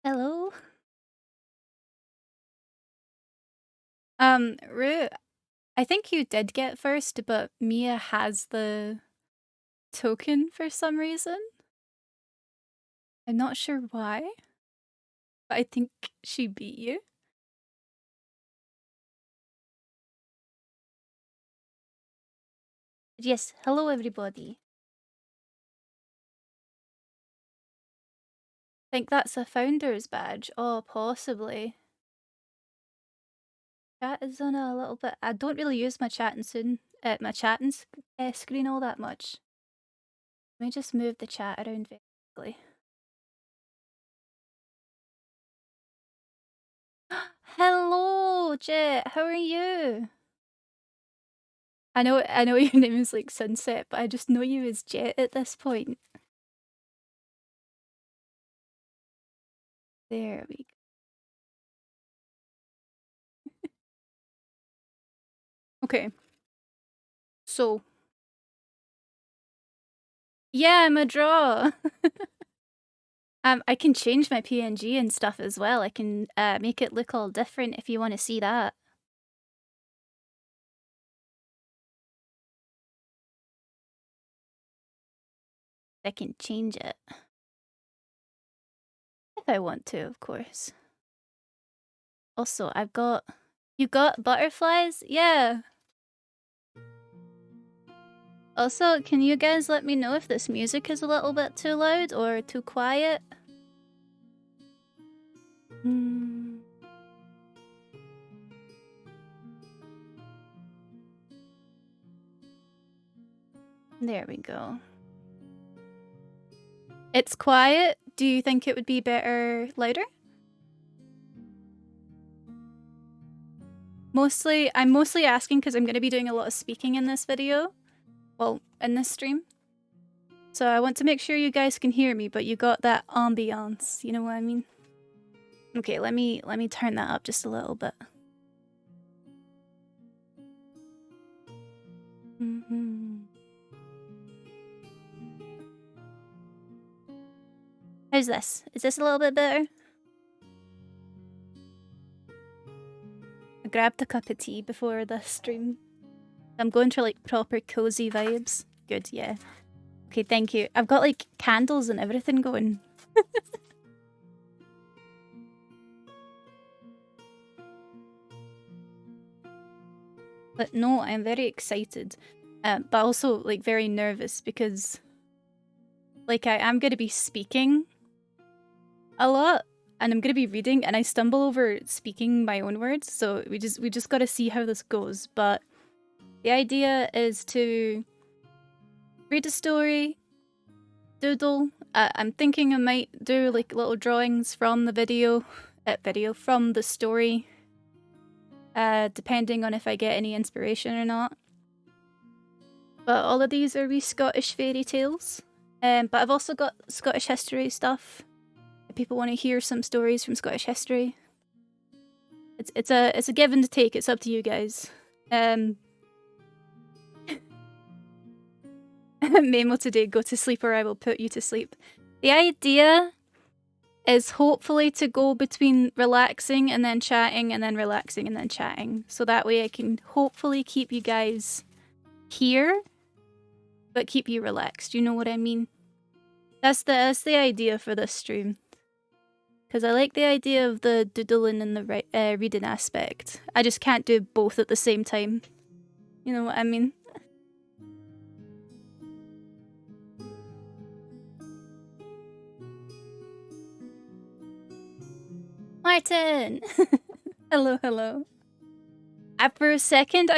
Hello. Rue, I think you did get first, but Mia has the token for some reason. I'm not sure why, but I think she beat you. Yes, hello everybody. Think that's a founder's badge? Oh, possibly. Chat is on a little bit. I don't really use my chatting screen all that much. Let me just move the chat around very quickly. Hello, Jet. How are you? I know your name is like Sunset, but I just know you as Jet at this point. There we go. Okay. So. Yeah, I'm a draw. I can change my PNG and stuff as well. I can make it look all different if you want to see that. I can change it. If I want to, of course. Also, you got butterflies? Yeah. Also, can you guys let me know if this music is a little bit too loud or too quiet? There we go. It's quiet. Do you think it would be better louder? I'm mostly asking because I'm going to be doing a lot of speaking in this video. Well, in this stream. So I want to make sure you guys can hear me, but you got that ambiance, you know what I mean? Okay, let me turn that up just a little bit. How's this? Is this a little bit better? I grabbed a cup of tea before the stream. I'm going for like proper cozy vibes. Good, yeah. Okay, thank you. I've got like candles and everything going. But no, I'm very excited. But also like very nervous because like I am going to be speaking a lot and I'm going to be reading and I stumble over speaking my own words. So we just got to see how this goes. But the idea is to read a story, doodle. I'm thinking I might do like little drawings from the from the story, depending on if I get any inspiration or not. But all of these are wee Scottish fairy tales. But I've also got Scottish history stuff. If people want to hear some stories from Scottish history, it's a give and take. It's up to you guys. Memo today, go to sleep or I will put you to sleep. The idea is hopefully to go between relaxing and then chatting and then relaxing and then chatting. So that way I can hopefully keep you guys here, but keep you relaxed. You know what I mean? That's the idea for this stream. Because I like the idea of the doodling and the reading aspect. I just can't do both at the same time. You know what I mean? Martin! Hello, hello. For a second,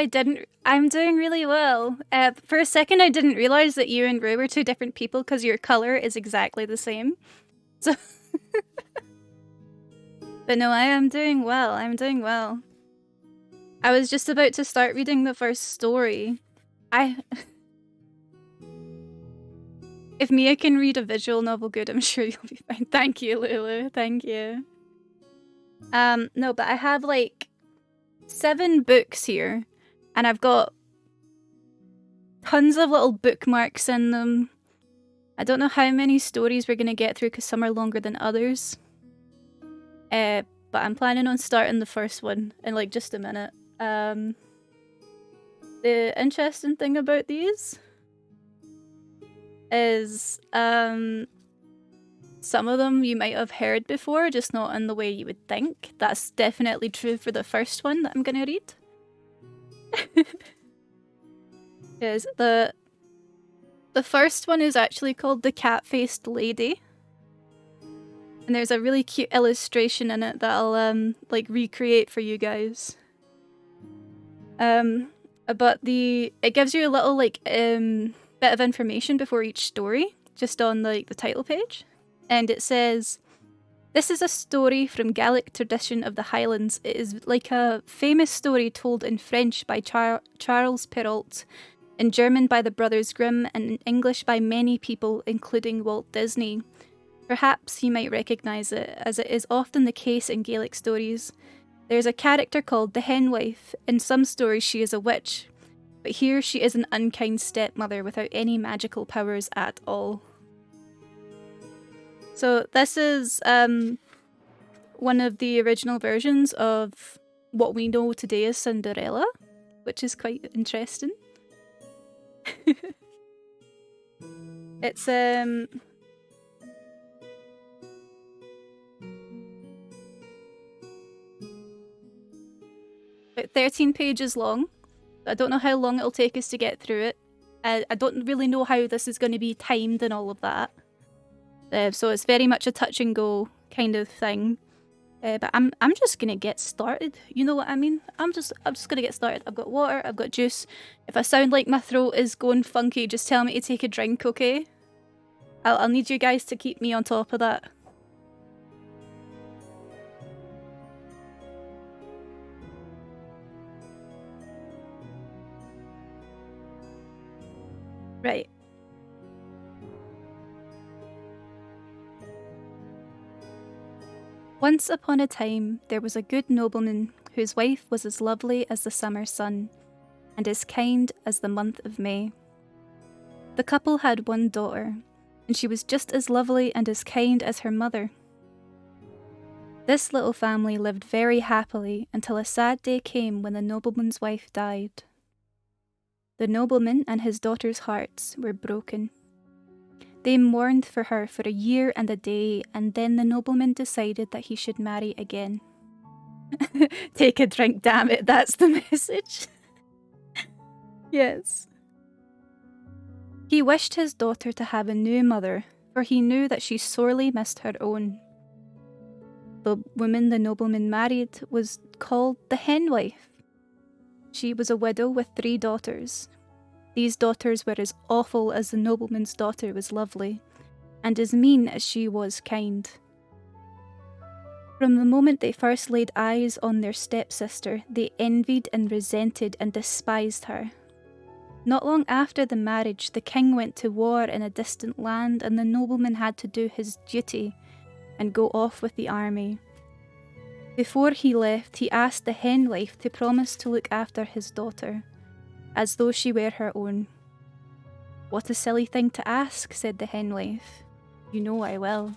I'm doing really well. For a second, I didn't realize that you and Rue were two different people because your color is exactly the same. So... But no, I am doing well. I'm doing well. I was just about to start reading the first story. If Mia can read a visual novel good, I'm sure you'll be fine. Thank you, Lulu. Thank you. No, but I have like 7 books here, and I've got tons of little bookmarks in them. I don't know how many stories we're gonna get through because some are longer than others. But I'm planning on starting the first one in like just a minute. The interesting thing about these is some of them you might have heard before, just not in the way you would think. That's definitely true for the first one that I'm gonna read. Is the first one is actually called The Cat-Faced Lady. And there's a really cute illustration in it that I'll like recreate for you guys. But it gives you a little like bit of information before each story, just on like the title page. And it says, "This is a story from Gaelic tradition of the Highlands. It is like a famous story told in French by Charles Perrault, in German by the Brothers Grimm, and in English by many people, including Walt Disney. Perhaps you might recognise it, as it is often the case in Gaelic stories. There's a character called the Henwife. In some stories she is a witch, but here she is an unkind stepmother without any magical powers at all." So this is one of the original versions of what we know today as Cinderella, which is quite interesting. It's about 13 pages long. I don't know how long it'll take us to get through it. I don't really know how this is going to be timed and all of that. So it's very much a touch and go kind of thing. But I'm just gonna get started. You know what I mean? I'm just gonna get started. I've got water, I've got juice. If I sound like my throat is going funky, just tell me to take a drink, okay? I'll need you guys to keep me on top of that. Right. Once upon a time, there was a good nobleman whose wife was as lovely as the summer sun, and as kind as the month of May. The couple had one daughter, and she was just as lovely and as kind as her mother. This little family lived very happily until a sad day came when the nobleman's wife died. The nobleman and his daughter's hearts were broken. They mourned for her for a year and a day, and then the nobleman decided that he should marry again. Take a drink, damn it, that's the message. Yes. He wished his daughter to have a new mother, for he knew that she sorely missed her own. The woman the nobleman married was called the Henwife. She was a widow with 3 daughters. These daughters were as awful as the nobleman's daughter was lovely, and as mean as she was kind. From the moment they first laid eyes on their stepsister, they envied and resented and despised her. Not long after the marriage, the king went to war in a distant land, and the nobleman had to do his duty and go off with the army. Before he left, he asked the Henwife to promise to look after his daughter, as though she were her own. "What a silly thing to ask," said the Henwife. "You know I will."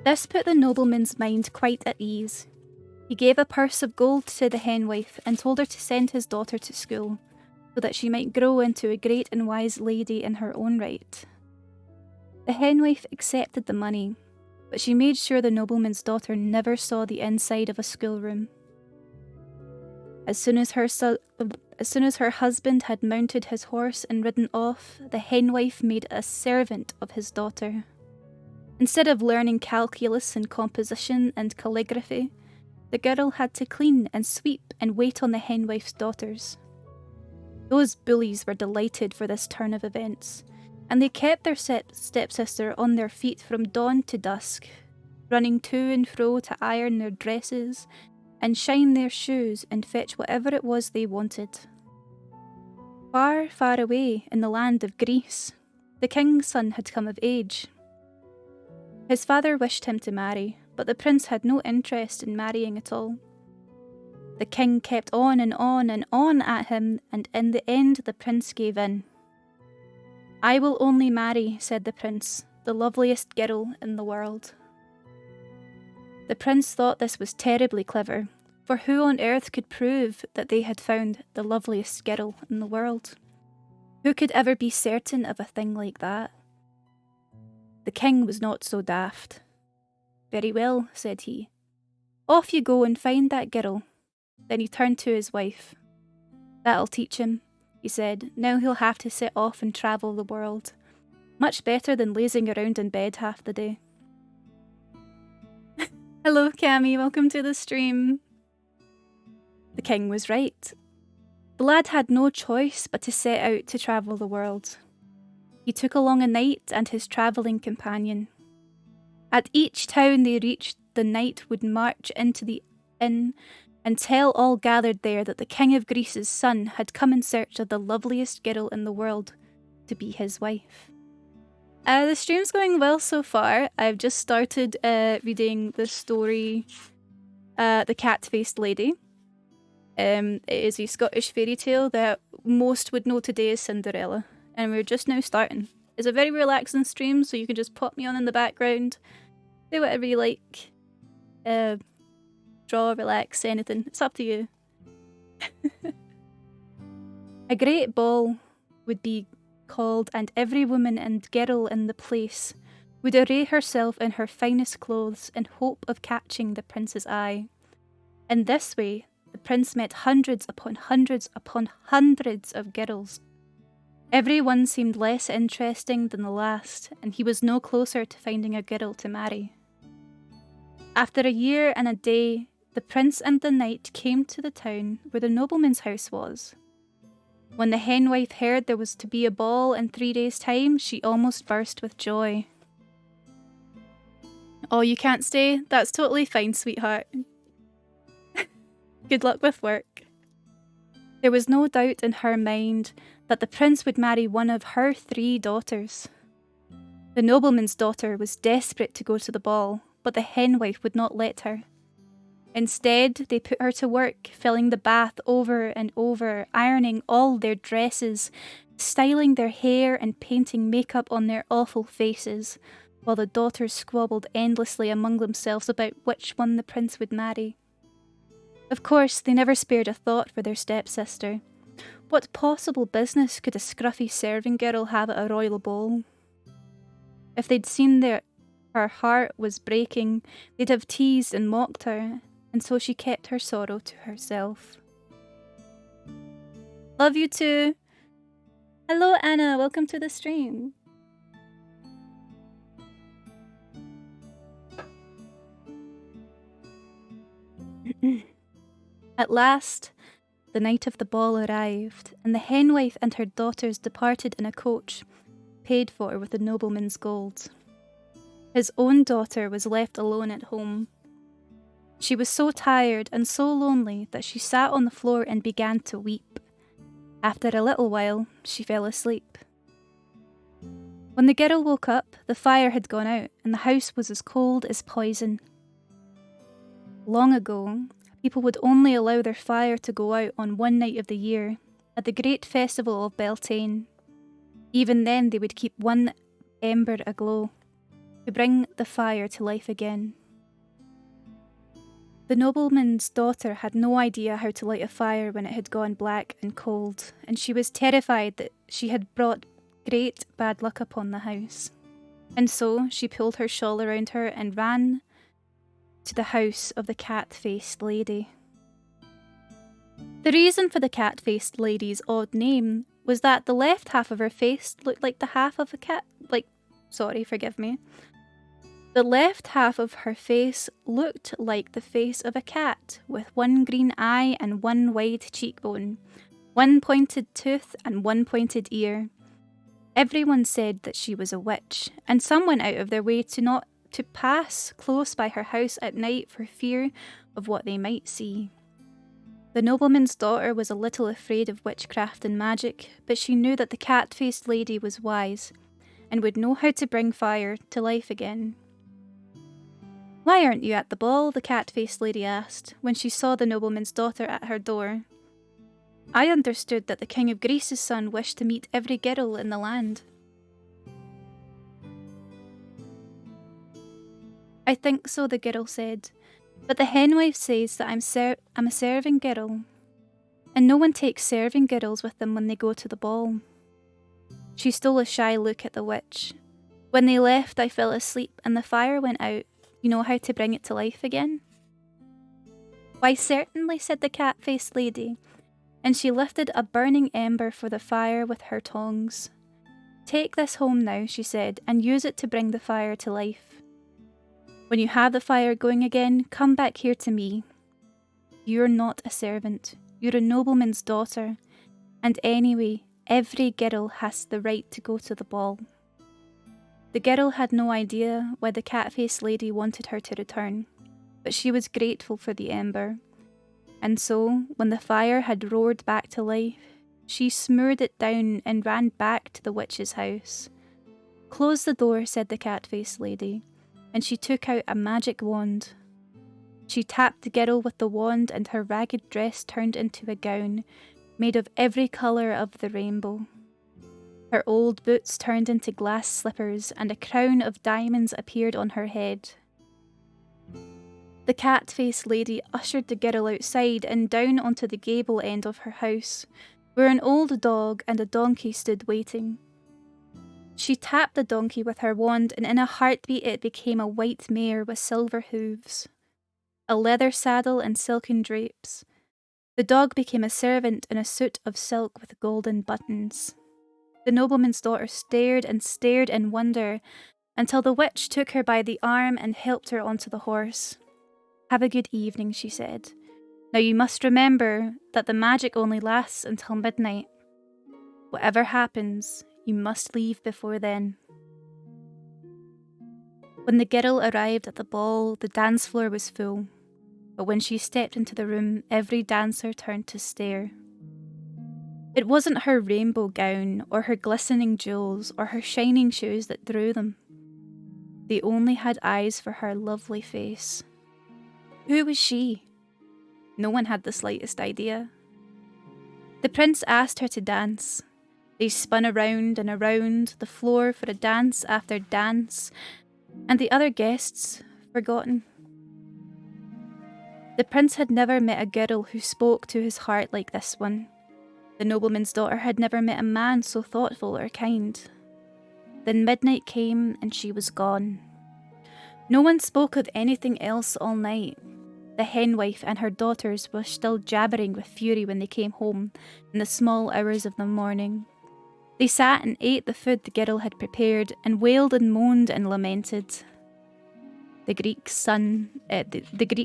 This put the nobleman's mind quite at ease. He gave a purse of gold to the henwife and told her to send his daughter to school, so that she might grow into a great and wise lady in her own right. The henwife accepted the money, but she made sure the nobleman's daughter never saw the inside of a schoolroom. As soon as her husband had mounted his horse and ridden off, the henwife made a servant of his daughter. Instead of learning calculus and composition and calligraphy, the girl had to clean and sweep and wait on the henwife's daughters. Those bullies were delighted for this turn of events, and they kept their stepsister on their feet from dawn to dusk, running to and fro to iron their dresses and shine their shoes and fetch whatever it was they wanted. Far, far away in the land of Greece, the king's son had come of age. His father wished him to marry, but the prince had no interest in marrying at all. The king kept on and on and on at him, and in the end the prince gave in. "I will only marry," said the prince, "the loveliest girl in the world." The prince thought this was terribly clever, for who on earth could prove that they had found the loveliest girl in the world? Who could ever be certain of a thing like that? The king was not so daft. "Very well," said he. "Off you go and find that girl." Then he turned to his wife. "That'll teach him," he said. "Now he'll have to set off and travel the world. Much better than lazing around in bed half the day." Hello, Cammy. Welcome to the stream. The king was right. The lad had no choice but to set out to travel the world. He took along a knight and his travelling companion. At each town they reached, the knight would march into the inn and tell all gathered there that the king of Greece's son had come in search of the loveliest girl in the world to be his wife. The stream's going well so far. I've just started reading the story, The Cat-Faced Lady. It is a Scottish fairy tale that most would know today as Cinderella, and we're just now starting. It's a very relaxing stream, so you can just pop me on in the background, do whatever you like, draw, relax, anything. It's up to you. A great ball would be called, and every woman and girl in the place would array herself in her finest clothes in hope of catching the prince's eye. In this way, the prince met hundreds upon hundreds upon hundreds of girls. Every one seemed less interesting than the last, and he was no closer to finding a girl to marry. After a year and a day, the prince and the knight came to the town where the nobleman's house was. When the henwife heard there was to be a ball in 3 days' time, she almost burst with joy. "Oh, you can't stay? That's totally fine, sweetheart. Good luck with work." There was no doubt in her mind that the prince would marry one of her 3 daughters. The nobleman's daughter was desperate to go to the ball, but the henwife would not let her. Instead, they put her to work, filling the bath over and over, ironing all their dresses, styling their hair and painting makeup on their awful faces, while the daughters squabbled endlessly among themselves about which one the prince would marry. Of course, they never spared a thought for their stepsister. What possible business could a scruffy serving girl have at a royal ball? If they'd seen her heart was breaking, they'd have teased and mocked her, and so she kept her sorrow to herself. Love you too. Hello, Anna. Welcome to the stream. At last, the night of the ball arrived, and the henwife and her daughters departed in a coach, paid for with the nobleman's gold. His own daughter was left alone at home. She was so tired and so lonely that she sat on the floor and began to weep. After a little while, she fell asleep. When the girl woke up, the fire had gone out and the house was as cold as poison. Long ago, people would only allow their fire to go out on one night of the year, at the great festival of Beltane. Even then, they would keep one ember aglow. to bring the fire to life again. The nobleman's daughter had no idea how to light a fire when it had gone black and cold, and she was terrified that she had brought great bad luck upon the house. And so she pulled her shawl around her and ran to the house of the cat-faced lady. The reason for the cat-faced lady's odd name was that the left half of her face looked like the half of a cat. The left half of her face looked like the face of a cat, with one green eye and one wide cheekbone, one pointed tooth and one pointed ear. Everyone said that she was a witch, and some went out of their way to pass close by her house at night for fear of what they might see. The nobleman's daughter was a little afraid of witchcraft and magic, but she knew that the cat-faced lady was wise and would know how to bring fire to life again. "Why aren't you at the ball?" the cat-faced lady asked, when she saw the nobleman's daughter at her door. "I understood that the King of Greece's son wished to meet every girl in the land." "I think so," the girl said, "but the henwife says that I'm a serving girl, and no one takes serving girls with them when they go to the ball." She stole a shy look at the witch. "When they left, I fell asleep and the fire went out. You know how to bring it to life again?" "Why, certainly," said the cat-faced lady, and she lifted a burning ember for the fire with her tongs. "Take this home now," she said, "and use it to bring the fire to life. When you have the fire going again, come back here to me. You're not a servant. You're a nobleman's daughter. And anyway, every girl has the right to go to the ball." The girl had no idea why the cat-faced lady wanted her to return, but she was grateful for the ember. And so, when the fire had roared back to life, she smeared it down and ran back to the witch's house. "Close the door," said the cat-faced lady, and she took out a magic wand. She tapped the girl with the wand, and her ragged dress turned into a gown made of every colour of the rainbow. Her old boots turned into glass slippers, and a crown of diamonds appeared on her head. The cat-faced lady ushered the girl outside and down onto the gable end of her house, where an old dog and a donkey stood waiting. She tapped the donkey with her wand, and in a heartbeat it became a white mare with silver hooves, a leather saddle and silken drapes. The dog became a servant in a suit of silk with golden buttons. The nobleman's daughter stared and stared in wonder until the witch took her by the arm and helped her onto the horse. "Have a good evening," she said. "Now you must remember that the magic only lasts until midnight. Whatever happens, you must leave before then." When the girl arrived at the ball, the dance floor was full, but when she stepped into the room, every dancer turned to stare. It wasn't her rainbow gown, or her glistening jewels, or her shining shoes that drew them. They only had eyes for her lovely face. Who was she? No one had the slightest idea. The prince asked her to dance. They spun around and around the floor for a dance after dance, and the other guests forgotten. The prince had never met a girl who spoke to his heart like this one. The nobleman's daughter had never met a man so thoughtful or kind. Then midnight came and she was gone. No one spoke of anything else all night. The henwife and her daughters were still jabbering with fury when they came home in the small hours of the morning. They sat and ate the food the girl had prepared and wailed and moaned and lamented. The Greek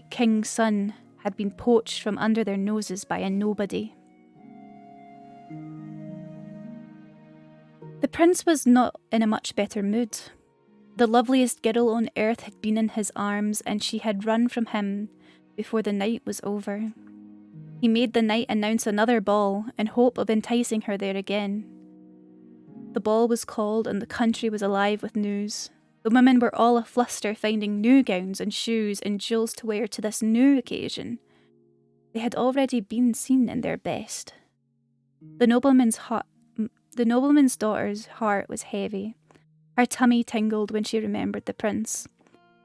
king's son had been poached from under their noses by a nobody. The prince was not in a much better mood. The loveliest girl on earth had been in his arms, and she had run from him before the night was over. He made the night announce another ball in hope of enticing her there again. The ball was called, and the country was alive with news. The women were all afluster, finding new gowns and shoes and jewels to wear to this new occasion. They had already been seen in their best. The nobleman's daughter's heart was heavy. Her tummy tingled when she remembered the prince,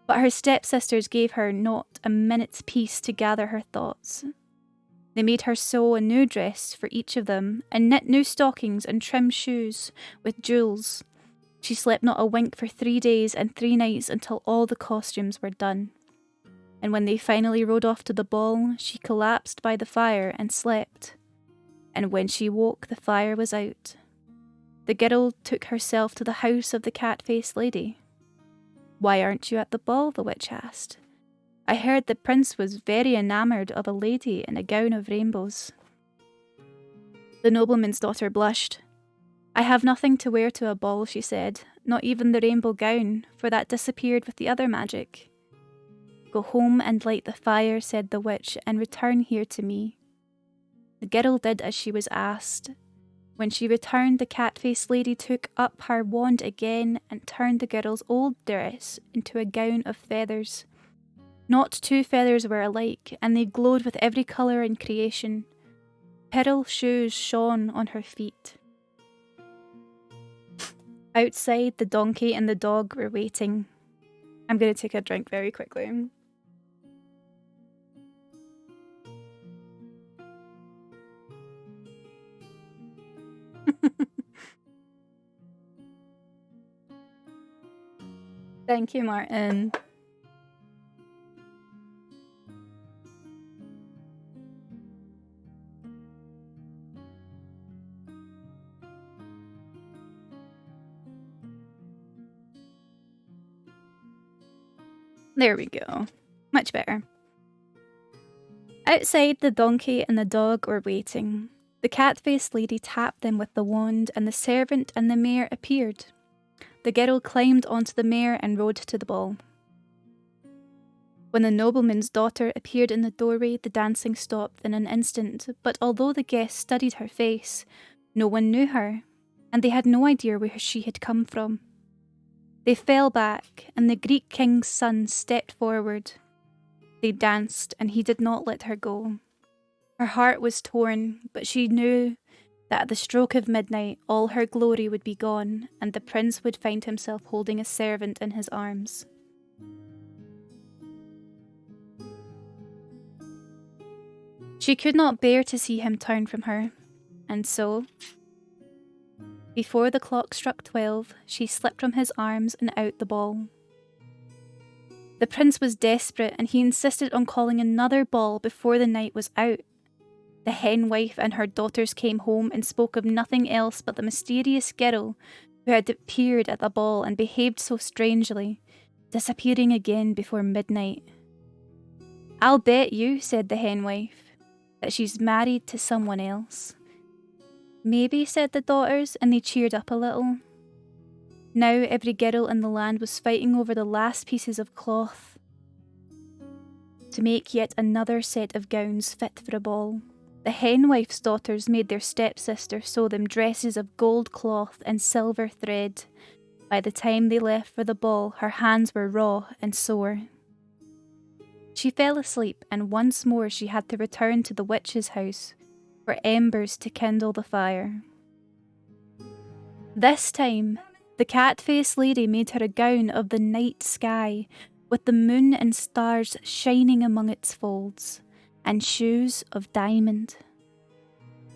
but her stepsisters gave her not a minute's peace to gather her thoughts. They made her sew a new dress for each of them, and knit new stockings and trim shoes with jewels. She slept not a wink for 3 days and 3 nights until all the costumes were done. And when they finally rode off to the ball, she collapsed by the fire and slept. And when she woke, the fire was out. The girl took herself to the house of the cat-faced lady. "Why aren't you at the ball?" the witch asked. "I heard the prince was very enamoured of a lady in a gown of rainbows." The nobleman's daughter blushed. "I have nothing to wear to a ball," she said, "not even the rainbow gown, for that disappeared with the other magic." "Go home and light the fire," said the witch, "and return here to me." The girl did as she was asked. When she returned, the cat-faced lady took up her wand again and turned the girl's old dress into a gown of feathers. Not 2 feathers were alike, and they glowed with every colour in creation. Pearl shoes shone on her feet. Outside, the donkey and the dog were waiting. I'm going to take a drink very quickly. Thank you, Martin. There we go. Much better. Outside, the donkey and the dog were waiting. The cat-faced lady tapped them with the wand, and the servant and the mare appeared. The girl climbed onto the mare and rode to the ball. When the nobleman's daughter appeared in the doorway, the dancing stopped in an instant, but although the guests studied her face, no one knew her, and they had no idea where she had come from. They fell back, and the Greek king's son stepped forward. They danced, and he did not let her go. Her heart was torn, but she knew that at the stroke of midnight all her glory would be gone, and the prince would find himself holding a servant in his arms. She could not bear to see him turn from her, and so, before the clock struck 12, she slipped from his arms and out the ball. The prince was desperate, and he insisted on calling another ball before the night was out. The hen wife and her daughters came home and spoke of nothing else but the mysterious girl who had appeared at the ball and behaved so strangely, disappearing again before midnight. "I'll bet you," said the hen wife, "that she's married to someone else." "Maybe," said the daughters, and they cheered up a little. Now every girl in the land was fighting over the last pieces of cloth to make yet another set of gowns fit for a ball. The hen wife's daughters made their stepsister sew them dresses of gold cloth and silver thread. By the time they left for the ball, her hands were raw and sore. She fell asleep, and once more she had to return to the witch's house for embers to kindle the fire. This time, the cat-faced lady made her a gown of the night sky, with the moon and stars shining among its folds, and shoes of diamond.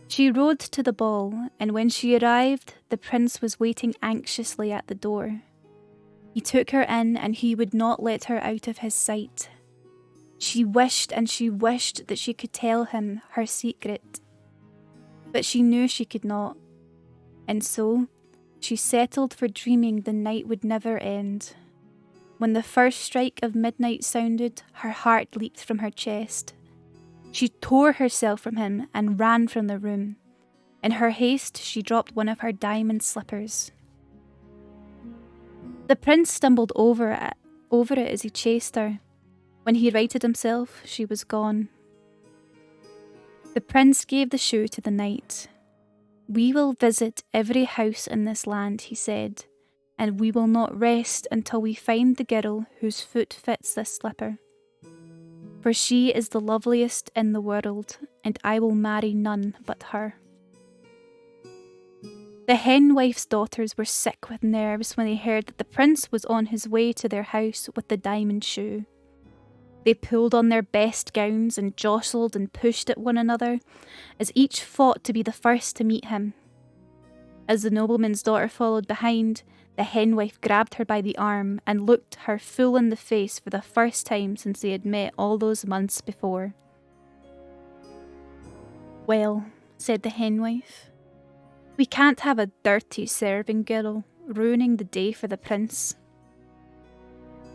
She rode to the ball, and when she arrived, the prince was waiting anxiously at the door. He took her in, and he would not let her out of his sight. She wished and she wished that she could tell him her secret, but she knew she could not, and so she settled for dreaming the night would never end. When the first strike of midnight sounded, her heart leaped from her chest. She tore herself from him and ran from the room. In her haste, she dropped one of her diamond slippers. The prince stumbled over it as he chased her. When he righted himself, she was gone. The prince gave the shoe to the knight. "We will visit every house in this land," he said, "and we will not rest until we find the girl whose foot fits this slipper. For she is the loveliest in the world, and I will marry none but her." The hen wife's daughters were sick with nerves when they heard that the prince was on his way to their house with the diamond shoe. They pulled on their best gowns and jostled and pushed at one another, as each fought to be the first to meet him. As the nobleman's daughter followed behind, the hen wife grabbed her by the arm and looked her full in the face for the first time since they had met all those months before. "Well," said the hen wife, "we can't have a dirty serving girl ruining the day for the prince."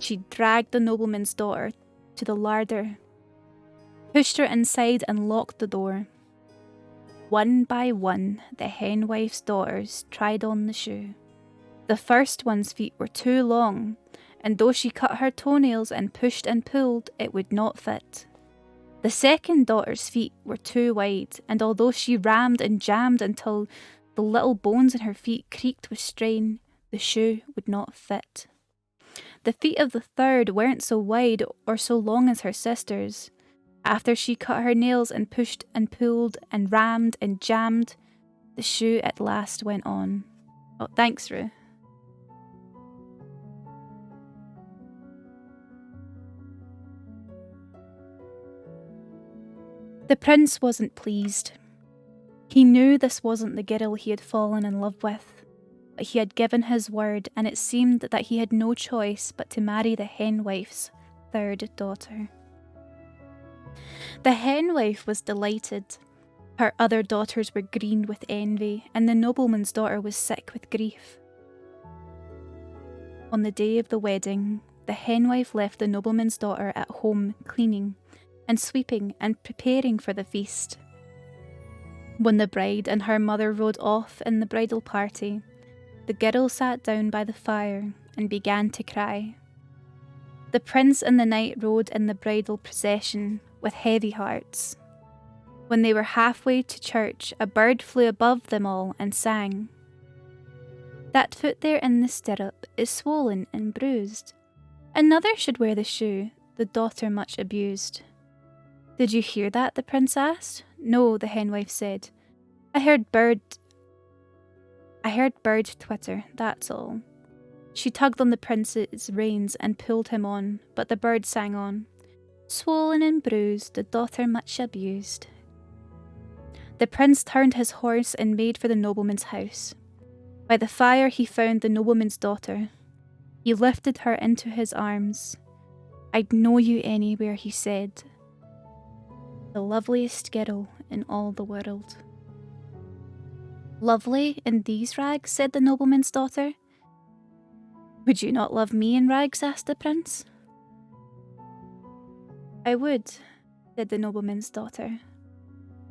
She dragged the nobleman's daughter to the larder, pushed her inside and locked the door. One by one, the hen wife's daughters tried on the shoe. The first one's feet were too long, and though she cut her toenails and pushed and pulled, it would not fit. The second daughter's feet were too wide, and although she rammed and jammed until the little bones in her feet creaked with strain, the shoe would not fit. The feet of the third weren't so wide or so long as her sister's. After she cut her nails and pushed and pulled and rammed and jammed, the shoe at last went on. Oh, thanks, Rue. The prince wasn't pleased. He knew this wasn't the girl he had fallen in love with, but he had given his word, and it seemed that he had no choice but to marry the hen wife's third daughter. The hen wife was delighted. Her other daughters were green with envy, and the nobleman's daughter was sick with grief. On the day of the wedding, the hen wife left the nobleman's daughter at home cleaning and sweeping and preparing for the feast. When the bride and her mother rode off in the bridal party, the girl sat down by the fire and began to cry. The prince and the knight rode in the bridal procession with heavy hearts. When they were halfway to church, a bird flew above them all and sang, "That foot there in the stirrup is swollen and bruised. Another should wear the shoe, the daughter much abused." "Did you hear that?" the prince asked. "No," the hen wife said. I heard bird twitter, that's all." She tugged on the prince's reins and pulled him on, but the bird sang on, "Swollen and bruised, the daughter much abused." The prince turned his horse and made for the nobleman's house. By the fire he found the nobleman's daughter. He lifted her into his arms. "I'd know you anywhere," he said. "The loveliest girl in all the world." "Lovely in these rags?" said the nobleman's daughter. "Would you not love me in rags?" asked the prince. "I would," said the nobleman's daughter,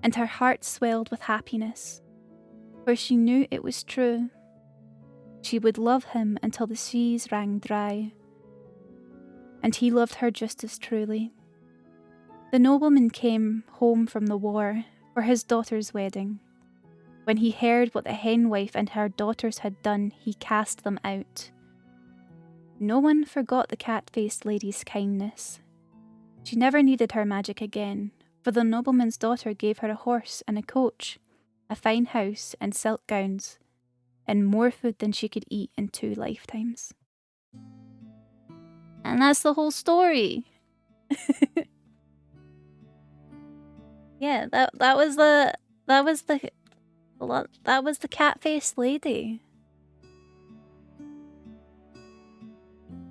and her heart swelled with happiness, for she knew it was true. She would love him until the seas ran dry, and he loved her just as truly. The nobleman came home from the war for his daughter's wedding. When he heard what the hen wife and her daughters had done, he cast them out. No one forgot the cat-faced lady's kindness. She never needed her magic again, for the nobleman's daughter gave her a horse and a coach, a fine house and silk gowns, and more food than she could eat in 2 lifetimes. And that's the whole story. Yeah, that was the cat-faced lady.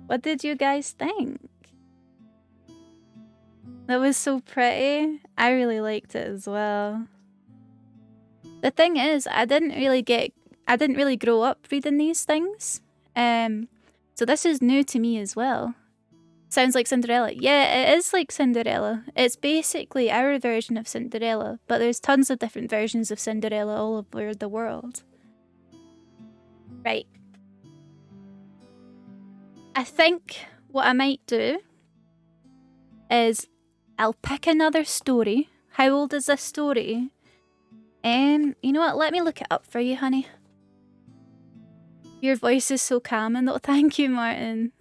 What did you guys think? That was so pretty. I really liked it as well. The thing is, I didn't really grow up reading these things. So this is new to me as well. Sounds like Cinderella. Yeah, it is like Cinderella. It's basically our version of Cinderella, but there's tons of different versions of Cinderella all over the world. Right. I think what I might do is I'll pick another story. How old is this story? You know what? Let me look it up for you, honey. Your voice is so calming though. Thank you, Martin.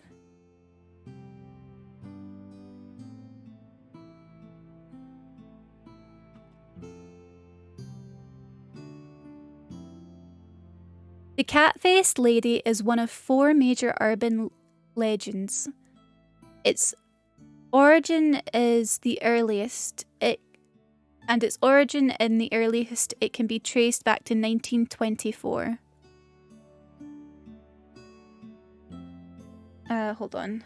The cat-faced lady is one of 4 major urban legends. Its origin is the earliest. Its origin in the earliest it can be traced back to 1924. Hold on.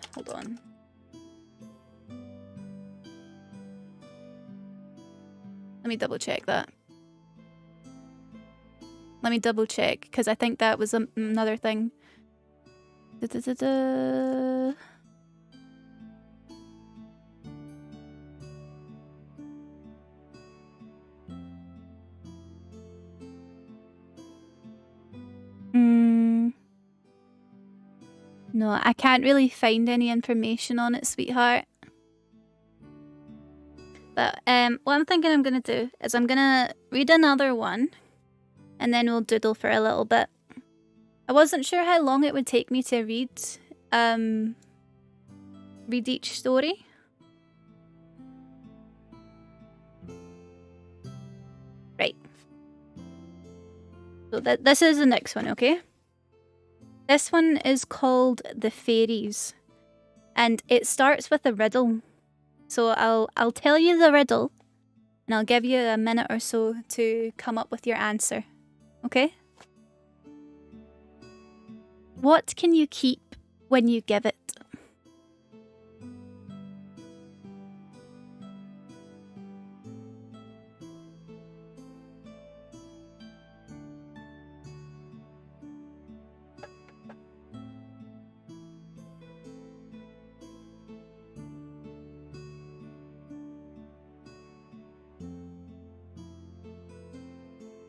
Let me double check that. Let me double check, because I think that was another thing. No, I can't really find any information on it, sweetheart. But what I'm thinking I'm gonna do is I'm gonna read another one, and then we'll doodle for a little bit. I wasn't sure how long it would take me to read each story. Right. So this is the next one, okay? This one is called The Fairies, and it starts with a riddle. So I'll tell you the riddle, and I'll give you a minute or so to come up with your answer, okay? What can you keep when you give it?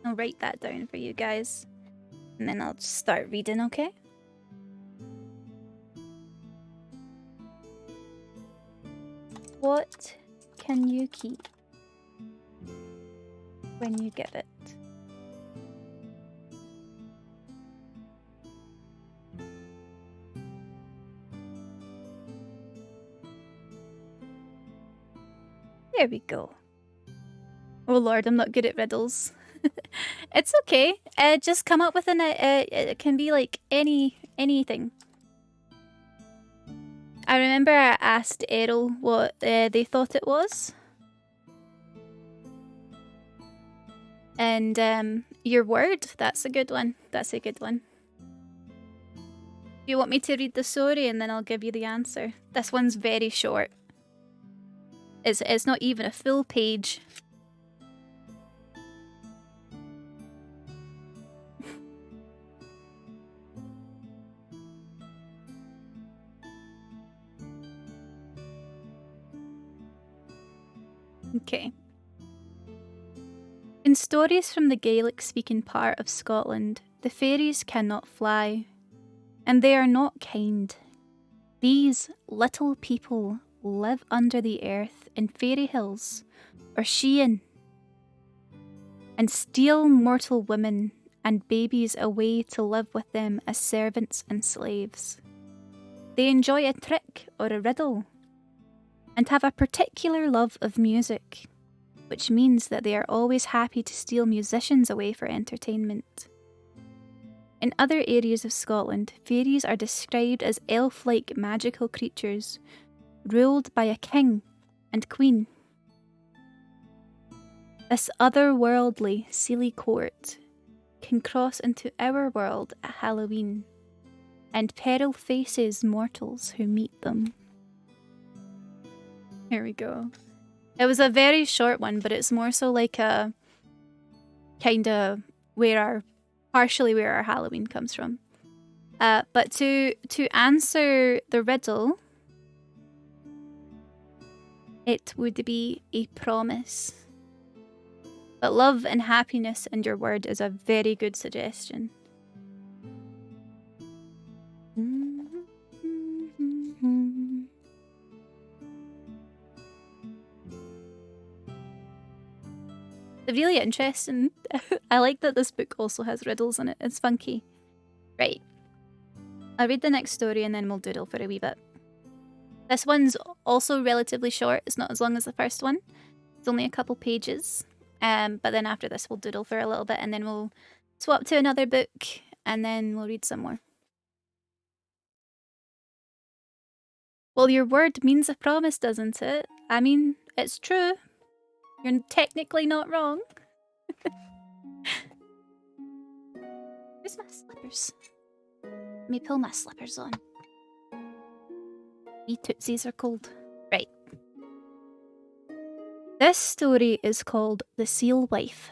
I'll write that down for you guys, and then I'll just start reading, okay? What can you keep when you give it? There we go. Oh lord, I'm not good at riddles. It's okay. Just come up with it can be like anything. I remember I asked Errol what they thought it was. And your word, that's a good one. That's a good one. You want me to read the story and then I'll give you the answer? This one's very short. It's not even a full page. Okay. In stories from the Gaelic-speaking part of Scotland, the fairies cannot fly, and they are not kind. These little people live under the earth in fairy hills or Sheehan, and steal mortal women and babies away to live with them as servants and slaves. They enjoy a trick or a riddle, and have a particular love of music, which means that they are always happy to steal musicians away for entertainment. In other areas of Scotland, fairies are described as elf-like magical creatures, ruled by a king and queen. This otherworldly, silly court can cross into our world at Halloween, and peril faces mortals who meet them. Here we go. It was a very short one, but it's more so like a kind of partially where our Halloween comes from. But to answer the riddle, it would be a promise. But love and happiness and your word is a very good suggestion. Really interesting. I like that this book also has riddles in it. It's funky. Right. I'll read the next story and then we'll doodle for a wee bit. This one's also relatively short. It's not as long as the first one. It's only a couple pages. But then after this we'll doodle for a little bit and then we'll swap to another book. and then we'll read some more. Well, your word means a promise, doesn't it? I mean, it's true. You're technically not wrong. Where's my slippers? Let me pull my slippers on. Me tootsies are cold. Right. This story is called The Seal Wife.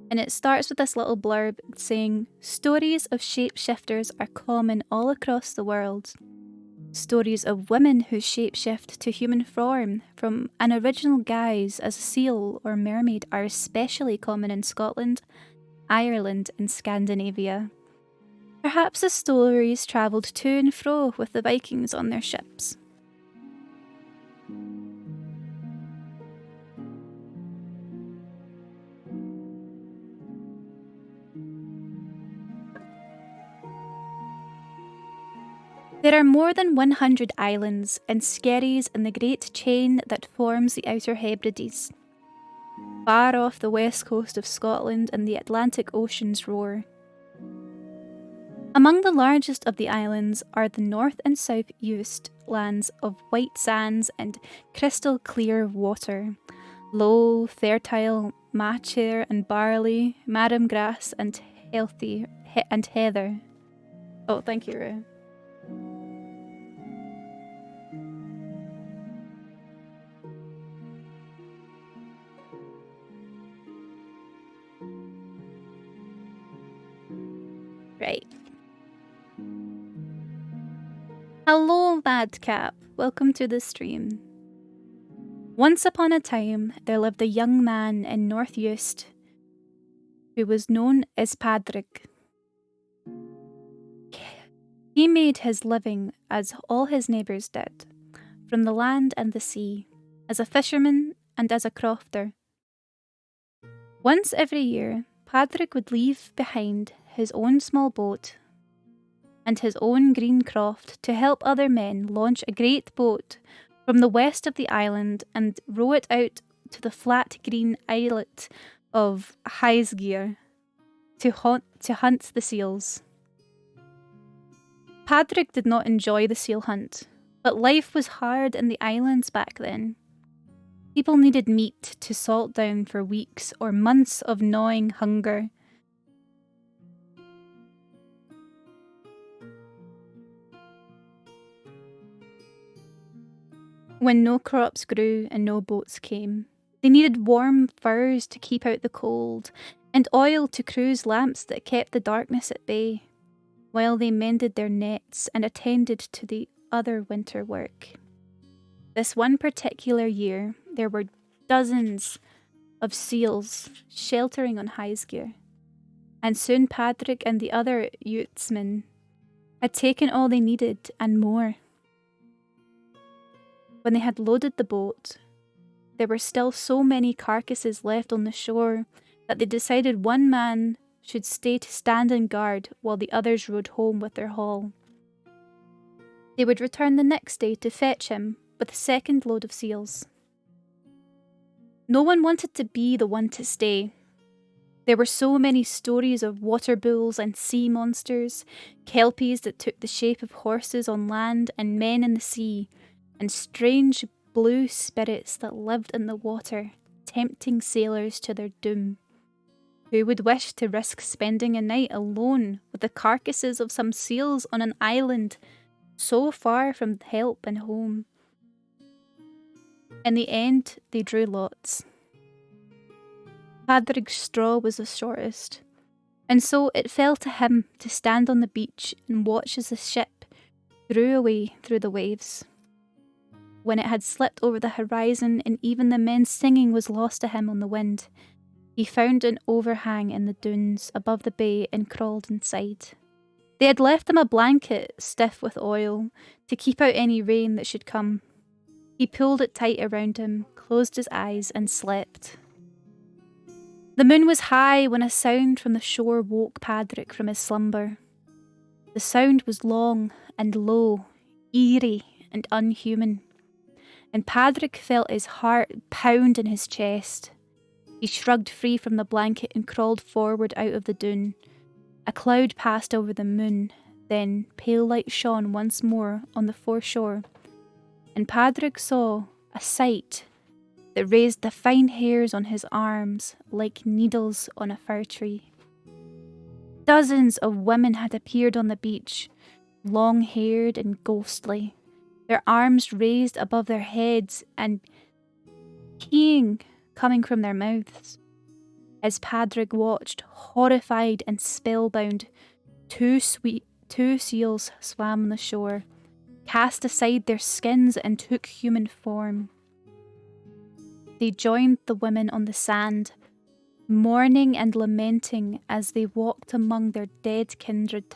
And it starts with this little blurb saying, stories of shapeshifters are common all across the world. Stories of women who shapeshift to human form from an original guise as a seal or mermaid are especially common in Scotland, Ireland, and Scandinavia. Perhaps the stories travelled to and fro with the Vikings on their ships. There are more than 100 islands and skerries in the great chain that forms the Outer Hebrides. Far off the west coast of Scotland and the Atlantic Ocean's roar. Among the largest of the islands are the north and south east lands of white sands and crystal clear water, low, fertile machair and barley, marram grass and heather. Oh, thank you, Rue. Right. Hello, Madcap. Welcome to the stream. Once upon a time, there lived a young man in North Uist who was known as Padraig. He made his living, as all his neighbours did, from the land and the sea, as a fisherman and as a crofter. Once every year, Padraig would leave behind his own small boat and his own green croft to help other men launch a great boat from the west of the island and row it out to the flat green islet of Highsgear to hunt the seals. Padraig did not enjoy the seal hunt, but life was hard in the islands back then. People needed meat to salt down for weeks or months of gnawing hunger. When no crops grew and no boats came, they needed warm furs to keep out the cold and oil to cruise lamps that kept the darkness at bay, while they mended their nets and attended to the other winter work. This one particular year, there were dozens of seals sheltering on Highsgear, and soon Padraig and the other yachtsmen had taken all they needed and more. When they had loaded the boat, there were still so many carcasses left on the shore that they decided one man should stay to stand and guard while the others rowed home with their haul. They would return the next day to fetch him with a second load of seals. No one wanted to be the one to stay. There were so many stories of water bulls and sea monsters, kelpies that took the shape of horses on land and men in the sea, and strange blue spirits that lived in the water, tempting sailors to their doom. Who would wish to risk spending a night alone with the carcasses of some seals on an island so far from help and home? In the end, they drew lots. Padraig's straw was the shortest, and so it fell to him to stand on the beach and watch as the ship drew away through the waves. When it had slipped over the horizon and even the men singing was lost to him on the wind, he found an overhang in the dunes above the bay and crawled inside. They had left him a blanket stiff with oil to keep out any rain that should come. He pulled it tight around him, closed his eyes, and slept. The moon was high when a sound from the shore woke Padraig from his slumber. The sound was long and low, eerie and unhuman, and Padraig felt his heart pound in his chest. He shrugged free from the blanket and crawled forward out of the dune, A cloud passed over the moon, then pale light shone once more on the foreshore, and Padraig saw a sight that raised the fine hairs on his arms like needles on a fir tree. Dozens of women had appeared on the beach, long-haired and ghostly, their arms raised above their heads and peeing coming from their mouths. As Padraig watched, horrified and spellbound, two seals swam on the shore, cast aside their skins and took human form. They joined the women on the sand, mourning and lamenting as they walked among their dead kindred.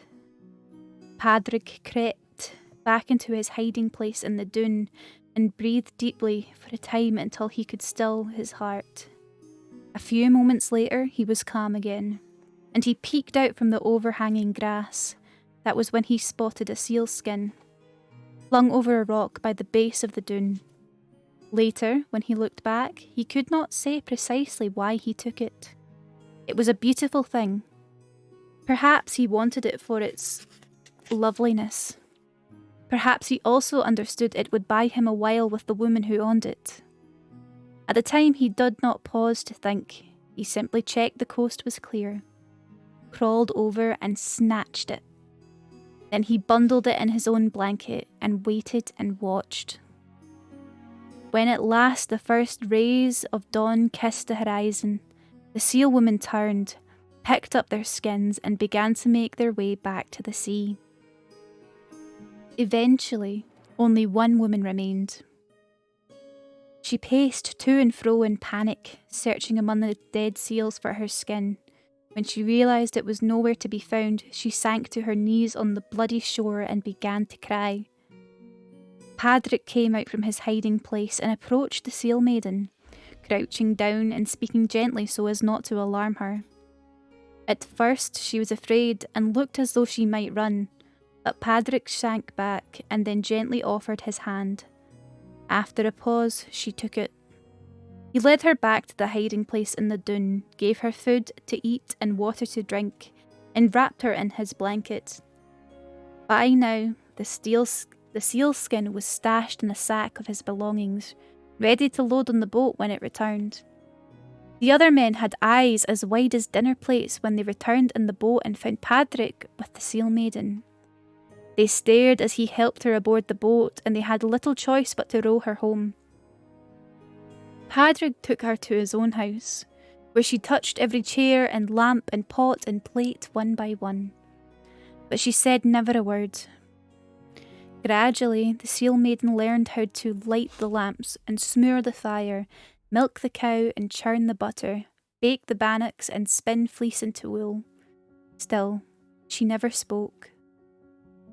Padraig crept back into his hiding place in the dune and breathed deeply for a time until he could still his heart. A few moments later, he was calm again, and he peeked out from the overhanging grass. That was when he spotted a seal skin, flung over a rock by the base of the dune. Later, when he looked back, he could not say precisely why he took it. It was a beautiful thing. Perhaps he wanted it for its loveliness. Perhaps he also understood it would buy him a while with the woman who owned it. At the time, he did not pause to think. He simply checked the coast was clear, crawled over and snatched it. Then he bundled it in his own blanket and waited and watched. When at last the first rays of dawn kissed the horizon, the seal women turned, picked up their skins and began to make their way back to the sea. Eventually, only one woman remained. She paced to and fro in panic, searching among the dead seals for her skin. When she realised it was nowhere to be found, she sank to her knees on the bloody shore and began to cry. Padraig came out from his hiding place and approached the seal maiden, crouching down and speaking gently so as not to alarm her. At first she was afraid and looked as though she might run, but Padraig sank back and then gently offered his hand. After a pause, she took it. He led her back to the hiding place in the dune, gave her food to eat and water to drink, and wrapped her in his blanket. By now, the seal skin was stashed in a sack of his belongings, ready to load on the boat when it returned. The other men had eyes as wide as dinner plates when they returned in the boat and found Padraig with the seal maiden. They stared as he helped her aboard the boat, and they had little choice but to row her home. Padraig took her to his own house, where she touched every chair and lamp and pot and plate one by one. But she said never a word. Gradually, the seal maiden learned how to light the lamps and smear the fire, milk the cow and churn the butter, bake the bannocks and spin fleece into wool. Still, she never spoke.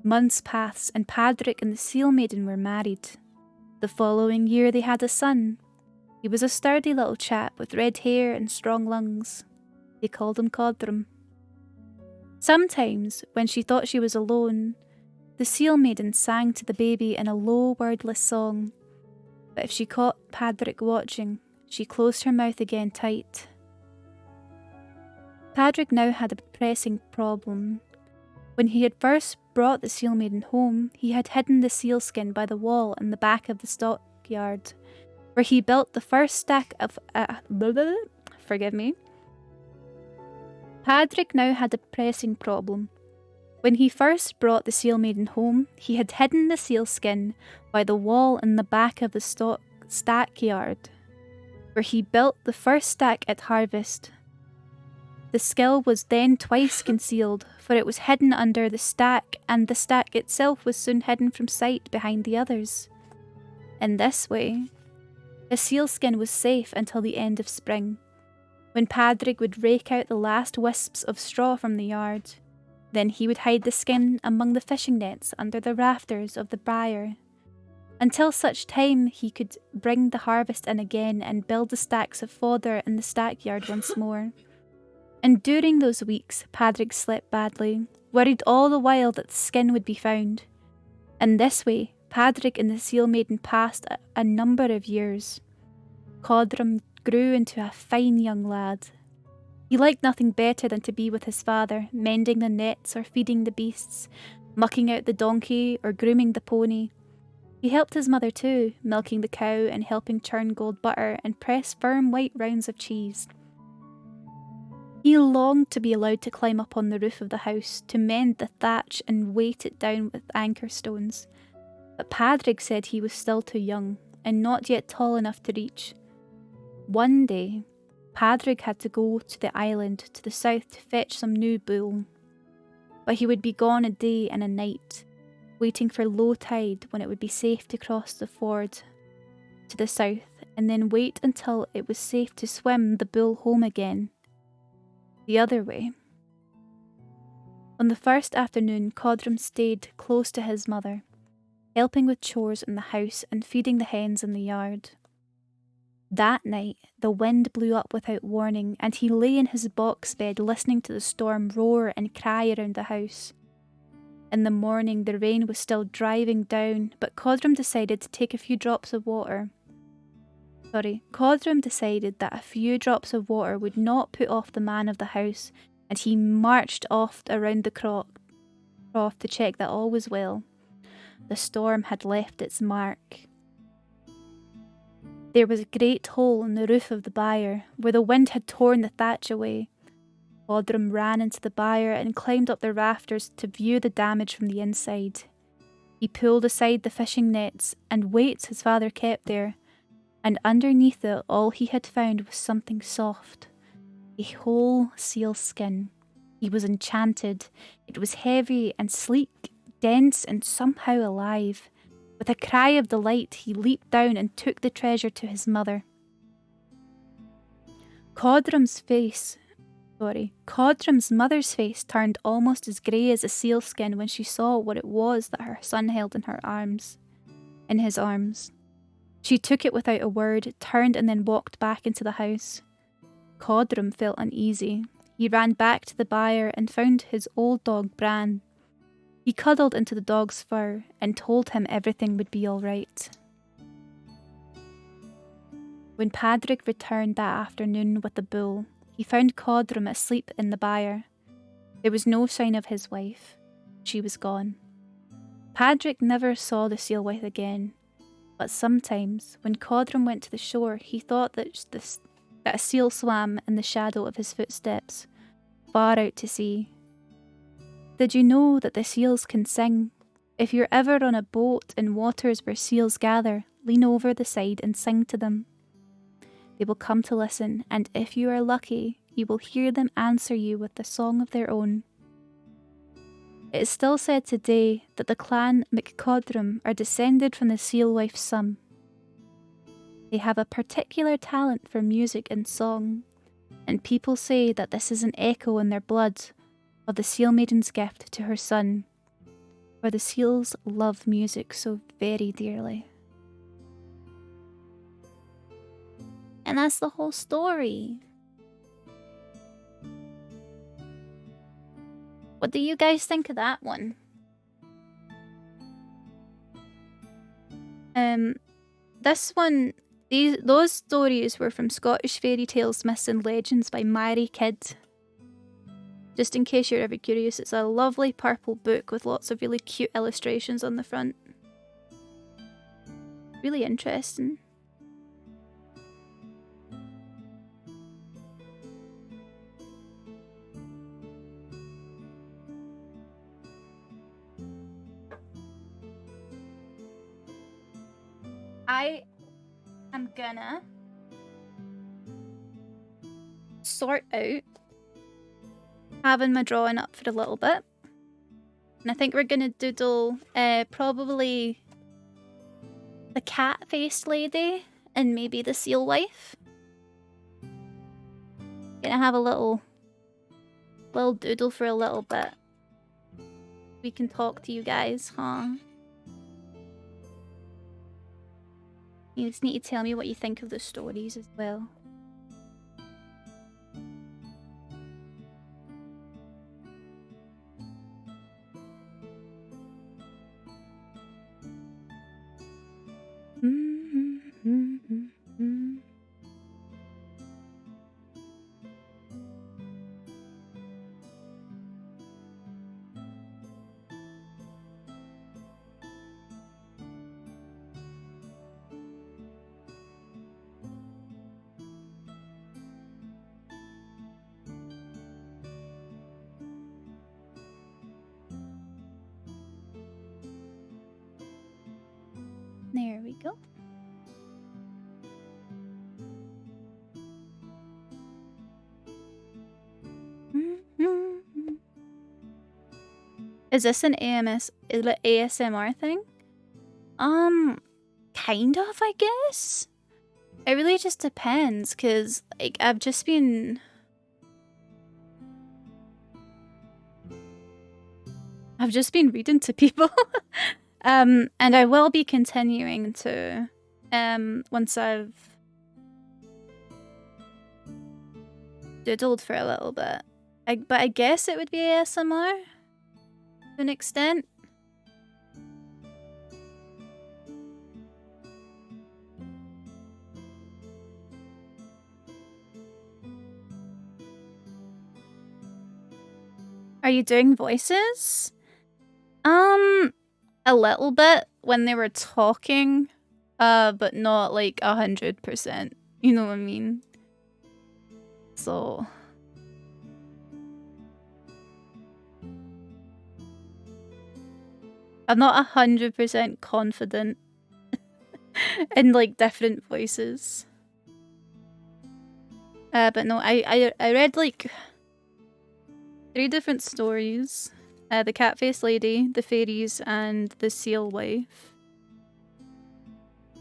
Months passed and Padraig and the seal maiden were married. The following year they had a son. He was a sturdy little chap with red hair and strong lungs. They called him Codrum. Sometimes, when she thought she was alone, the seal maiden sang to the baby in a low, wordless song. But if she caught Padraig watching, she closed her mouth again tight. Padraig now had a pressing problem. When he had first brought the seal maiden home, he had hidden the sealskin by the wall in the back of the stockyard, where he built the first stack of Padraig now had a pressing problem. When he first brought the seal maiden home, he had hidden the sealskin by the wall in the back of the stackyard, where he built the first stack at harvest. The skill was then twice concealed, for it was hidden under the stack, and the stack itself was soon hidden from sight behind the others. In this way, the sealskin was safe until the end of spring, when Padraig would rake out the last wisps of straw from the yard. Then he would hide the skin among the fishing nets under the rafters of the byre, until such time he could bring the harvest in again and build the stacks of fodder in the stackyard once more. And during those weeks, Padraig slept badly, worried all the while that the skin would be found. In this way, Padraig and the seal maiden passed a number of years. Codrum grew into a fine young lad. He liked nothing better than to be with his father, mending the nets or feeding the beasts, mucking out the donkey or grooming the pony. He helped his mother too, milking the cow and helping churn gold butter and press firm white rounds of cheese. He longed to be allowed to climb up on the roof of the house, to mend the thatch and weight it down with anchor stones. But Padraig said he was still too young, and not yet tall enough to reach. One day, Padraig had to go to the island to the south to fetch some new bull. But he would be gone a day and a night, waiting for low tide when it would be safe to cross the ford to the south, and then wait until it was safe to swim the bull home again, the other way. On the first afternoon, Codrum stayed close to his mother, helping with chores in the house and feeding the hens in the yard. That night, the wind blew up without warning, and he lay in his box bed listening to the storm roar and cry around the house. In the morning, the rain was still driving down, but Codrum decided to take a few drops of water. Codrum decided that a few drops of water would not put off the man of the house, and he marched off around the croft to check that all was well. The storm had left its mark. There was a great hole in the roof of the byre, where the wind had torn the thatch away. Codrum ran into the byre and climbed up the rafters to view the damage from the inside. He pulled aside the fishing nets and weights his father kept there, and underneath it all he had found was something soft, a whole seal skin. He was enchanted. It was heavy and sleek, dense and somehow alive. With a cry of delight, he leaped down and took the treasure to his mother. Codrum's mother's face turned almost as grey as a sealskin when she saw what it was that her son held in his arms. She took it without a word, turned and then walked back into the house. Codrum felt uneasy. He ran back to the byre and found his old dog Bran. He cuddled into the dog's fur and told him everything would be all right. When Padraig returned that afternoon with the bull, he found Codrum asleep in the byre. There was no sign of his wife. She was gone. Padraig never saw the seal wife again, but sometimes, when Codrum went to the shore, he thought that a seal swam in the shadow of his footsteps, far out to sea. Did you know that the seals can sing? If you're ever on a boat in waters where seals gather, lean over the side and sing to them. They will come to listen, and if you are lucky, you will hear them answer you with a song of their own. It is still said today that the clan McCodrum are descended from the seal wife's son. They have a particular talent for music and song, and people say that this is an echo in their blood of the seal maiden's gift to her son, for the seals love music so very dearly. And that's the whole story. What do you guys think of that one? This one, those stories were from Scottish Fairy Tales, Myths and Legends by Mary Kidd. Just in case you're ever curious, it's a lovely purple book with lots of really cute illustrations on the front. Really interesting. I am gonna sort out having my drawing up for a little bit. And I think we're gonna doodle probably the cat-faced lady and maybe the seal wife. Gonna have a little doodle for a little bit. We can talk to you guys, huh? You just need to tell me what you think of the stories as well. There we go. Is this an ASMR thing? Kind of, I guess. It really just depends, cause like I've just been reading to people. And I will be continuing to once I've doodled for a little bit. But I guess it would be ASMR to an extent. Are you doing voices? A little bit when they were talking, but not like 100%. You know what I mean? So I'm not 100% confident in like different voices. But no, I read like 3 different stories. The Cat-Faced Lady, the Fairies, and the Seal Wife.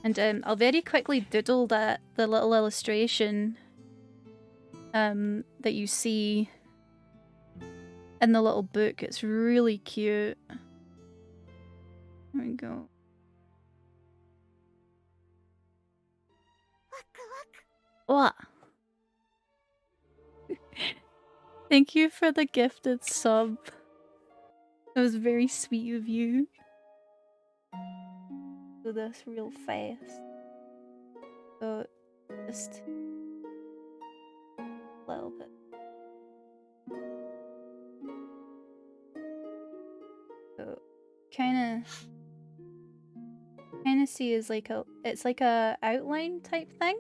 And I'll very quickly doodle the little illustration that you see in the little book. It's really cute. There we go. What? Thank you for the gifted sub. That was very sweet of you. Do this real fast. So, just a little bit. So, kind of see is like it's like a outline type thing.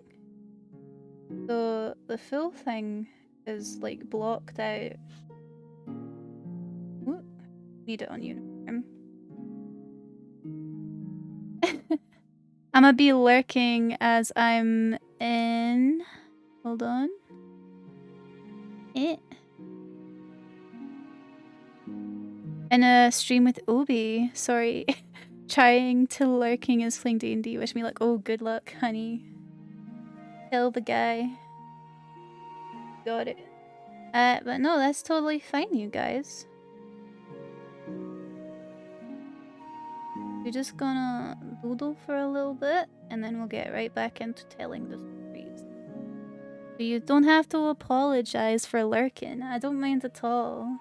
So the full thing is like blocked out. Ooh, need it on uniform. I'm gonna be lurking as I'm in. Hold on. In a stream with Obi. Sorry. Trying to lurking as playing D&D. Wish me luck. Oh, good luck, honey. Kill the guy. Got it. But no, that's totally fine, you guys. We're just gonna doodle for a little bit, and then we'll get right back into telling the stories. So you don't have to apologize for lurking. I don't mind at all.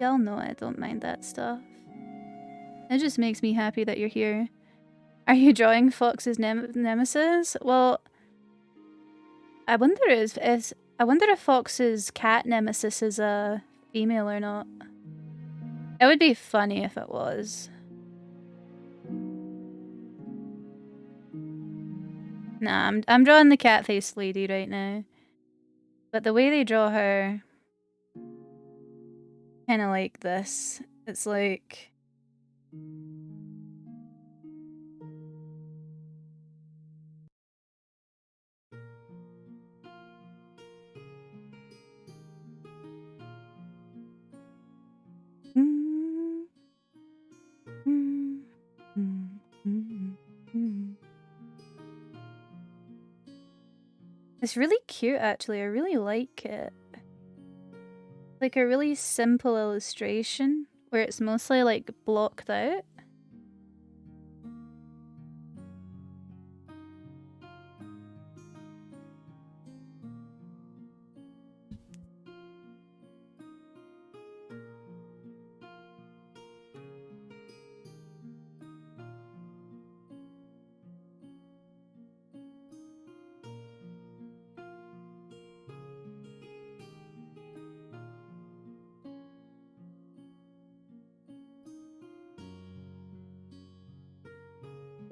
Y'all know I don't mind that stuff. It just makes me happy that you're here. Are you drawing Fox's nemesis? Well, I wonder if Fox's cat nemesis is a female or not. It would be funny if it was. Nah, I'm drawing the cat-faced lady right now. But the way they draw her, kind of like this. It's like... It's really cute, actually. I really like it. Like a really simple illustration where it's mostly like blocked out.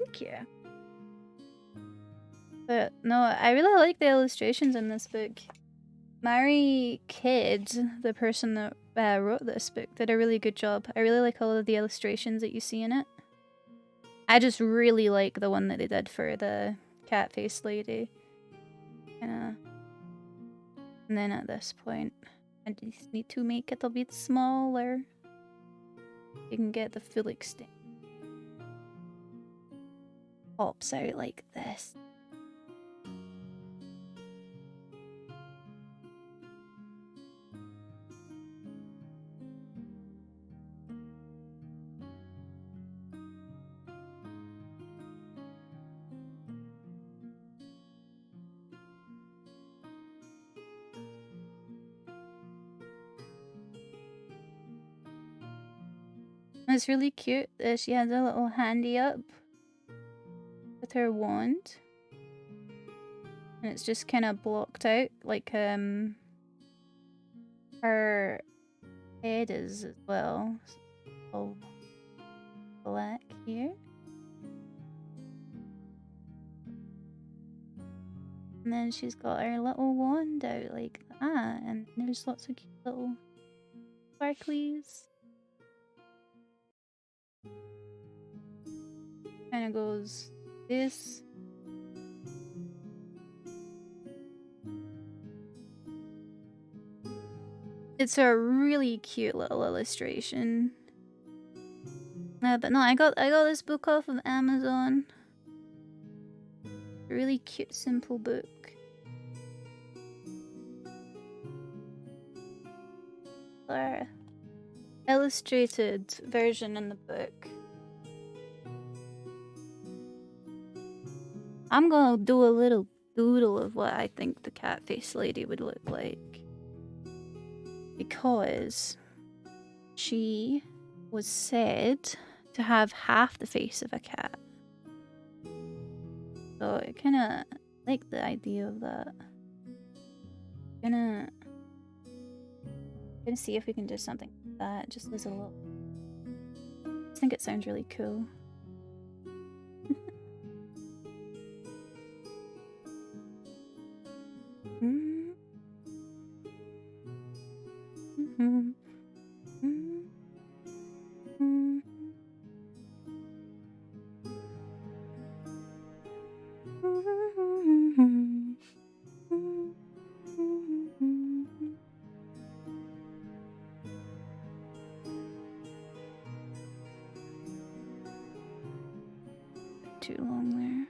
Thank you. But no, I really like the illustrations in this book. Mary Kidd, the person that wrote this book, did a really good job. I really like all of the illustrations that you see in it. I just really like the one that they did for the cat-faced lady. And then at this point, I just need to make it a bit smaller. You can get the full extent. Pops out like this. It's really cute that she has a little handy up with her wand. And it's just kind of blocked out like her head is as well. So black here. And then she's got her little wand out like that, and there's lots of cute little sparklies. Kind of goes this. It's a really cute little illustration. But no, I got this book off of Amazon. A really cute, simple book. Our illustrated version in the book. I'm gonna do a little doodle of what I think the cat-faced lady would look like. Because she was said to have half the face of a cat. So I kinda like the idea of that. Gonna see if we can do something like that, just as a little. I think it sounds really cool. Too long there.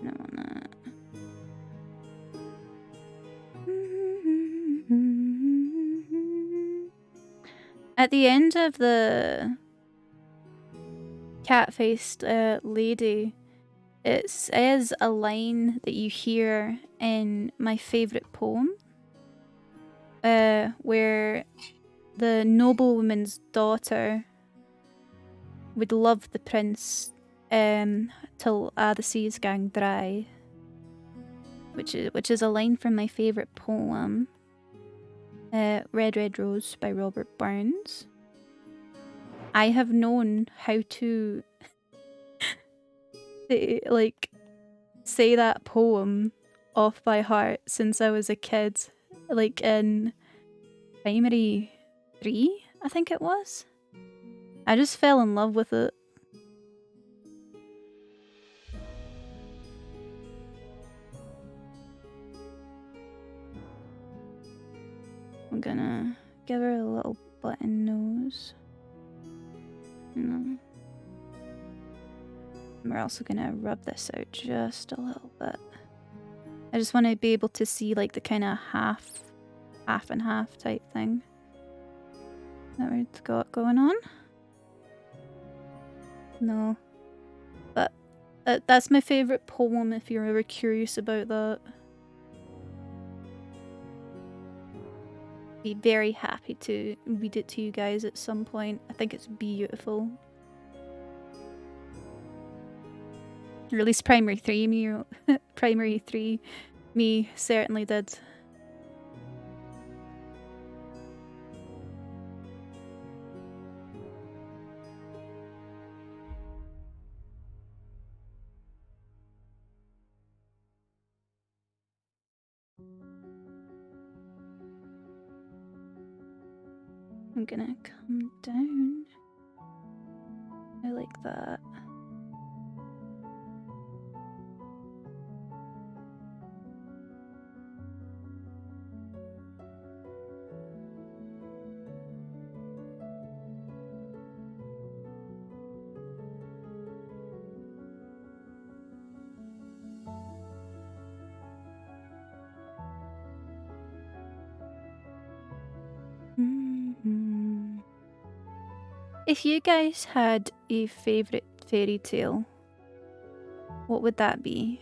No, on that. At the end of the cat-faced lady, it says a line that you hear in my favourite poem, where the noblewoman's daughter would love the prince till the seas gang dry, which is a line from my favourite poem, Red Red Rose by Robert Burns. I have known how to say that poem off by heart since I was a kid, like in primary 3, I think it was. I just fell in love with it. I'm gonna give her a little button nose. And we're also gonna rub this out just a little bit. I just want to be able to see like the kind of half and half type thing that we've got going on. No. But that's my favourite poem if you're ever curious about that. Be very happy to read it to you guys at some point. I think it's beautiful. Or at least primary 3 me certainly did. I'm gonna come down. I like that. If you guys had a favorite fairy tale, what would that be?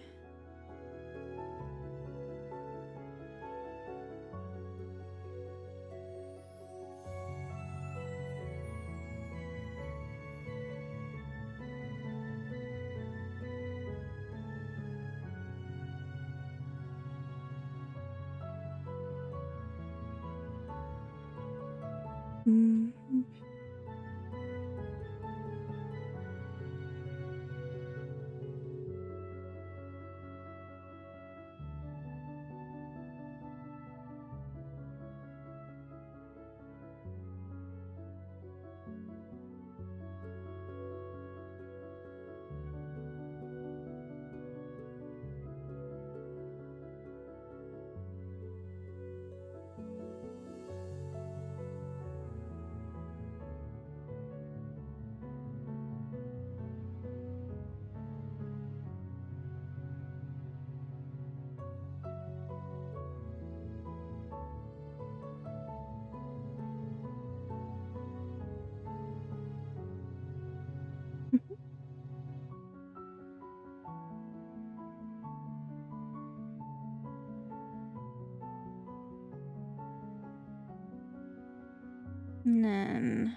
And then,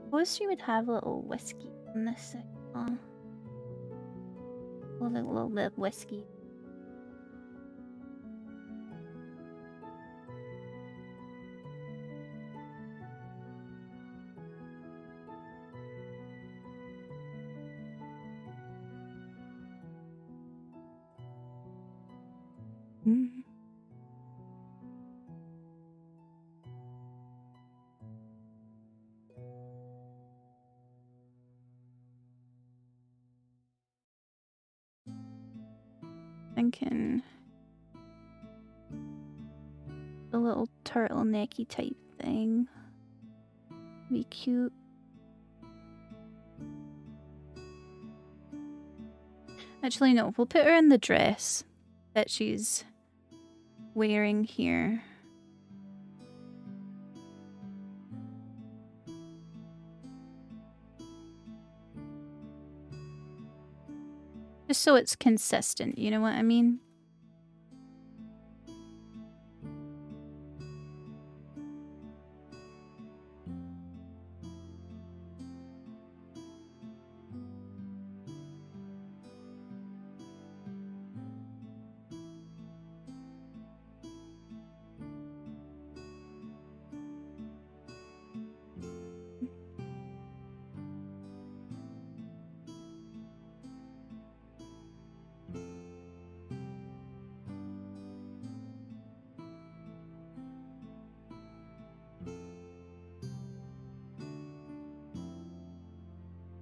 suppose she would have a little whiskey in this. A little bit of whiskey. Thinking a little turtlenecky type thing. Be cute. Actually, no, we'll put her in the dress that she's wearing here. Just so it's consistent, you know what I mean?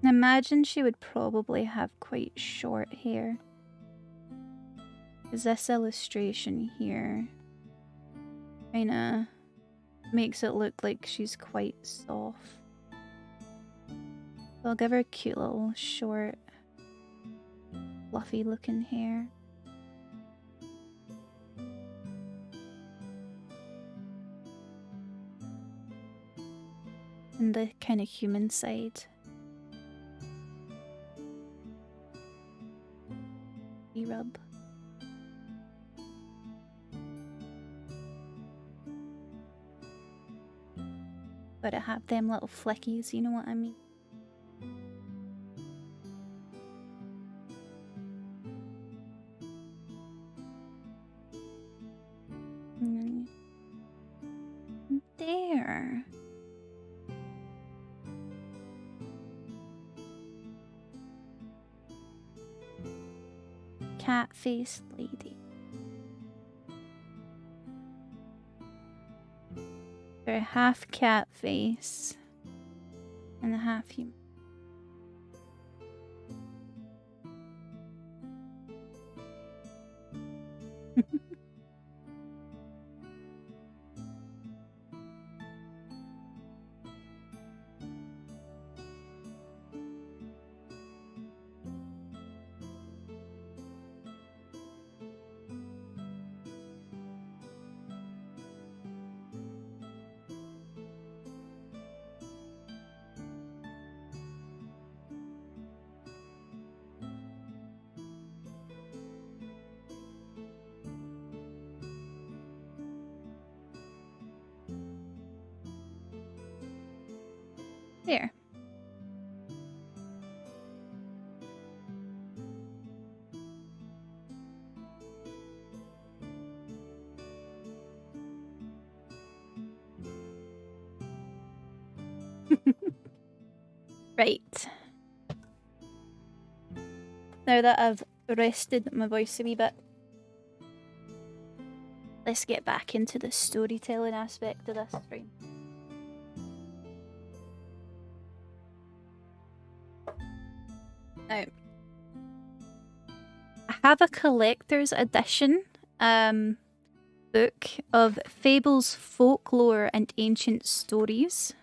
Imagine she would probably have quite short hair. Because this illustration here kinda makes it look like she's quite soft. So I'll give her a cute little short, fluffy looking hair. And the kind of human side. Rub. Gotta have them little fleckies, you know what I mean? There. Cat-faced lady. for half cat face and a half human. There. Right. Now that I've rested my voice a wee bit, let's get back into the storytelling aspect of this stream. Now, I have a collector's edition book of fables, folklore, and ancient stories.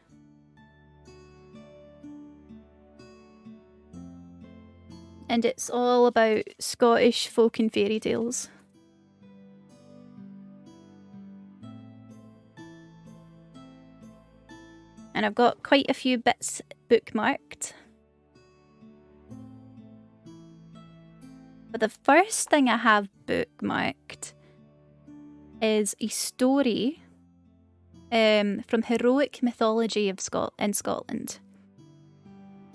And it's all about Scottish folk and fairy tales. And I've got quite a few bits bookmarked. But the first thing I have bookmarked is a story from heroic mythology of in Scotland.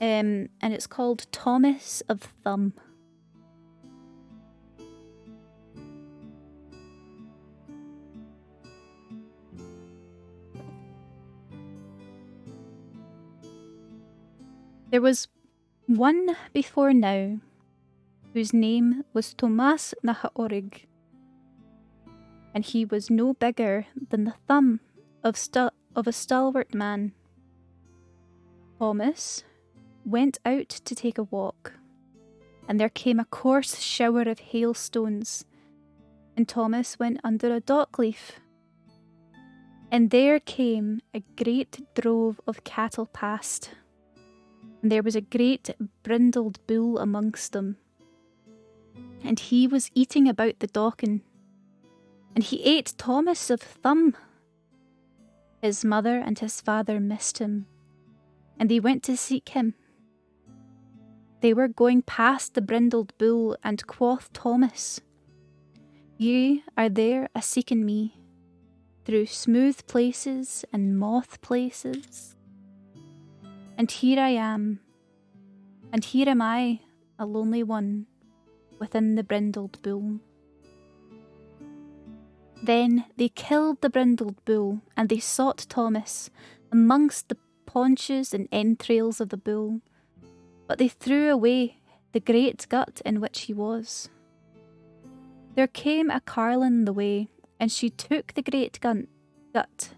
And it's called Thomas of Thumb. There was one before now, whose name was Thomas na Haorig, and he was no bigger than the thumb of a stalwart man. Thomas went out to take a walk, and there came a coarse shower of hailstones, and Thomas went under a dock leaf. And there came a great drove of cattle past, and there was a great brindled bull amongst them, and he was eating about the dockin, and he ate Thomas of Thumb. His mother and his father missed him, and they went to seek him. They were going past the brindled bull, and quoth Thomas, "Ye are there a seeking me, through smooth places and moth places. And here I am, and here am I, a lonely one, within the brindled bull." Then they killed the brindled bull, and they sought Thomas amongst the paunches and entrails of the bull, but they threw away the great gut in which he was. There came a carlin the way, and she took the great gut,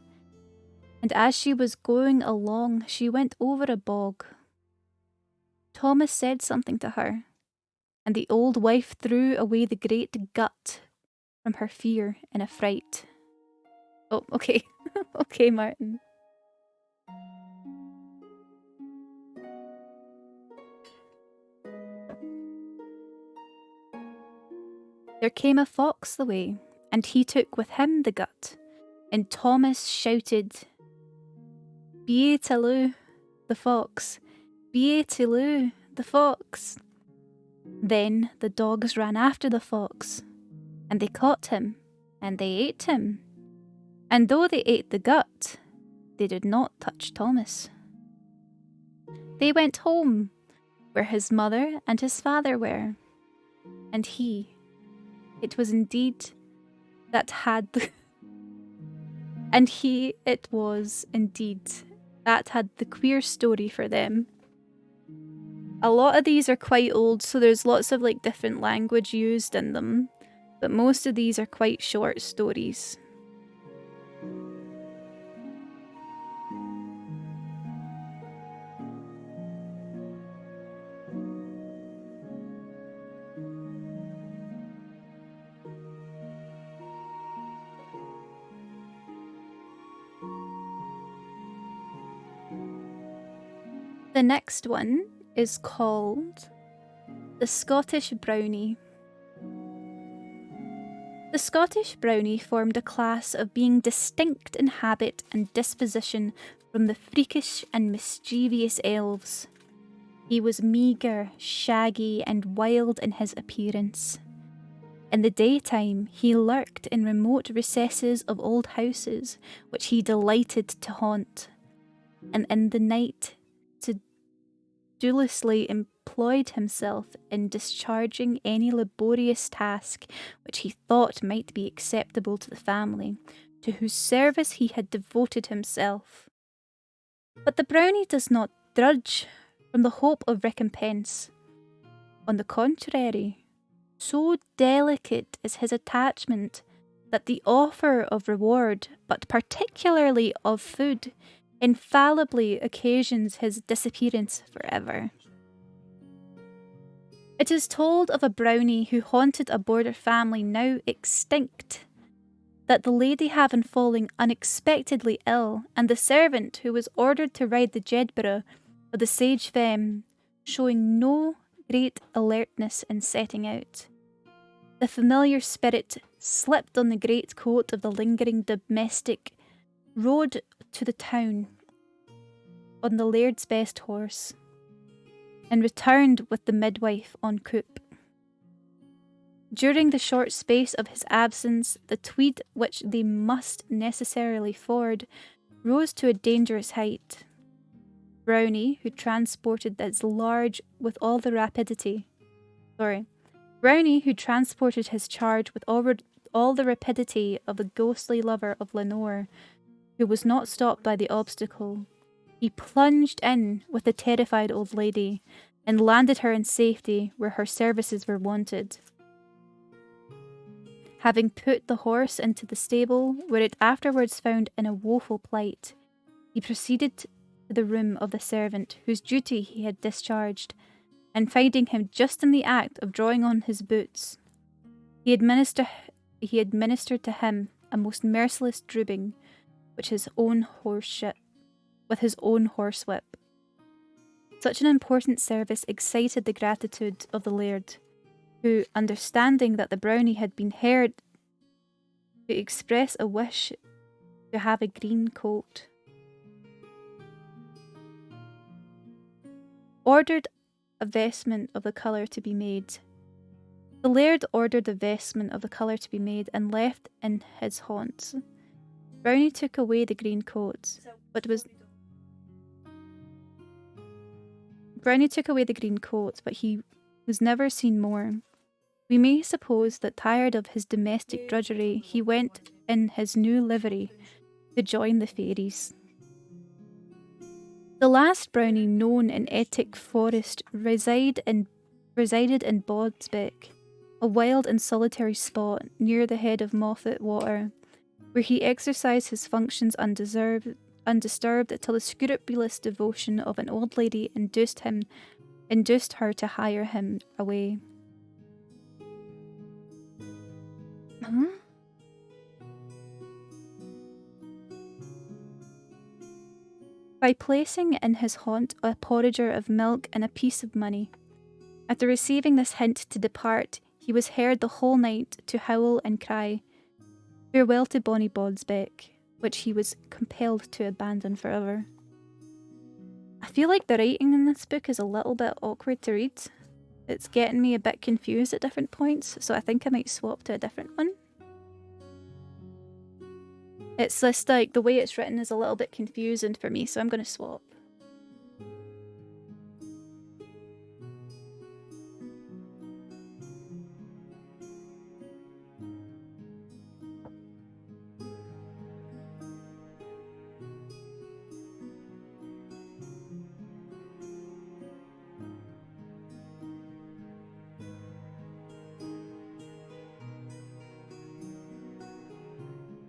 and as she was going along, she went over a bog. Thomas said something to her, and the old wife threw away the great gut from her fear in a fright. Oh, okay. Okay, Martin. There came a fox the way, and he took with him the gut, and Thomas shouted, "Beataloo, the fox! Beataloo, the fox!" Then the dogs ran after the fox, and they caught him, and they ate him. And though they ate the gut, they did not touch Thomas. They went home, where his mother and his father were, and it was indeed that had the queer story for them. A lot of these are quite old, so there's lots of like different language used in them, but most of these are quite short stories. The next one is called the Scottish Brownie. The Scottish Brownie formed a class of being distinct in habit and disposition from the freakish and mischievous elves. He was meagre, shaggy, and wild in his appearance. In the daytime, he lurked in remote recesses of old houses, which he delighted to haunt, and in the night sedulously employed himself in discharging any laborious task which he thought might be acceptable to the family, to whose service he had devoted himself. But the brownie does not drudge from the hope of recompense. On the contrary, so delicate is his attachment that the offer of reward, but particularly of food, infallibly occasions his disappearance forever. It is told of a brownie who haunted a border family now extinct, that the lady having fallen unexpectedly ill, and the servant who was ordered to ride the Jedburgh of the sage femme, showing no great alertness in setting out. The familiar spirit slipped on the great coat of the lingering domestic, rode to the town on the laird's best horse, and returned with the midwife on croup. During the short space of his absence, the Tweed which they must necessarily ford rose to a dangerous height. Brownie, who transported his charge with all the rapidity of the rapidity of the ghostly lover of Lenore, who was not stopped by the obstacle, he plunged in with the terrified old lady, and landed her in safety where her services were wanted. Having put the horse into the stable, where it afterwards found in a woeful plight, he proceeded to the room of the servant whose duty he had discharged, and finding him just in the act of drawing on his boots, he administered to him a most merciless drubbing with his own horsewhip. Such an important service excited the gratitude of the laird, who, understanding that the brownie had been heard to express a wish to have a green coat, ordered a vestment of the colour to be made. The laird ordered the vestment of the colour to be made and left in his haunts. Brownie took away the green coat, but he was never seen more. We may suppose that, tired of his domestic drudgery, he went in his new livery to join the fairies. The last brownie known in Ettrick Forest resided in Bodsbeck, a wild and solitary spot near the head of Moffat Water, where he exercised his functions undisturbed till the scrupulous devotion of an old lady induced her to hire him away. Huh? By placing in his haunt a porringer of milk and a piece of money. After receiving this hint to depart, he was heard the whole night to howl and cry, "Farewell to bonny Bodsbeck," which he was compelled to abandon forever. I feel like the writing in this book is a little bit awkward to read. It's getting me a bit confused at different points, so I think I might swap to a different one. It's just like the way it's written is a little bit confusing for me, so I'm going to swap.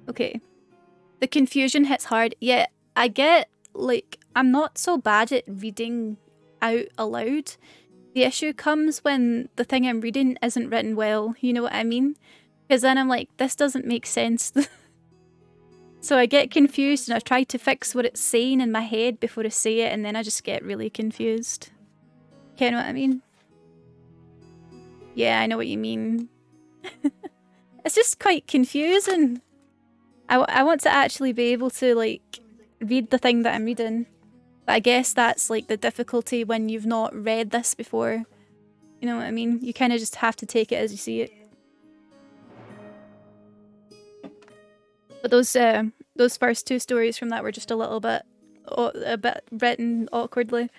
Okay. The confusion hits hard. Yeah, I get, like, I'm not so bad at reading out aloud. The issue comes when the thing I'm reading isn't written well, you know what I mean? Because then I'm like, this doesn't make sense. So I get confused and I try to fix what it's saying in my head before I say it, and then I just get really confused. You know what I mean? Yeah, I know what you mean. It's just quite confusing. I want to actually be able to, like, read the thing that I'm reading. But I guess that's, like, the difficulty when you've not read this before. You know what I mean? You kind of just have to take it as you see it. But those first two stories from that were just a bit written awkwardly.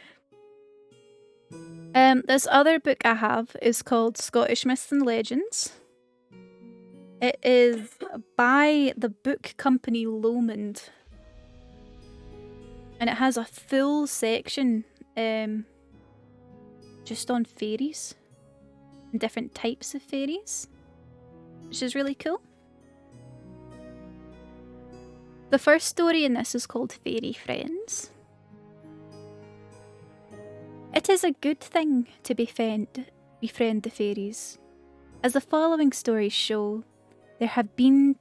This other book I have is called Scottish Myths and Legends. It is by the book company Lomond. And it has a full section just on fairies. And different types of fairies. Which is really cool. The first story in this is called Fairy Friends. It is a good thing to befriend the fairies. As the following stories show, there have been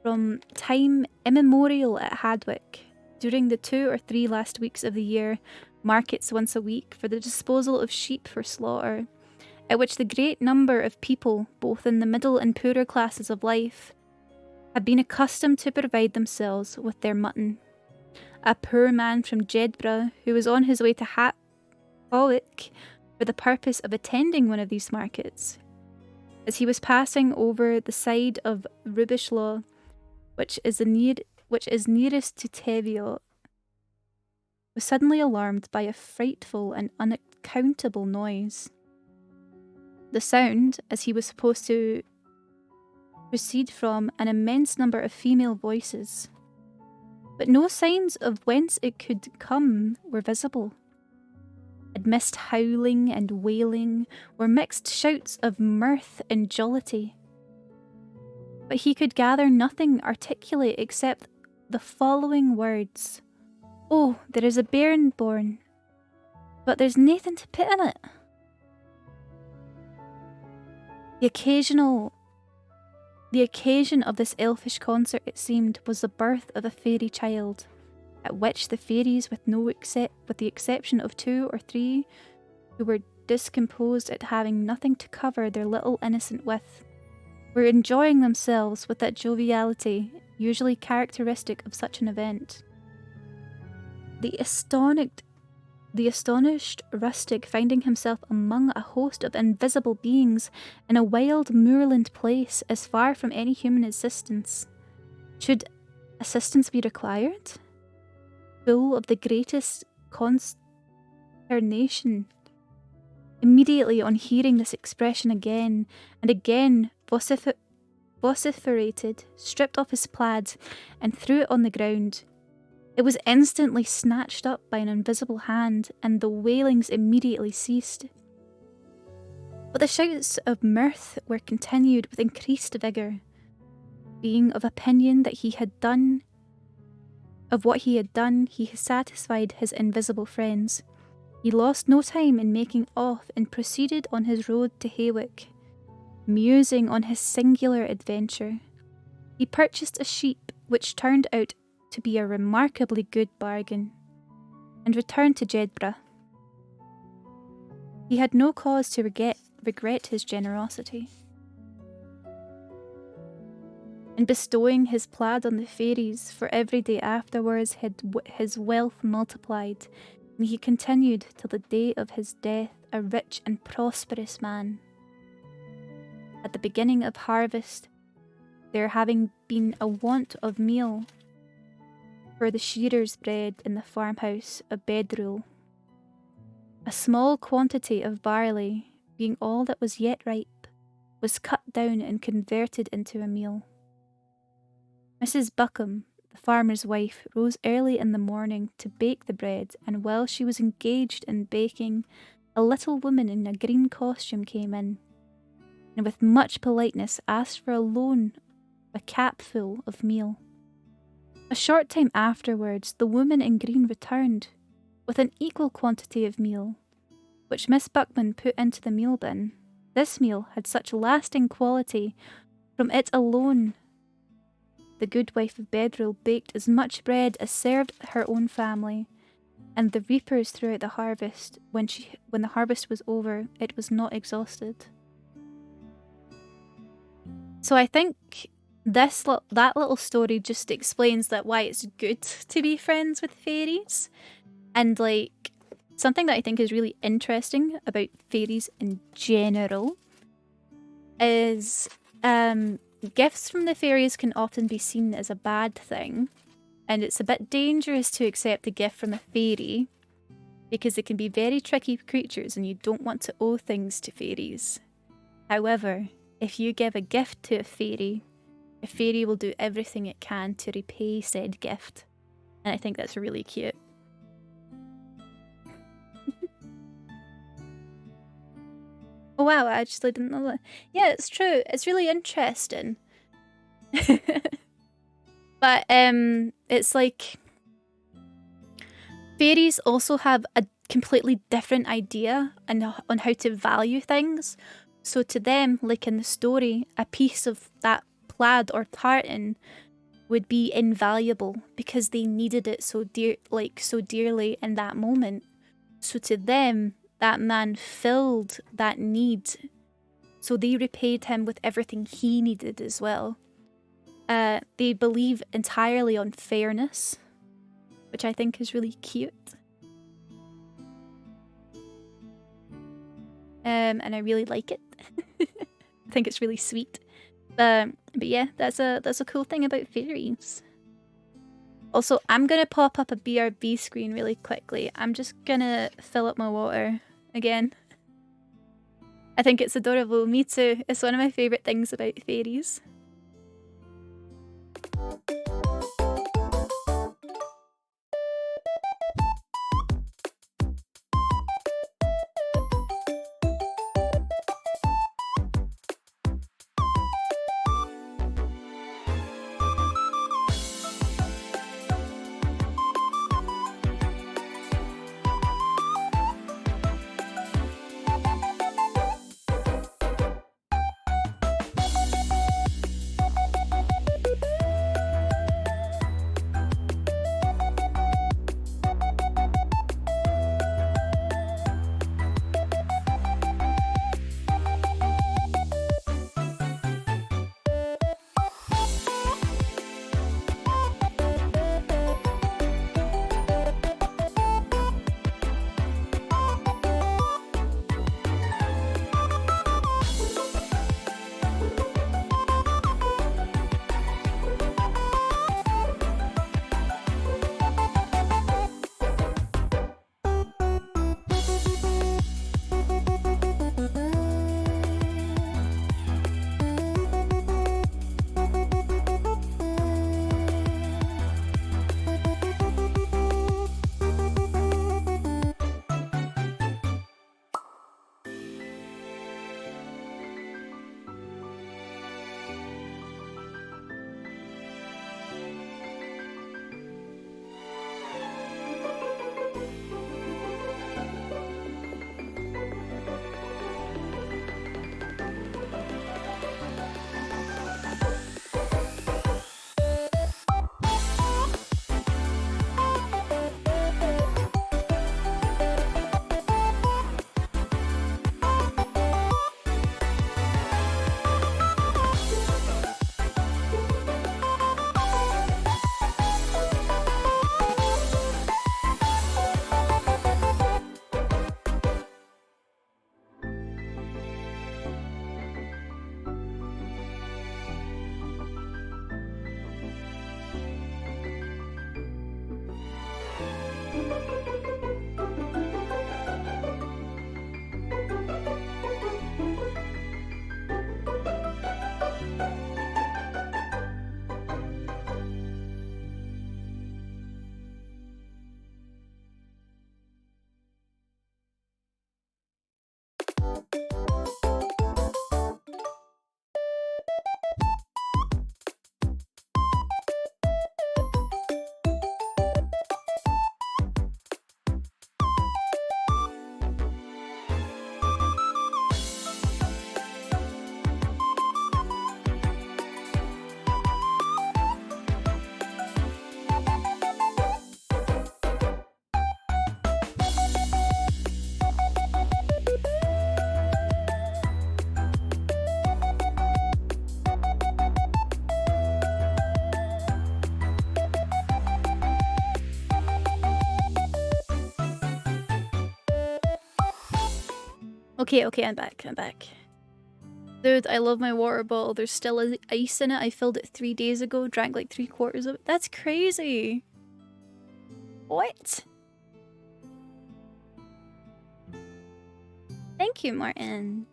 from time immemorial at Hadwick, during the 2 or 3 last weeks of the year, markets once a week for the disposal of sheep for slaughter, at which the great number of people, both in the middle and poorer classes of life, have been accustomed to provide themselves with their mutton. A poor man from Jedburgh, who was on his way to Hadwick for the purpose of attending one of these markets, as he was passing over the side of Rubishlaw, which is nearest to Teviot, was suddenly alarmed by a frightful and unaccountable noise. The sound, as he was supposed to proceed from an immense number of female voices, but no signs of whence it could come were visible. Amidst howling and wailing were mixed shouts of mirth and jollity. But he could gather nothing articulate except the following words. "Oh, there is a bairn born, but there's naething to put in it." The occasion of this elfish concert, it seemed, was the birth of a fairy child, at which the fairies, with the exception of 2 or 3 who were discomposed at having nothing to cover their little innocent with, were enjoying themselves with that joviality usually characteristic of such an event. The astonished rustic, finding himself among a host of invisible beings in a wild moorland place as far from any human assistance, should assistance be required? Full of the greatest consternation, immediately on hearing this expression again and again vociferated, stripped off his plaid and threw it on the ground. It was instantly snatched up by an invisible hand, and the wailings immediately ceased. But the shouts of mirth were continued with increased vigour. Being of opinion that what he had done, he satisfied his invisible friends. He lost no time in making off and proceeded on his road to Hawick, musing on his singular adventure. He purchased a sheep which turned out to be a remarkably good bargain, and returned to Jedburgh. He had no cause to regret his generosity. In bestowing his plaid on the fairies, for every day afterwards his wealth multiplied, and he continued till the day of his death a rich and prosperous man. At the beginning of harvest, there having been a want of meal for the shearers' bread in the farmhouse of Bedrule, a small quantity of barley, being all that was yet ripe, was cut down and converted into a meal. Mrs. Buckham, the farmer's wife, rose early in the morning to bake the bread, and while she was engaged in baking, a little woman in a green costume came in, and with much politeness asked for a loan of a capful of meal. A short time afterwards, the woman in green returned, with an equal quantity of meal, which Miss Buckman put into the meal bin. This meal had such lasting quality from it alone the good wife of Bedril, baked as much bread as served her own family. And the reapers throughout the harvest, when the harvest was over, it was not exhausted. So I think that little story just explains that why it's good to be friends with fairies. And like something that I think is really interesting about fairies in general is gifts from the fairies can often be seen as a bad thing. And it's a bit dangerous to accept a gift from a fairy because they can be very tricky creatures and you don't want to owe things to fairies. However, if you give a gift to a fairy will do everything it can to repay said gift. And I think that's really cute. Oh wow, I actually didn't know that. Yeah, it's true. It's really interesting. But it's like fairies also have a completely different idea on how to value things. So to them, like in the story, a piece of that plaid or tartan would be invaluable because they needed it so dearly in that moment. So to them, that man filled that need. So they repaid him with everything he needed as well. They believe entirely on fairness, which I think is really cute. And I really like it. I think it's really sweet. But yeah, that's a cool thing about fairies. Also, I'm gonna pop up a BRB screen really quickly. I'm just gonna fill up my water again. I think it's adorable. Me too. It's one of my favourite things about fairies. Okay, I'm back. Dude, I love my water bottle. There's still ice in it. I filled it 3 days ago, drank like 3/4 of it. That's crazy. What? Thank you, Martin.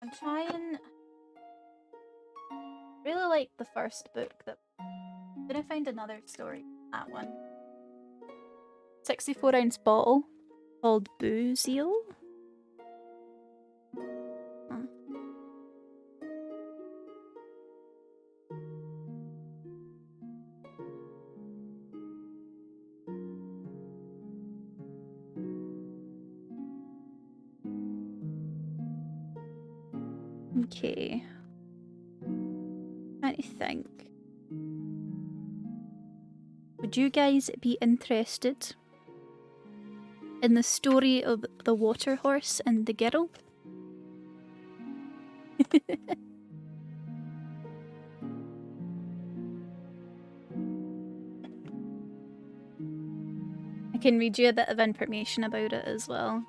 I'm trying. Really like the first book. Did I find another story? That one. 64-ounce bottle called Boozio. Oh. Okay. Trying to think. Would you guys be interested in the story of the water horse and the girl? I can read you a bit of information about it as well.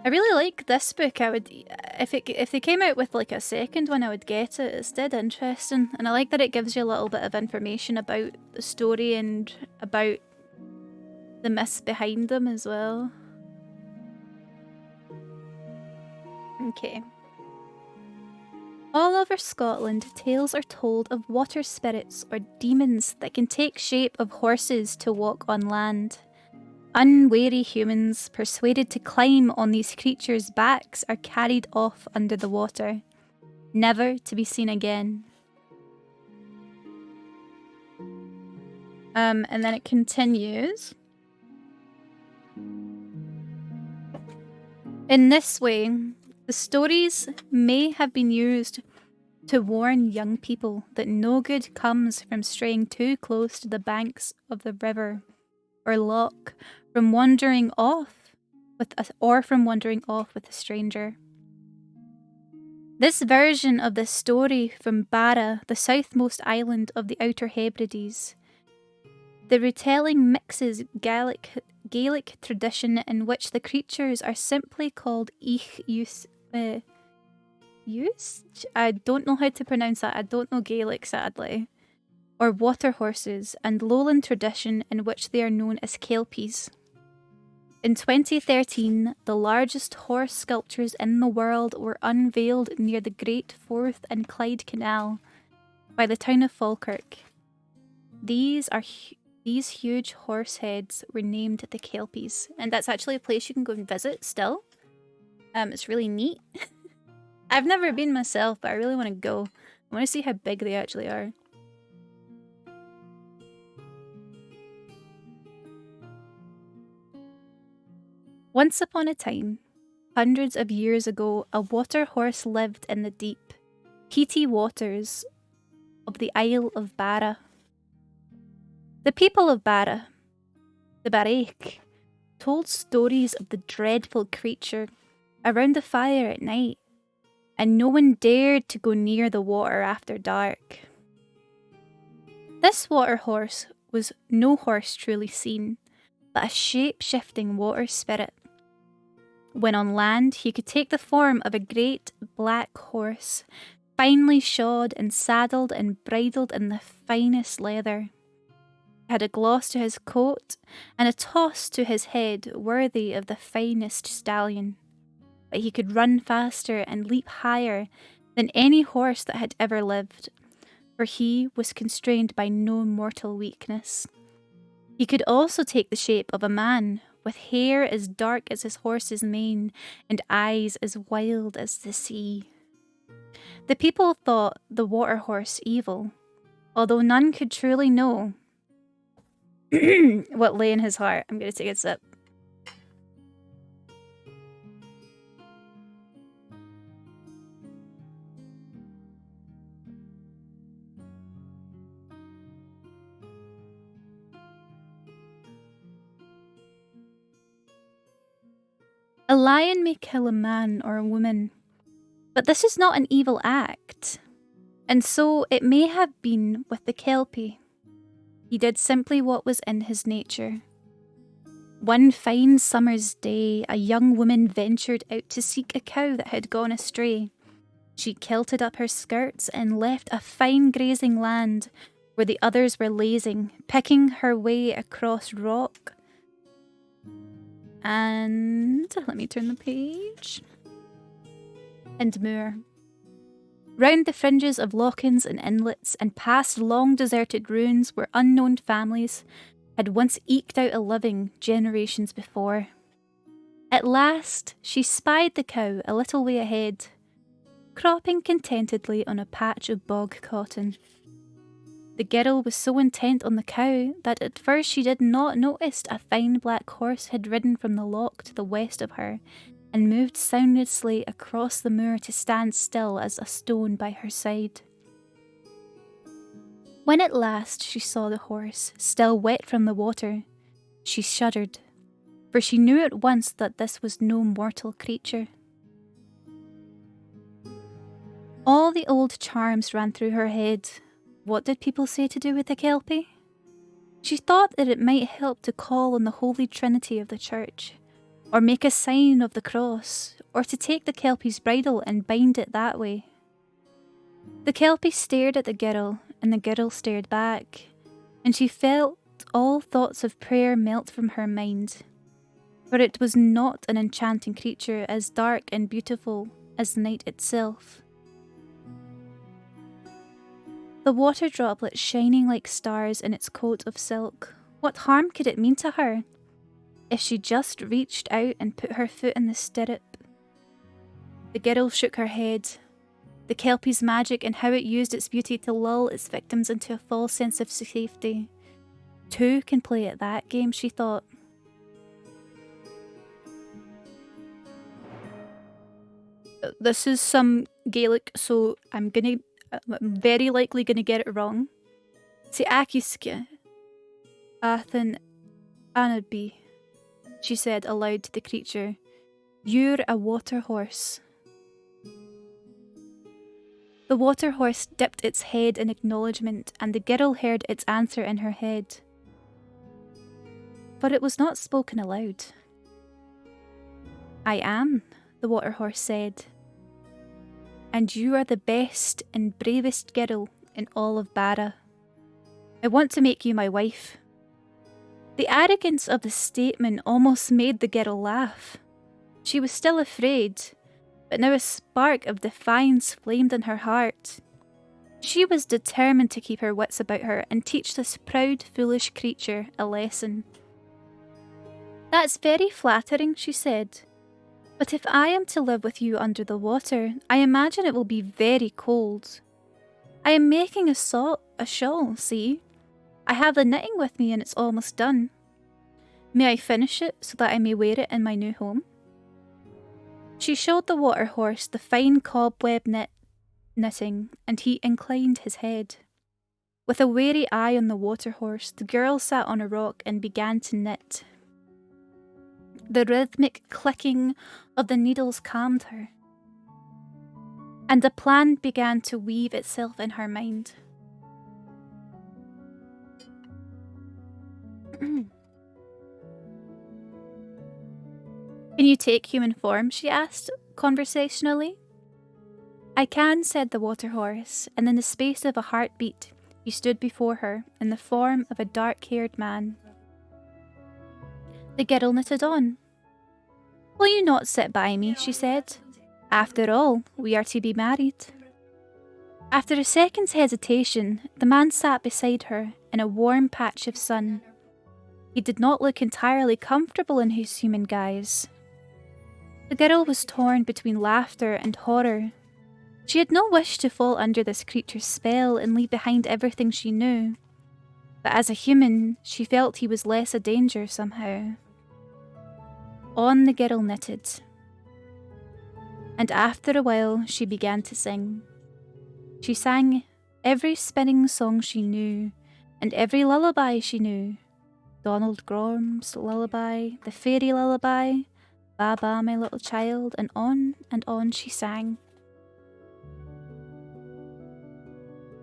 I really like this book. I would, if they came out with like a second one, I would get it. It's dead interesting, and I like that it gives you a little bit of information about the story and about the myths behind them as well. Okay. All over Scotland, tales are told of water spirits or demons that can take shape of horses to walk on land. Unwary humans, persuaded to climb on these creatures' backs, are carried off under the water, never to be seen again. And then it continues. In this way, the stories may have been used to warn young people that no good comes from straying too close to the banks of the river or loch, from wandering off with a stranger. This version of the story from Barra, the southmost island of the Outer Hebrides, the retelling mixes Gaelic tradition in which the creatures are simply called Use. I don't know how to pronounce that. I don't know Gaelic, sadly. Or water horses, and lowland tradition in which they are known as kelpies. In 2013, the largest horse sculptures in the world were unveiled near the Great Forth and Clyde Canal by the town of Falkirk. These huge horse heads were named the kelpies, and that's actually a place you can go and visit still. It's really neat. I've never been myself, but I really want to go. I want to see how big they actually are. Once upon a time, hundreds of years ago, a water horse lived in the deep, peaty waters of the Isle of Barra. The people of Barra, the Baraich, told stories of the dreadful creature around the fire at night, and no one dared to go near the water after dark. This water horse was no horse truly seen, but a shape-shifting water spirit. When on land, he could take the form of a great black horse, finely shod and saddled and bridled in the finest leather. He had a gloss to his coat and a toss to his head worthy of the finest stallion. But he could run faster and leap higher than any horse that had ever lived, for he was constrained by no mortal weakness. He could also take the shape of a man, with hair as dark as his horse's mane and eyes as wild as the sea. The people thought the water horse evil, although none could truly know what lay in his heart. I'm going to take a sip. A lion may kill a man or a woman, But this is not an evil act, and so it may have been with the Kelpie. He did simply what was in his nature. One fine summer's day, a young woman ventured out to seek a cow that had gone astray. She kilted up her skirts and left a fine grazing land where the others were lazing, picking her way across rock. And let me turn the page. And moor. Round the fringes of loch-ins and inlets and past long deserted ruins where unknown families had once eked out a living generations before. At last, she spied the cow a little way ahead, cropping contentedly on a patch of bog cotton. The girl was so intent on the cow that at first she did not notice a fine black horse had ridden from the loch to the west of her and moved soundlessly across the moor to stand still as a stone by her side. When at last she saw the horse, still wet from the water, she shuddered, for she knew at once that this was no mortal creature. All the old charms ran through her head. What did people say to do with the Kelpie? She thought that it might help to call on the Holy Trinity of the Church, or make a sign of the cross, or to take the Kelpie's bridle and bind it that way. The Kelpie stared at the girl, and the girl stared back, and she felt all thoughts of prayer melt from her mind, for it was not an enchanting creature as dark and beautiful as night itself. The water droplets shining like stars in its coat of silk, what harm could it mean to her? If she just reached out and put her foot in the stirrup. The girl shook her head. The Kelpie's magic and how it used its beauty to lull its victims into a false sense of safety. Two can play at that game, she thought. This is some Gaelic, so I'm very likely gonna get it wrong. Se akiske, Athen Anabi, she said aloud to the creature. You're a water horse. The water horse dipped its head in acknowledgement, and the girl heard its answer in her head. But it was not spoken aloud. I am, the water horse said, and you are the best and bravest girl in all of Barra. I want to make you my wife. The arrogance of the statement almost made the girl laugh. She was still afraid, but now a spark of defiance flamed in her heart. She was determined to keep her wits about her and teach this proud, foolish creature a lesson. That's very flattering, she said. But if I am to live with you under the water, I imagine it will be very cold. I am making a shawl, see? I have the knitting with me and it's almost done. May I finish it so that I may wear it in my new home? She showed the water horse the fine cobweb knitting, and he inclined his head. With a wary eye on the water horse, the girl sat on a rock and began to knit. The rhythmic clicking of the needles calmed her, and a plan began to weave itself in her mind. Can you take human form? She asked, conversationally. I can, said the water horse, and in the space of a heartbeat, he stood before her in the form of a dark-haired man. The girl knitted on. Will you not sit by me? She said. After all, we are to be married. After a second's hesitation, the man sat beside her in a warm patch of sun. He did not look entirely comfortable in his human guise. The girl was torn between laughter and horror. She had no wish to fall under this creature's spell and leave behind everything she knew. But as a human, she felt he was less a danger somehow. On the girl knitted. And after a while, she began to sing. She sang every spinning song she knew, and every lullaby she knew. Donald Gorm's lullaby, the fairy lullaby, Baba, my little child, and on she sang.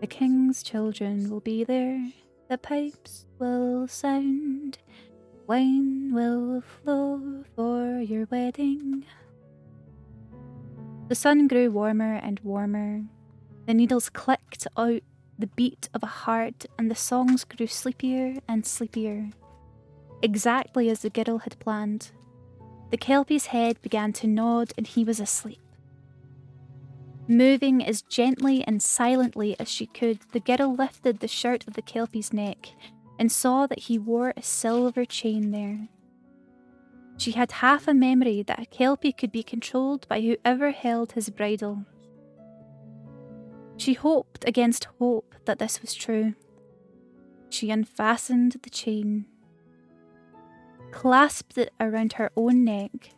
The king's children will be there, the pipes will sound, wine will flow for your wedding. The sun grew warmer and warmer. The needles clicked out the beat of a heart, and the songs grew sleepier and sleepier. Exactly as the girl had planned. The Kelpie's head began to nod and he was asleep. Moving as gently and silently as she could, the girl lifted the shirt of the Kelpie's neck and saw that he wore a silver chain there. She had half a memory that a Kelpie could be controlled by whoever held his bridle. She hoped against hope that this was true. She unfastened the chain, clasped it around her own neck,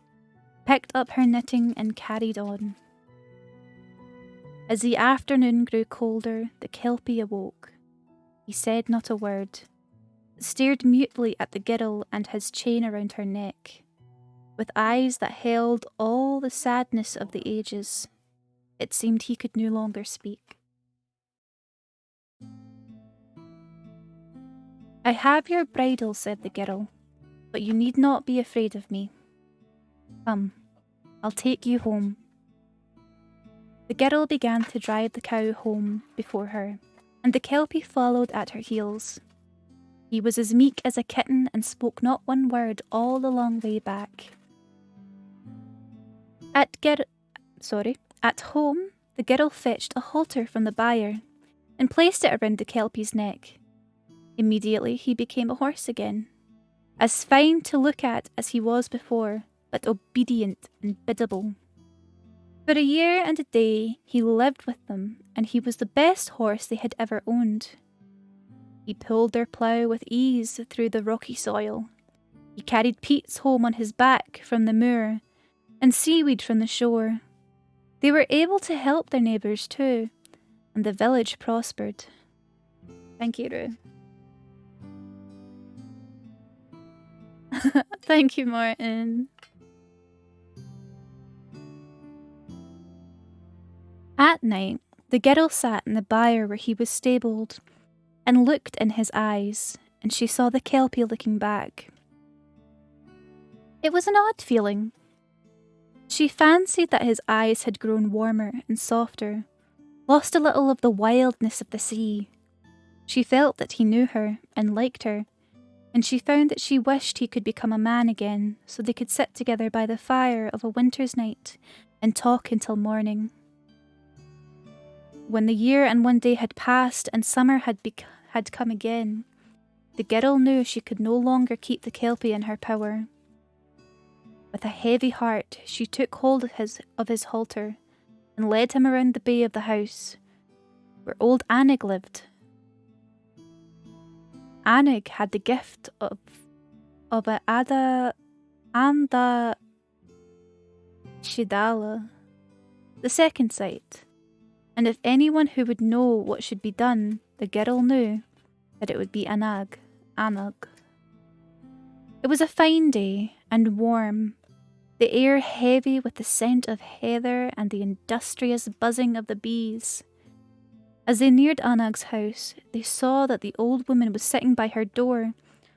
picked up her knitting and carried on. As the afternoon grew colder, the Kelpie awoke. He said not a word, but stared mutely at the girl and his chain around her neck, with eyes that held all the sadness of the ages. It seemed he could no longer speak. "I have your bridle," said the girl, "but you need not be afraid of me. Come, I'll take you home." The girl began to drive the cow home before her, and the Kelpie followed at her heels. He was as meek as a kitten and spoke not one word all the long way back. At home, the girl fetched a halter from the byre and placed it around the Kelpie's neck. Immediately he became a horse again, as fine to look at as he was before, but obedient and biddable. For a year and a day he lived with them, and he was the best horse they had ever owned. He pulled their plough with ease through the rocky soil. He carried peats home on his back from the moor, and seaweed from the shore. They were able to help their neighbours too, and the village prospered. Thank you, Rue. Thank you, Martin. At night, the girl sat in the byre where he was stabled and looked in his eyes, and she saw the Kelpie looking back. It was an odd feeling. She fancied that his eyes had grown warmer and softer, lost a little of the wildness of the sea. She felt that he knew her and liked her, and she found that she wished he could become a man again so they could sit together by the fire of a winter's night and talk until morning. When the year and one day had passed and summer had come again, the girl knew she could no longer keep the Kelpie in her power. With a heavy heart, she took hold of his halter and led him around the bay of the house, where old Anig lived. Anig had the gift of a Ada Anda Shidala, the second sight, and if anyone who would know what should be done, the girl knew that it would be Anig. It was a fine day and warm, the air heavy with the scent of heather and the industrious buzzing of the bees. As they neared Anag's house, they saw that the old woman was sitting by her door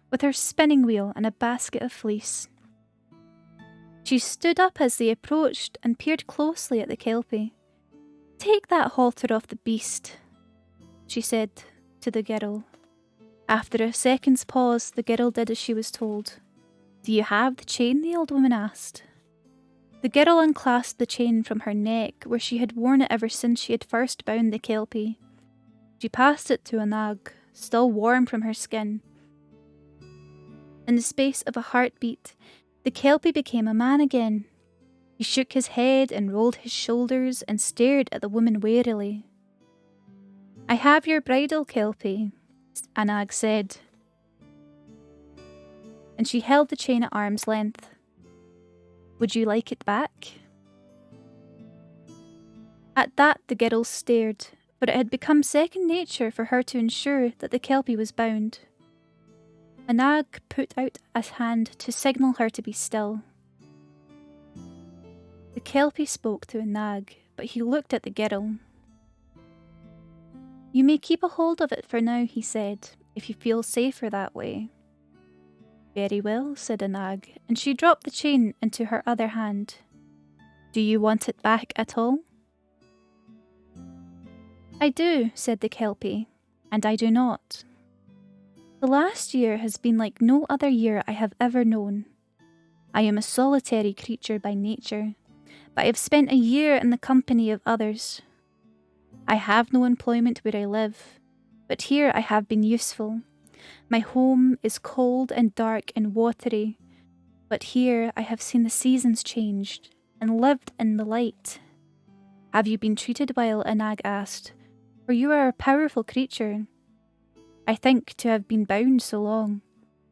with her spinning wheel and a basket of fleece. She stood up as they approached and peered closely at the Kelpie. "Take that halter off the beast," she said to the girl. After a second's pause, the girl did as she was told. "Do you have the chain?" the old woman asked. The girl unclasped the chain from her neck, where she had worn it ever since she had first bound the Kelpie. She passed it to Anag, still warm from her skin. In the space of a heartbeat, the Kelpie became a man again. He shook his head and rolled his shoulders and stared at the woman warily. "I have your bridle, Kelpie," Anag said, and she held the chain at arm's length. "Would you like it back?" At that the girl stared, for it had become second nature for her to ensure that the Kelpie was bound. Anag put out a hand to signal her to be still. The Kelpie spoke to Anag, but he looked at the girl. You may keep a hold of it for now, he said, if you feel safer that way. Very well, said a nag, and she dropped the chain into her other hand. Do you want it back at all? I do, said the Kelpie, and I do not. The last year has been like no other year I have ever known. I am a solitary creature by nature, but I have spent a year in the company of others. I have no employment where I live, but here I have been useful. My home is cold and dark and watery, but here I have seen the seasons changed and lived in the light. Have you been treated well? A nag asked, for you are a powerful creature. I think to have been bound so long.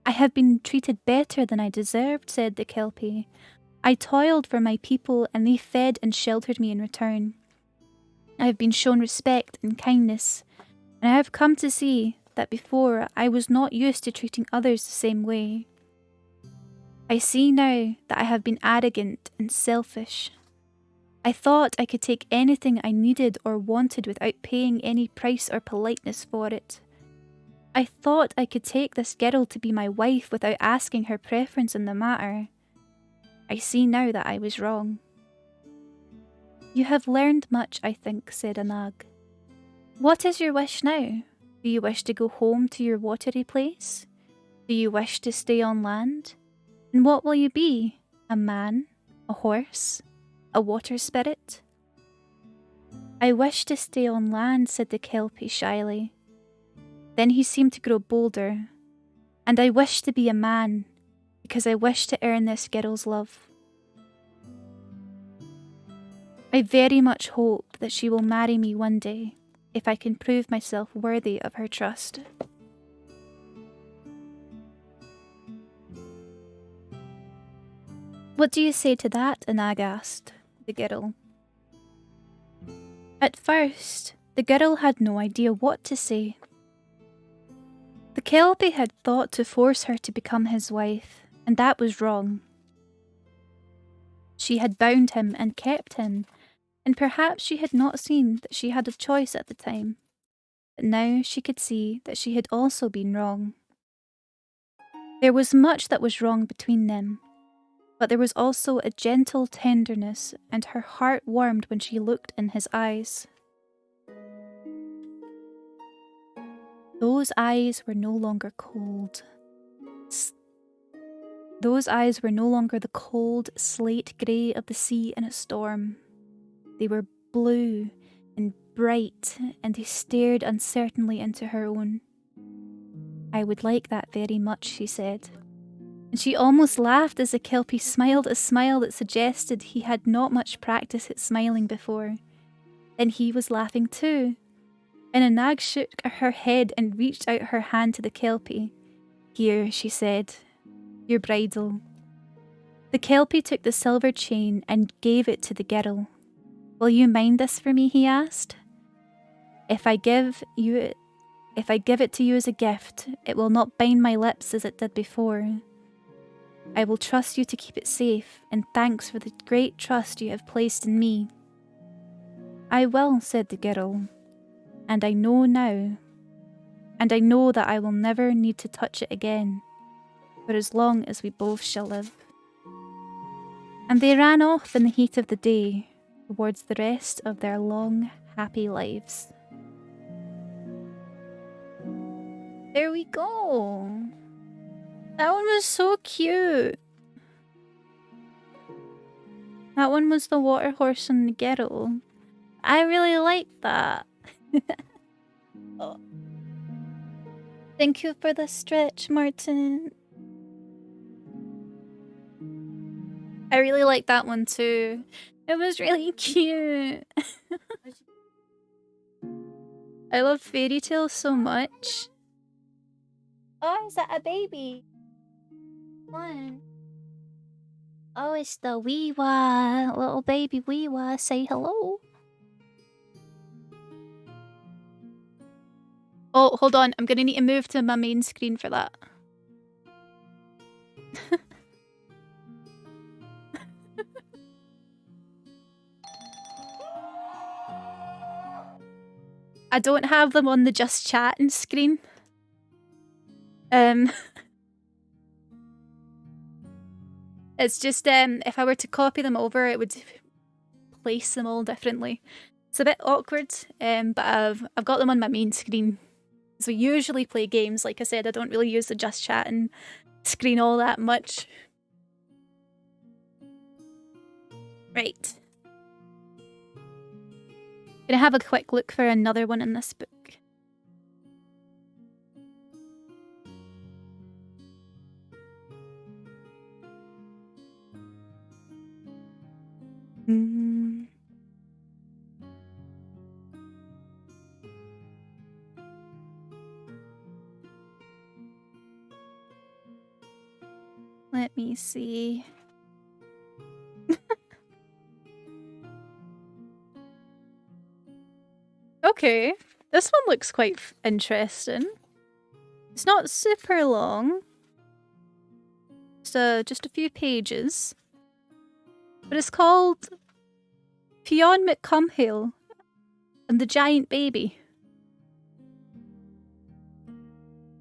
I have been treated better than I deserved, said the Kelpie. I toiled for my people and they fed and sheltered me in return. I have been shown respect and kindness, and I have come to see that before I was not used to treating others the same way. I see now that I have been arrogant and selfish. I thought I could take anything I needed or wanted without paying any price or politeness for it. I thought I could take this girl to be my wife without asking her preference in the matter. I see now that I was wrong. You have learned much, I think, said a nag. What is your wish now? Do you wish to go home to your watery place? Do you wish to stay on land? And what will you be? A man? A horse? A water spirit? I wish to stay on land, said the Kelpie shyly. Then he seemed to grow bolder. And I wish to be a man, because I wish to earn this girl's love. I very much hope that she will marry me one day, if I can prove myself worthy of her trust. What do you say to that? A nag asked the girl. At first, the girl had no idea what to say. The Kelpie had thought to force her to become his wife, and that was wrong. She had bound him and kept him, and perhaps she had not seen that she had a choice at the time. But now she could see that she had also been wrong. There was much that was wrong between them, but there was also a gentle tenderness, and her heart warmed when she looked in his eyes. Those eyes were no longer cold. Those eyes were no longer the cold slate grey of the sea in a storm. They were blue and bright, and they stared uncertainly into her own. I would like that very much, she said. And she almost laughed as the Kelpie smiled a smile that suggested he had not much practice at smiling before. Then he was laughing too. And a nag shook her head and reached out her hand to the Kelpie. Here, she said, your bridle. The Kelpie took the silver chain and gave it to the girl. Will you mind this for me? He asked. If I give it to you as a gift, it will not bind my lips as it did before. I will trust you to keep it safe, and thanks for the great trust you have placed in me. I will, said the girl, and I know now, and I know that I will never need to touch it again, for as long as we both shall live. And they ran off in the heat of the day, towards the rest of their long, happy lives. There we go. That one was so cute. That one was the water horse and the girl. I really like that. Oh. Thank you for the stretch, Martin. I really like that one too. It was really cute. I love fairy tales so much. Oh, is that a baby? One. Oh, it's the Weewa. Little baby Weewa. Say hello. Oh, hold on. I'm gonna need to move to my main screen for that. I don't have them on the just chatting screen. It's just if I were to copy them over, it would place them all differently. It's a bit awkward, but I've got them on my main screen. So I usually play games. Like I said, I don't really use the just chatting screen all that much. Right. Gonna have a quick look for another one in this book. Let me see. Okay, this one looks quite interesting. It's not super long. Just a few pages. But it's called Fionn McCumhale and the Giant Baby.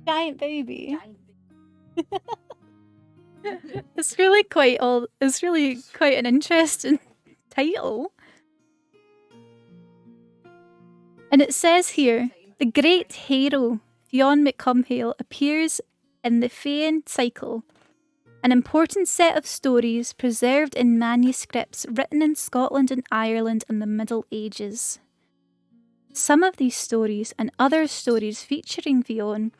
Giant Baby. It's really quite an interesting title. And it says here, the great hero Fionn McCumhale appears in the Féin Cycle, an important set of stories preserved in manuscripts written in Scotland and Ireland in the Middle Ages. Some of these stories and other stories featuring Fionn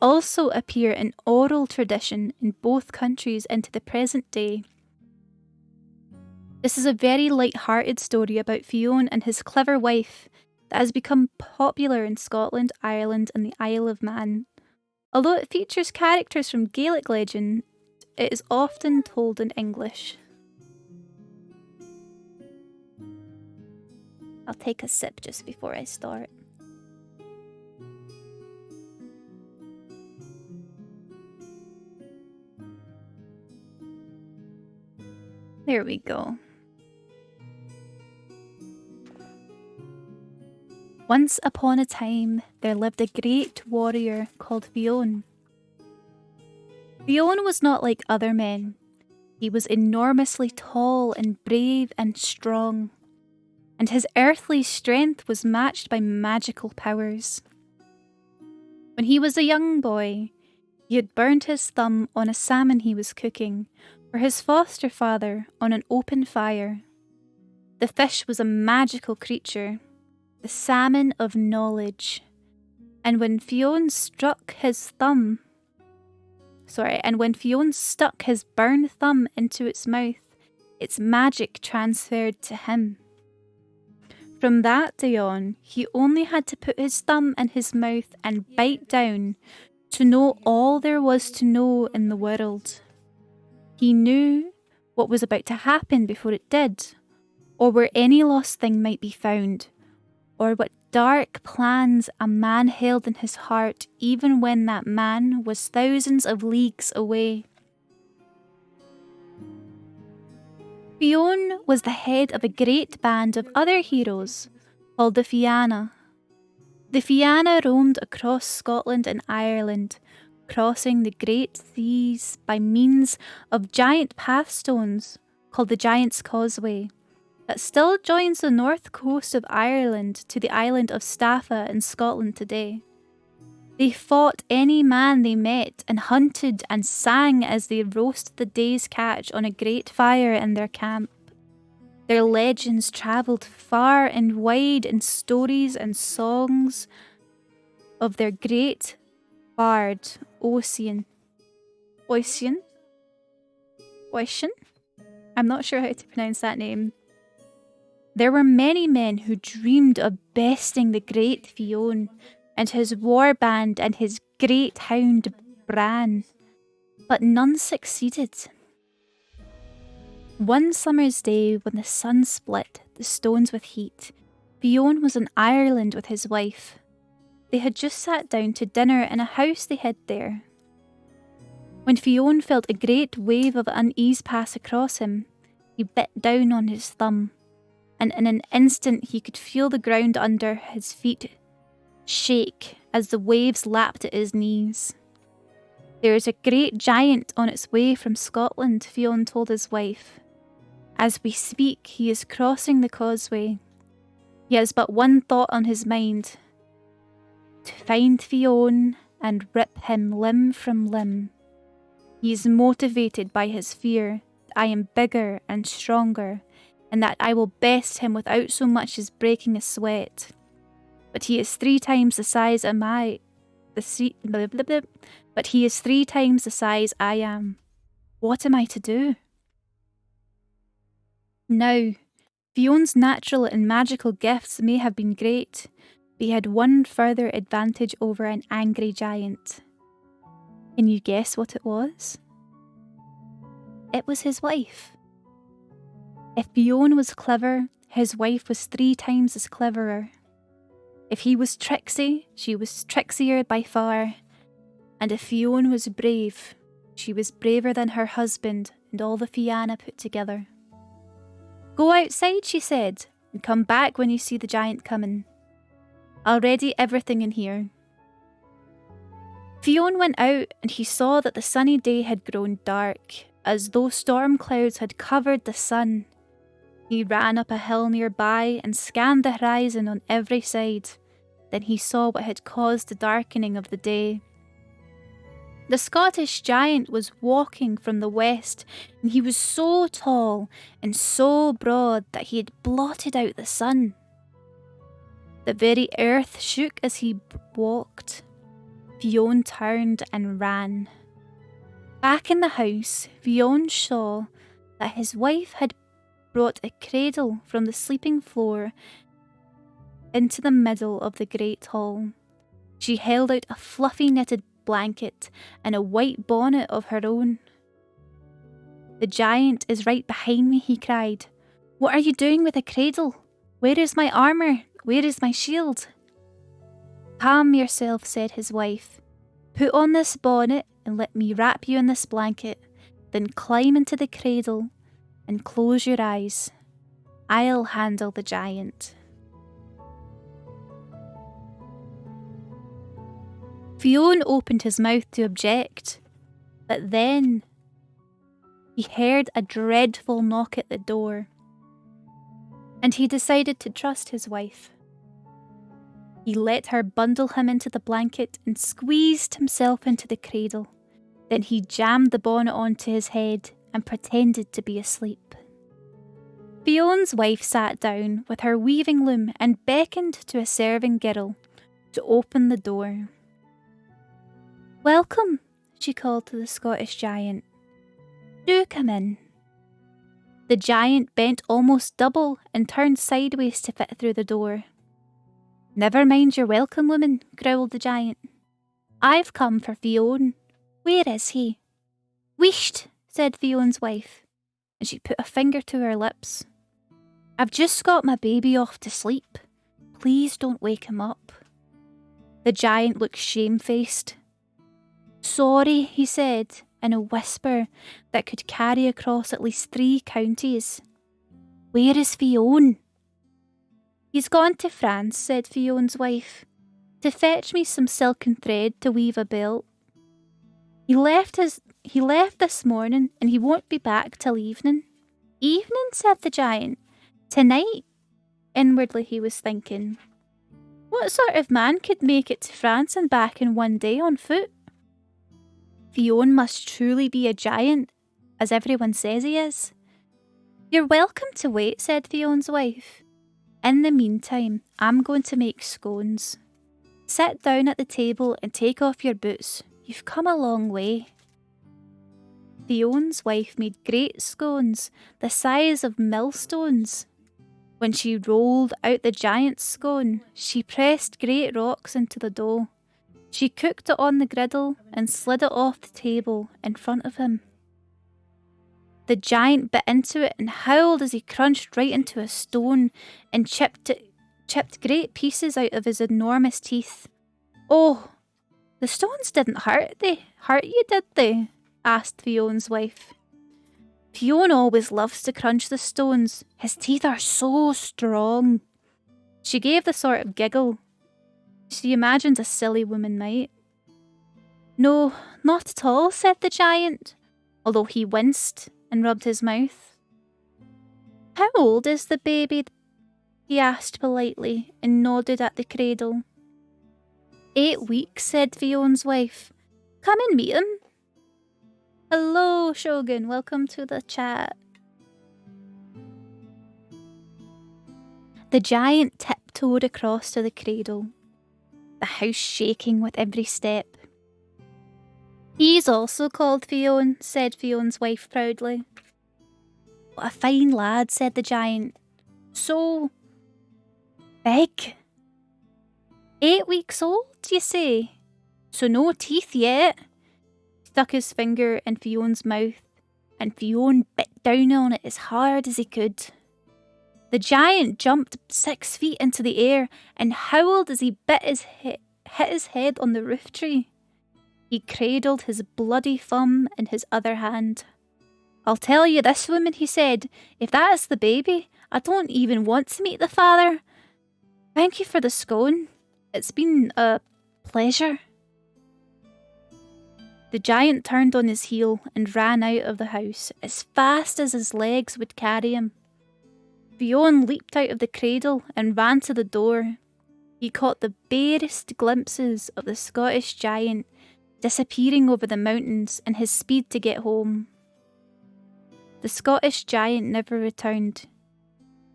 also appear in oral tradition in both countries into the present day. This is a very light-hearted story about Fionn and his clever wife that has become popular in Scotland, Ireland and the Isle of Man. Although it features characters from Gaelic legend, it is often told in English. I'll take a sip just before I start. There we go. Once upon a time, there lived a great warrior called Fionn. Fionn was not like other men. He was enormously tall and brave and strong, and his earthly strength was matched by magical powers. When he was a young boy, he had burned his thumb on a salmon he was cooking for his foster father on an open fire. The fish was a magical creature, the salmon of knowledge, and when Fionn stuck his burned thumb into its mouth, its magic transferred to him. From that day on, he only had to put his thumb in his mouth and bite down to know all there was to know in the world. He knew what was about to happen before it did, or where any lost thing might be found, or what dark plans a man held in his heart even when that man was thousands of leagues away. Fionn was the head of a great band of other heroes called the Fianna. The Fianna roamed across Scotland and Ireland, crossing the great seas by means of giant pathstones called the Giant's Causeway, that still joins the north coast of Ireland to the island of Staffa in Scotland today. They fought any man they met and hunted and sang as they roasted the day's catch on a great fire in their camp. Their legends travelled far and wide in stories and songs of their great bard, Oisin. I'm not sure how to pronounce that name. There were many men who dreamed of besting the great Fionn and his war band and his great hound Bran, but none succeeded. One summer's day, when the sun split the stones with heat, Fionn was in Ireland with his wife. They had just sat down to dinner in a house they had there. When Fionn felt a great wave of unease pass across him, he bit down on his thumb, and in an instant he could feel the ground under his feet shake as the waves lapped at his knees. There is a great giant on its way from Scotland, Fionn told his wife. As we speak, he is crossing the causeway. He has but one thought on his mind: to find Fionn and rip him limb from limb. He is motivated by his fear that I am bigger and stronger, and that I will best him without so much as breaking a sweat. But he is 3 times the size am I. But he is 3 times the size I am. What am I to do? Now, Fionn's natural and magical gifts may have been great, but he had one further advantage over an angry giant. Can you guess what it was? It was his wife. If Fionn was clever, his wife was 3 times as cleverer. If he was tricksy, she was trixier by far. And if Fionn was brave, she was braver than her husband and all the Fianna put together. Go outside, she said, and come back when you see the giant coming. I'll ready everything in here. Fionn went out and he saw that the sunny day had grown dark, as though storm clouds had covered the sun. He ran up a hill nearby and scanned the horizon on every side. Then he saw what had caused the darkening of the day. The Scottish giant was walking from the west, and he was so tall and so broad that he had blotted out the sun. The very earth shook as he walked. Fionn turned and ran. Back in the house, Fionn saw that his wife had brought a cradle from the sleeping floor into the middle of the great hall. She held out a fluffy knitted blanket and a white bonnet of her own. The giant is right behind me, he cried. What are you doing with a cradle? Where is my armour? Where is my shield? Calm yourself, said his wife. Put on this bonnet and let me wrap you in this blanket, then climb into the cradle and close your eyes. I'll handle the giant. Fionn opened his mouth to object, but then he heard a dreadful knock at the door, and he decided to trust his wife. He let her bundle him into the blanket and squeezed himself into the cradle. Then he jammed the bonnet onto his head and pretended to be asleep. Fionn's wife sat down with her weaving loom and beckoned to a serving girl to open the door. Welcome, she called to the Scottish giant. Do come in. The giant bent almost double and turned sideways to fit through the door. Never mind your welcome, woman, growled the giant. I've come for Fionn. Where is he? Wheesht, said Fionn's wife, and she put a finger to her lips. I've just got my baby off to sleep. Please don't wake him up. The giant looked shamefaced. Sorry, he said, in a whisper that could carry across at least 3 counties. Where is Fionn? He's gone to France, said Fionn's wife, to fetch me some silken thread to weave a belt. He left this morning and he won't be back till evening. Evening, said the giant. Tonight? Inwardly he was thinking. What sort of man could make it to France and back in one day on foot? Fionn must truly be a giant, as everyone says he is. You're welcome to wait, said Fionn's wife. In the meantime, I'm going to make scones. Sit down at the table and take off your boots. You've come a long way. Fionn's wife made great scones, the size of millstones. When she rolled out the giant's scone, she pressed great rocks into the dough. She cooked it on the griddle and slid it off the table in front of him. The giant bit into it and howled as he crunched right into a stone and chipped great pieces out of his enormous teeth. Oh, the stones didn't hurt you, did they? Asked Fionn's wife. Fionn always loves to crunch the stones. His teeth are so strong. She gave the sort of giggle. She imagines a silly woman might. No, not at all, said the giant, although he winced and rubbed his mouth. How old is the baby? He asked politely and nodded at the cradle. 8 weeks, said Fiona's wife. Come and meet him. Hello, Shogun. Welcome to the chat. The giant tiptoed across to the cradle, the house shaking with every step. He's also called Fionn, said Fion's wife proudly. What a fine lad, said the giant. So big. 8 weeks old, you say? So no teeth yet? He stuck his finger in Fion's mouth, and Fionn bit down on it as hard as he could. The giant jumped 6 feet into the air and howled as he hit his head on the roof tree. He cradled his bloody thumb in his other hand. I'll tell you this, woman, he said, if that is the baby, I don't even want to meet the father. Thank you for the scone. It's been a pleasure. The giant turned on his heel and ran out of the house as fast as his legs would carry him. Fionn leaped out of the cradle and ran to the door. He caught the barest glimpses of the Scottish giant disappearing over the mountains in his speed to get home. The Scottish giant never returned.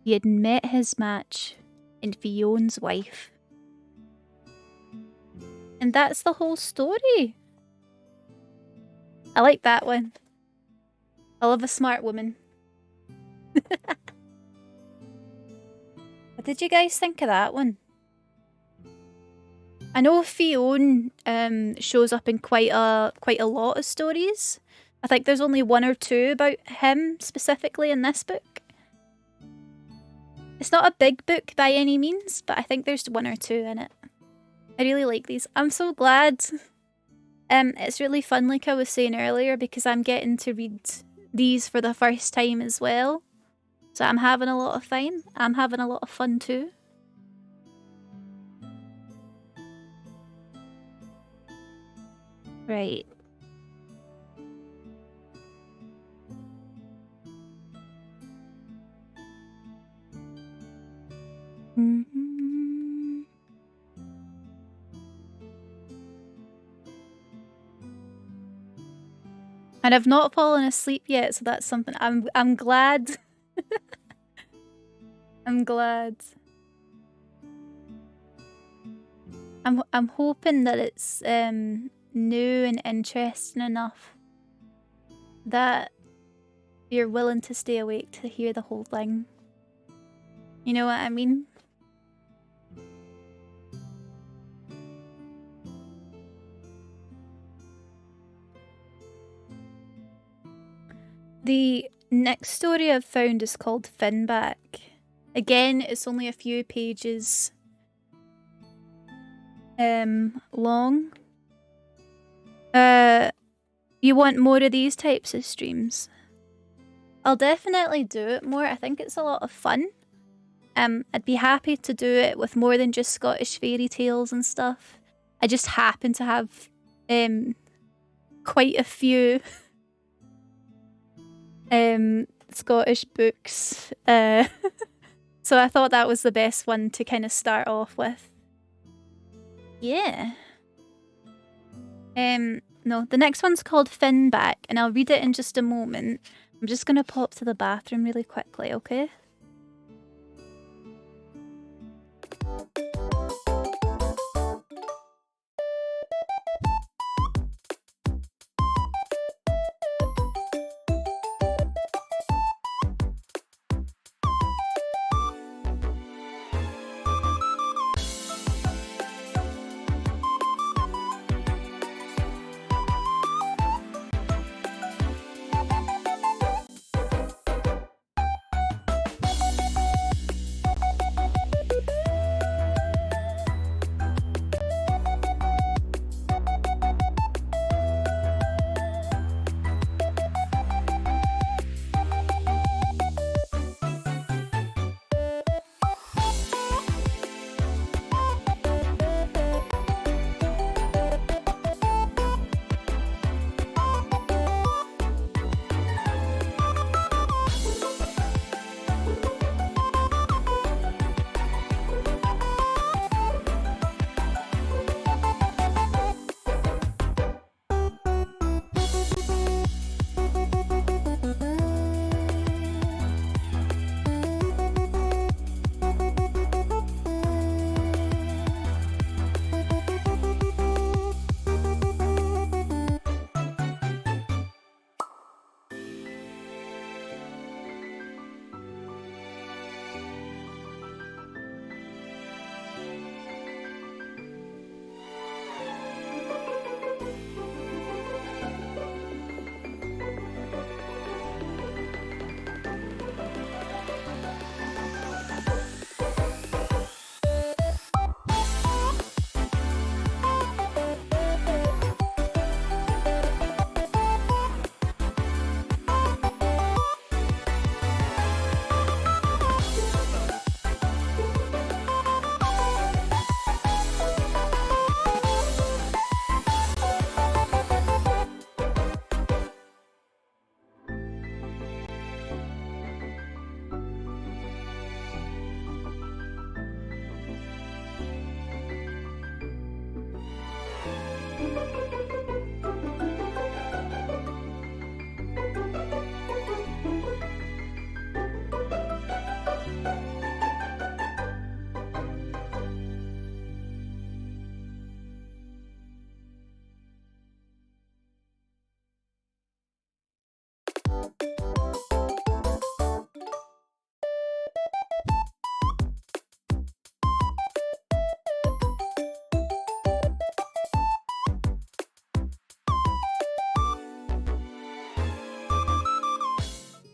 He had met his match in Fion's wife. And that's the whole story. I like that one. I love a smart woman. What did you guys think of that one? I know Fionn shows up in quite a lot of stories. I think there's only 1 or 2 about him specifically in this book. It's not a big book by any means, but I think there's 1 or 2 in it. I really like these. I'm so glad. It's really fun, like I was saying earlier, because I'm getting to read these for the first time as well. So I'm having a lot of fun. I'm having a lot of fun too. Right. Mm-hmm. And I've not fallen asleep yet, so that's something I'm glad. I'm glad. I'm hoping that it's new and interesting enough that you're willing to stay awake to hear the whole thing. You know what I mean? The next story I've found is called Finback. Again, it's only a few pages long. You want more of these types of streams? I'll definitely do it more. I think it's a lot of fun. I'd be happy to do it with more than just Scottish fairy tales and stuff. I just happen to have quite a few Scottish books. So I thought that was the best one to kind of start off with. Yeah. No, the next one's called Finback, and I'll read it in just a moment. I'm just gonna pop to the bathroom really quickly, okay?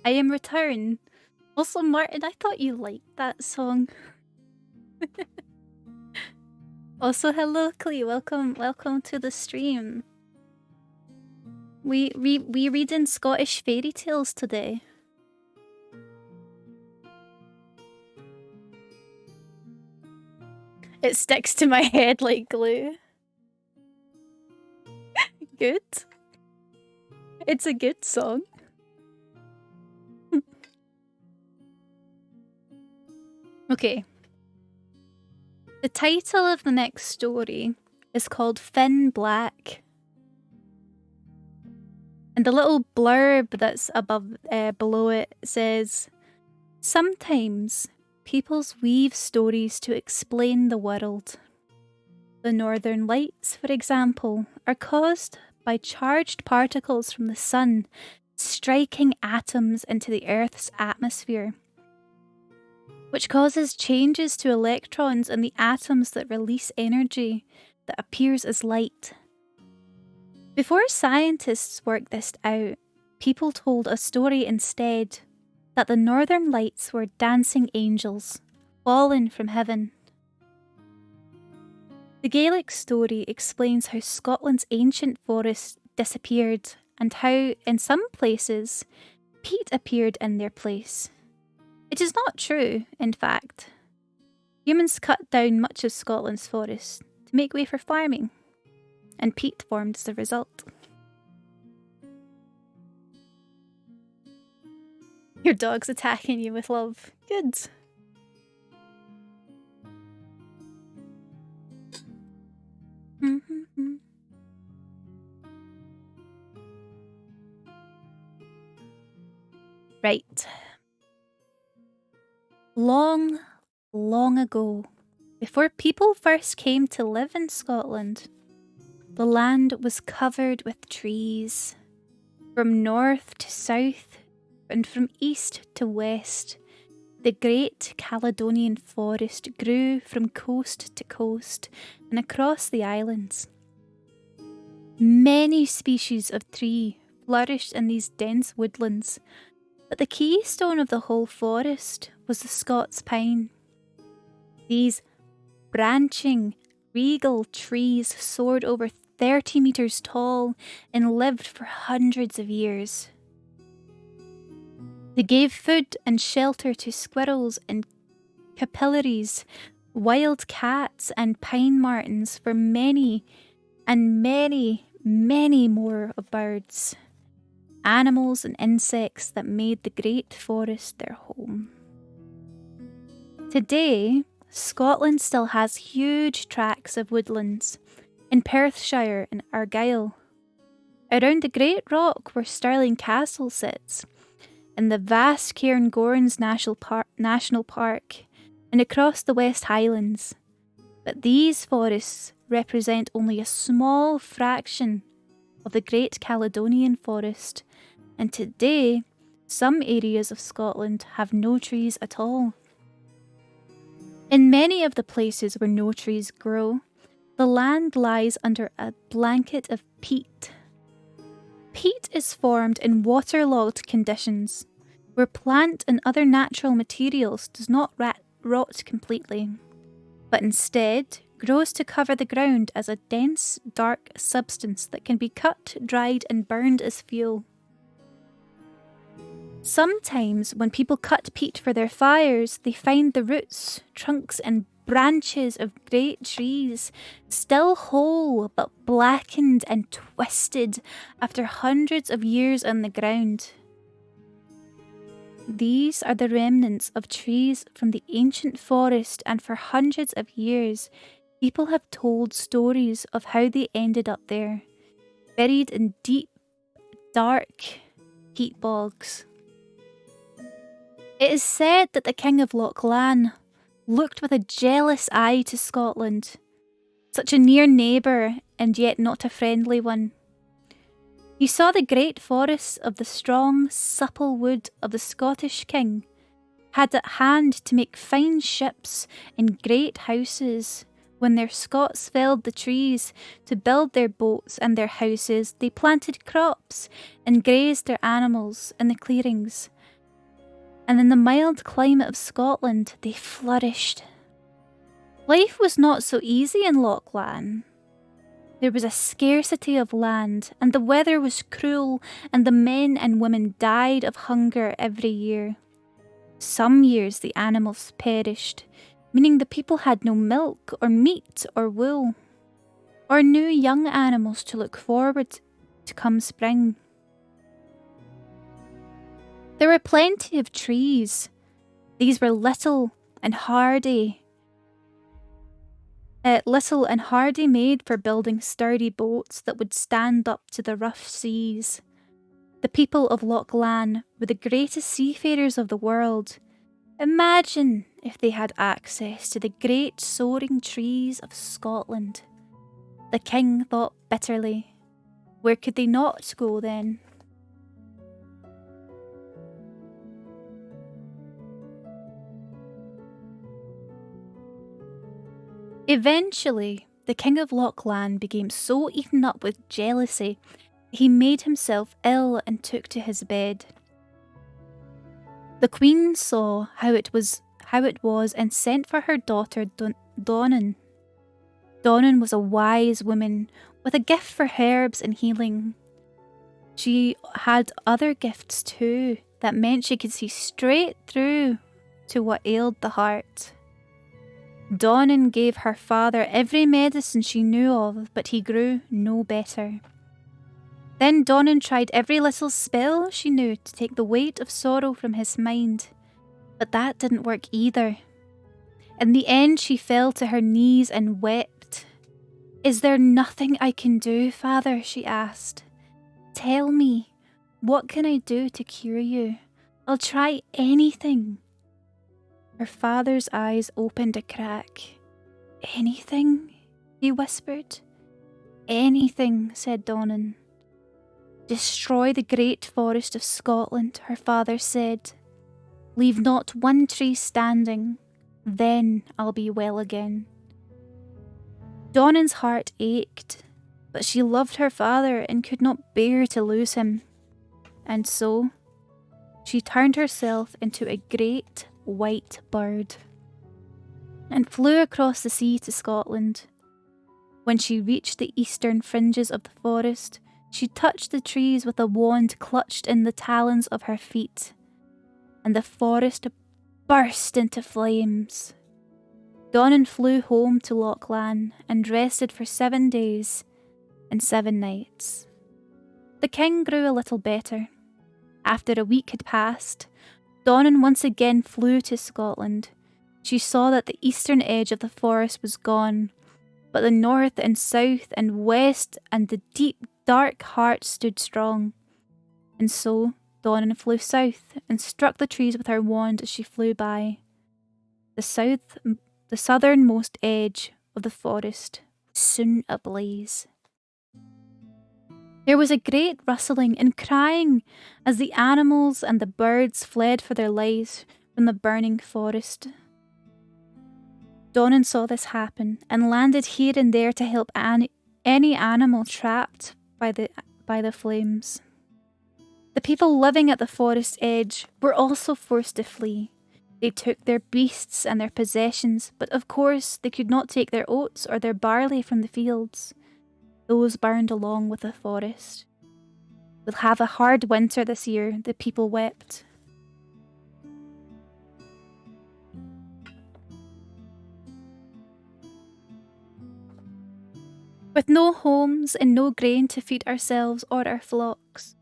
I am returned. Also, Martin, I thought you liked that song. Also, hello, Clee. Welcome to the stream. We reading Scottish fairy tales today. It sticks to my head like glue. Good. It's a good song. Okay. The title of the next story is called Finn Black. And the little blurb that's below it says, "Sometimes peoples weave stories to explain the world. The northern lights, for example, are caused by charged particles from the sun striking atoms into the Earth's atmosphere, which causes changes to electrons in the atoms that release energy that appears as light. Before scientists worked this out, people told a story instead that the northern lights were dancing angels, fallen from heaven. The Gaelic story explains how Scotland's ancient forests disappeared and how, in some places, peat appeared in their place. It is not true, in fact. Humans cut down much of Scotland's forests to make way for farming, and peat formed as a result." Your dog's attacking you with love. Good. Right. Long, long ago, before people first came to live in Scotland, the land was covered with trees. From north to south and from east to west, the Great Caledonian Forest grew from coast to coast and across the islands. Many species of tree flourished in these dense woodlands, but the keystone of the whole forest was the Scots pine. These branching, regal trees soared over 30 metres tall and lived for hundreds of years. They gave food and shelter to squirrels and capillaries, wild cats and pine martens, for many and many, many more of birds, animals and insects that made the great forest their home. Today, Scotland still has huge tracts of woodlands in Perthshire and Argyll. Around the Great Rock where Stirling Castle sits, in the vast Cairngorms National Park, and across the West Highlands. But these forests represent only a small fraction of the Great Caledonian Forest, and today some areas of Scotland have no trees at all. In many of the places where no trees grow, the land lies under a blanket of peat. Peat is formed in waterlogged conditions, where plant and other natural materials does not rot completely, but instead grows to cover the ground as a dense, dark substance that can be cut, dried, and burned as fuel. Sometimes, when people cut peat for their fires, they find the roots, trunks, and branches of great trees, still whole but blackened and twisted after hundreds of years on the ground. These are the remnants of trees from the ancient forest, and for hundreds of years, people have told stories of how they ended up there, buried in deep, dark peat bogs. It is said that the King of Loch Lan looked with a jealous eye to Scotland, such a near neighbour and yet not a friendly one. He saw the great forests of the strong, supple wood of the Scottish king, had at hand to make fine ships and great houses. When their Scots felled the trees to build their boats and their houses, they planted crops and grazed their animals in the clearings. And in the mild climate of Scotland, they flourished. Life was not so easy in Lochlann. There was a scarcity of land, and the weather was cruel, and the men and women died of hunger every year. Some years the animals perished, meaning the people had no milk or meat or wool, or new young animals to look forward to come spring. There were plenty of trees. These were little and hardy made for building sturdy boats that would stand up to the rough seas. The people of Lochlann were the greatest seafarers of the world. Imagine if they had access to the great soaring trees of Scotland. The king thought bitterly. Where could they not go then? Eventually, the king of Lochlann became so eaten up with jealousy, he made himself ill and took to his bed. The queen saw how it was and sent for her daughter Donnan. Donnan was a wise woman with a gift for herbs and healing. She had other gifts too that meant she could see straight through to what ailed the heart. Donnan gave her father every medicine she knew of, but he grew no better. Then Donnan tried every little spell she knew to take the weight of sorrow from his mind, but that didn't work either. In the end, she fell to her knees and wept. "Is there nothing I can do, father?" she asked. "Tell me, what can I do to cure you? I'll try anything." Her father's eyes opened a crack. "Anything?" he whispered. "Anything," said Donnan. "Destroy the great forest of Scotland," her father said. "Leave not one tree standing, then I'll be well again." Donnan's heart ached, but she loved her father and could not bear to lose him. And so, she turned herself into a great white bird and flew across the sea to Scotland. When she reached the eastern fringes of the forest, she touched the trees with a wand clutched in the talons of her feet, and the forest burst into flames. Donnan flew home to Lochlann and rested for 7 days and 7 nights. The king grew a little better. After a week had passed, Donnan once again flew to Scotland. She saw that the eastern edge of the forest was gone, but the north and south and west and the deep, dark heart stood strong. And so Donnan flew south and struck the trees with her wand as she flew by. The southernmost edge of the forest was soon ablaze. There was a great rustling and crying as the animals and the birds fled for their lives from the burning forest. Donnan saw this happen and landed here and there to help any animal trapped by the flames. The people living at the forest edge were also forced to flee. They took their beasts and their possessions, but of course they could not take their oats or their barley from the fields. Those burned along with the forest. "We'll have a hard winter this year," the people wept. With no homes and no grain to feed ourselves or our flocks.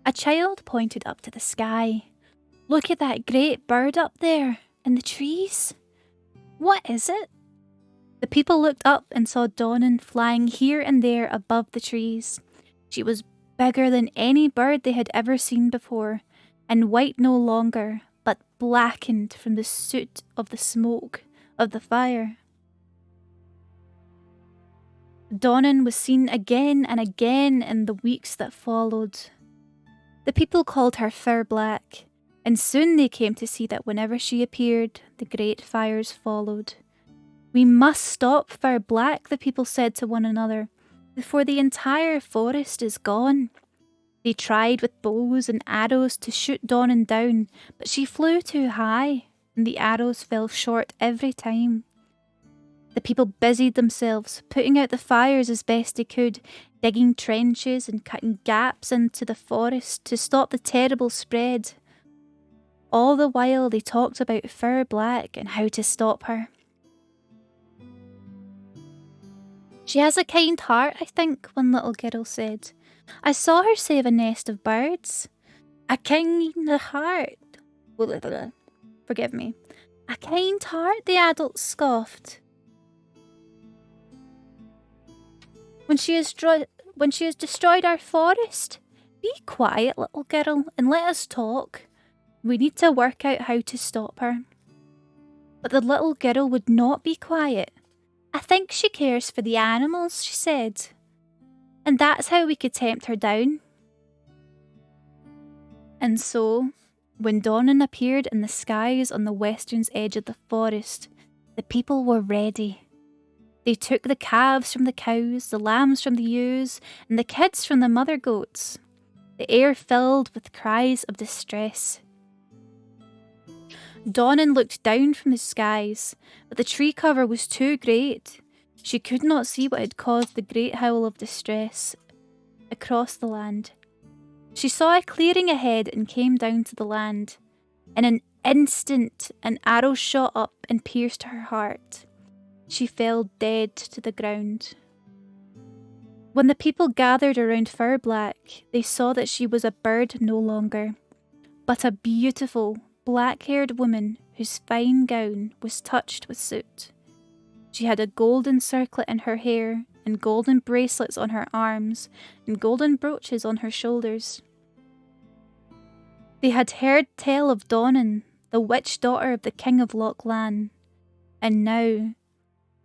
A child pointed up to the sky. "Look at that great bird up there in the trees. What is it?" The people looked up and saw Donnan flying here and there above the trees. She was bigger than any bird they had ever seen before, and white no longer, but blackened from the soot of the smoke of the fire. Donnan was seen again and again in the weeks that followed. The people called her Fur Black, and soon they came to see that whenever she appeared, the great fires followed. We must stop Fur Black, the people said to one another, before the entire forest is gone. They tried with bows and arrows to shoot Donnan down, but she flew too high, and the arrows fell short every time. The people busied themselves, putting out the fires as best they could, digging trenches and cutting gaps into the forest to stop the terrible spread. All the while they talked about Fur Black and how to stop her. She has a kind heart, I think, one little girl said. I saw her save a nest of birds. A kind heart. Forgive me. A kind heart, the adults scoffed. When she has destroyed our forest, be quiet, little girl, and let us talk. We need to work out how to stop her. But the little girl would not be quiet. I think she cares for the animals, she said. And that's how we could tempt her down. And so, when Donnan appeared in the skies on the western edge of the forest, the people were ready. They took the calves from the cows, the lambs from the ewes, and the kids from the mother goats. The air filled with cries of distress. Donnan looked down from the skies, but the tree cover was too great. She could not see what had caused the great howl of distress across the land. She saw a clearing ahead and came down to the land. In an instant, an arrow shot up and pierced her heart. She fell dead to the ground. When the people gathered around Fur Black, they saw that she was a bird no longer, but a beautiful, black-haired woman whose fine gown was touched with soot. She had a golden circlet in her hair, and golden bracelets on her arms, and golden brooches on her shoulders. They had heard tell of Donnan, the witch daughter of the King of Lochlan, and now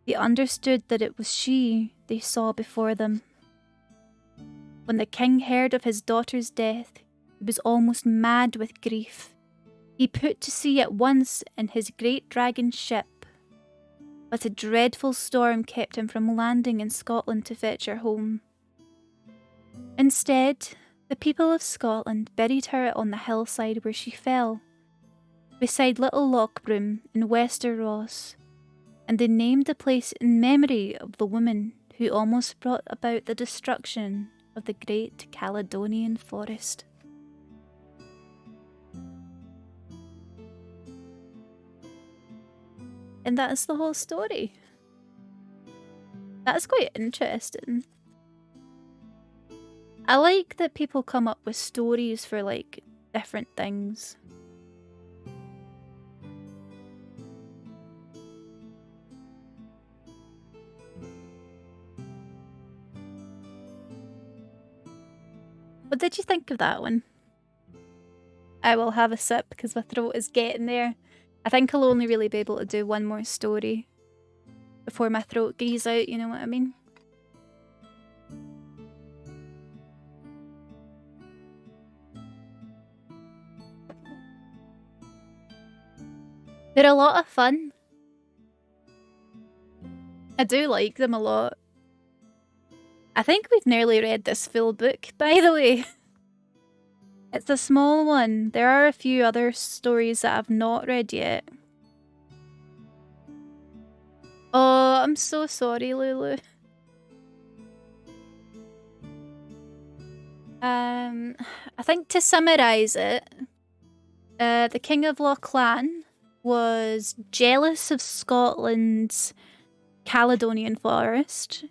they understood that it was she they saw before them. When the king heard of his daughter's death, he was almost mad with grief. He put to sea at once in his great dragon ship, but a dreadful storm kept him from landing in Scotland to fetch her home. Instead, the people of Scotland buried her on the hillside where she fell, beside Little Lochbroom in Wester Ross, and they named the place in memory of the woman who almost brought about the destruction of the great Caledonian forest. And that's the whole story. That's quite interesting. I like that people come up with stories for like different things. What did you think of that one? I will have a sip because my throat is getting there. I think I'll only really be able to do one more story before my throat gives out, you know what I mean? They're a lot of fun. I do like them a lot. I think we've nearly read this full book, by the way. It's a small one. There are a few other stories that I've not read yet. Oh, I'm so sorry, Lulu. I think to summarise it, the King of Lochlan was jealous of Scotland's Caledonian forest.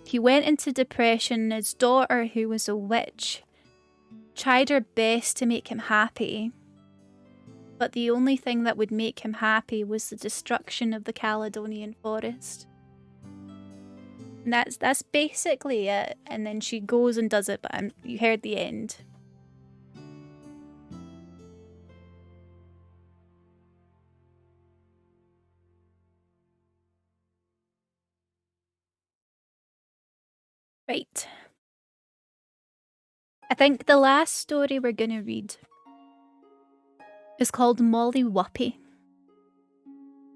He went into depression. His daughter, who was a witch, tried her best to make him happy. But the only thing that would make him happy was the destruction of the Caledonian forest. And that's basically it. And then she goes and does it, but you heard the end. Right. I think the last story we're gonna read is called Molly Whuppie.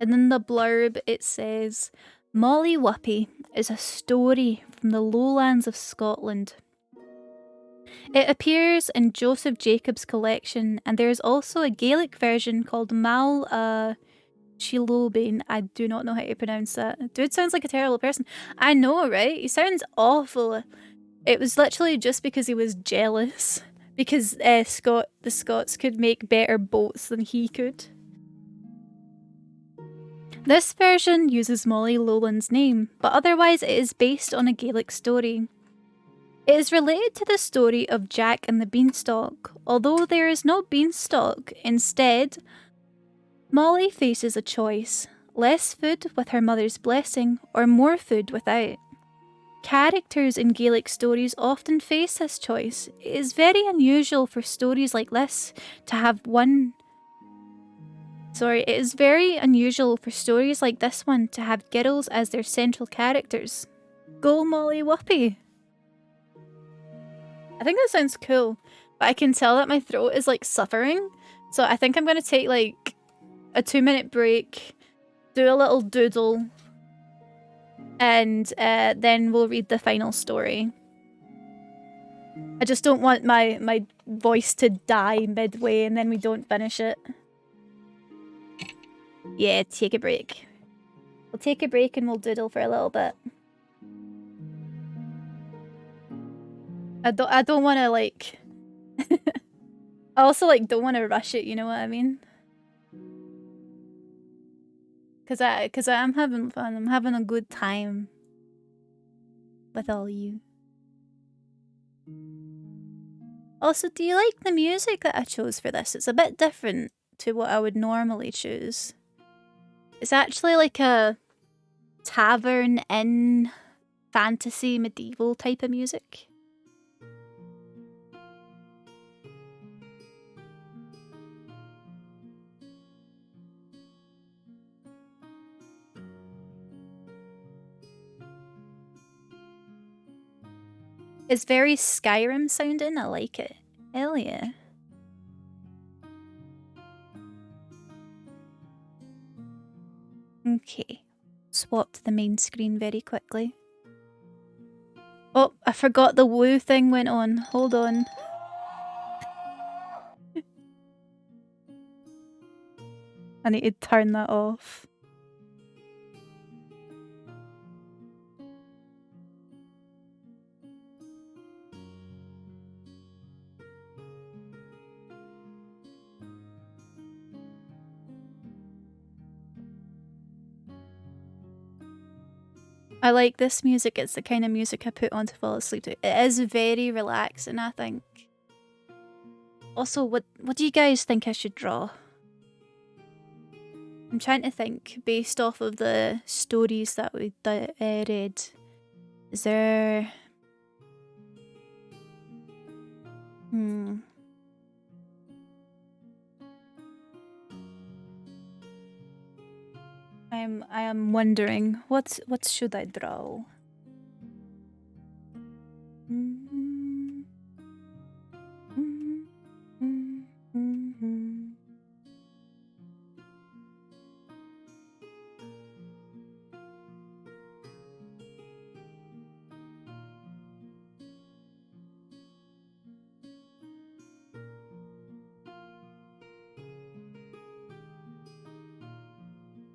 And in the blurb it says, Molly Whuppie is a story from the lowlands of Scotland. It appears in Joseph Jacobs' collection, and there is also a Gaelic version called Mal Chilobane. I do not know how to pronounce that. Dude sounds like a terrible person. I know, right? He sounds awful. It was literally just because he was jealous. Because the Scots could make better boats than he could. This version uses Molly Lowland's name, but otherwise it is based on a Gaelic story. It is related to the story of Jack and the Beanstalk, although there is no beanstalk. Instead, Molly faces a choice: less food with her mother's blessing, or more food without. Characters in Gaelic stories often face this choice. It is very unusual for stories like this to have it is very unusual for stories like this one to have girls as their central characters. Go Molly Whuppie! I think that sounds cool, but I can tell that my throat is like suffering, so I think I'm gonna take like a 2-minute break, do a little doodle, and then we'll read the final story. I just don't want my voice to die midway and then we don't finish it. Yeah, take a break. We'll take a break and we'll doodle for a little bit. I don't want to like... I also like don't want to rush it, you know what I mean? Cause I'm having fun. I'm having a good time with all you. Also, do you like the music that I chose for this? It's a bit different to what I would normally choose. It's actually like a tavern inn fantasy medieval type of music. It's very Skyrim sounding. I like it. Hell yeah. Okay. Swap to the main screen very quickly. Oh, I forgot the woo thing went on. Hold on. I need to turn that off. I like this music. It's the kind of music I put on to fall asleep to. It is very relaxing, I think. Also, what do you guys think I should draw? I'm trying to think, based off of the stories that we read. Is there... I am wondering, what should I draw?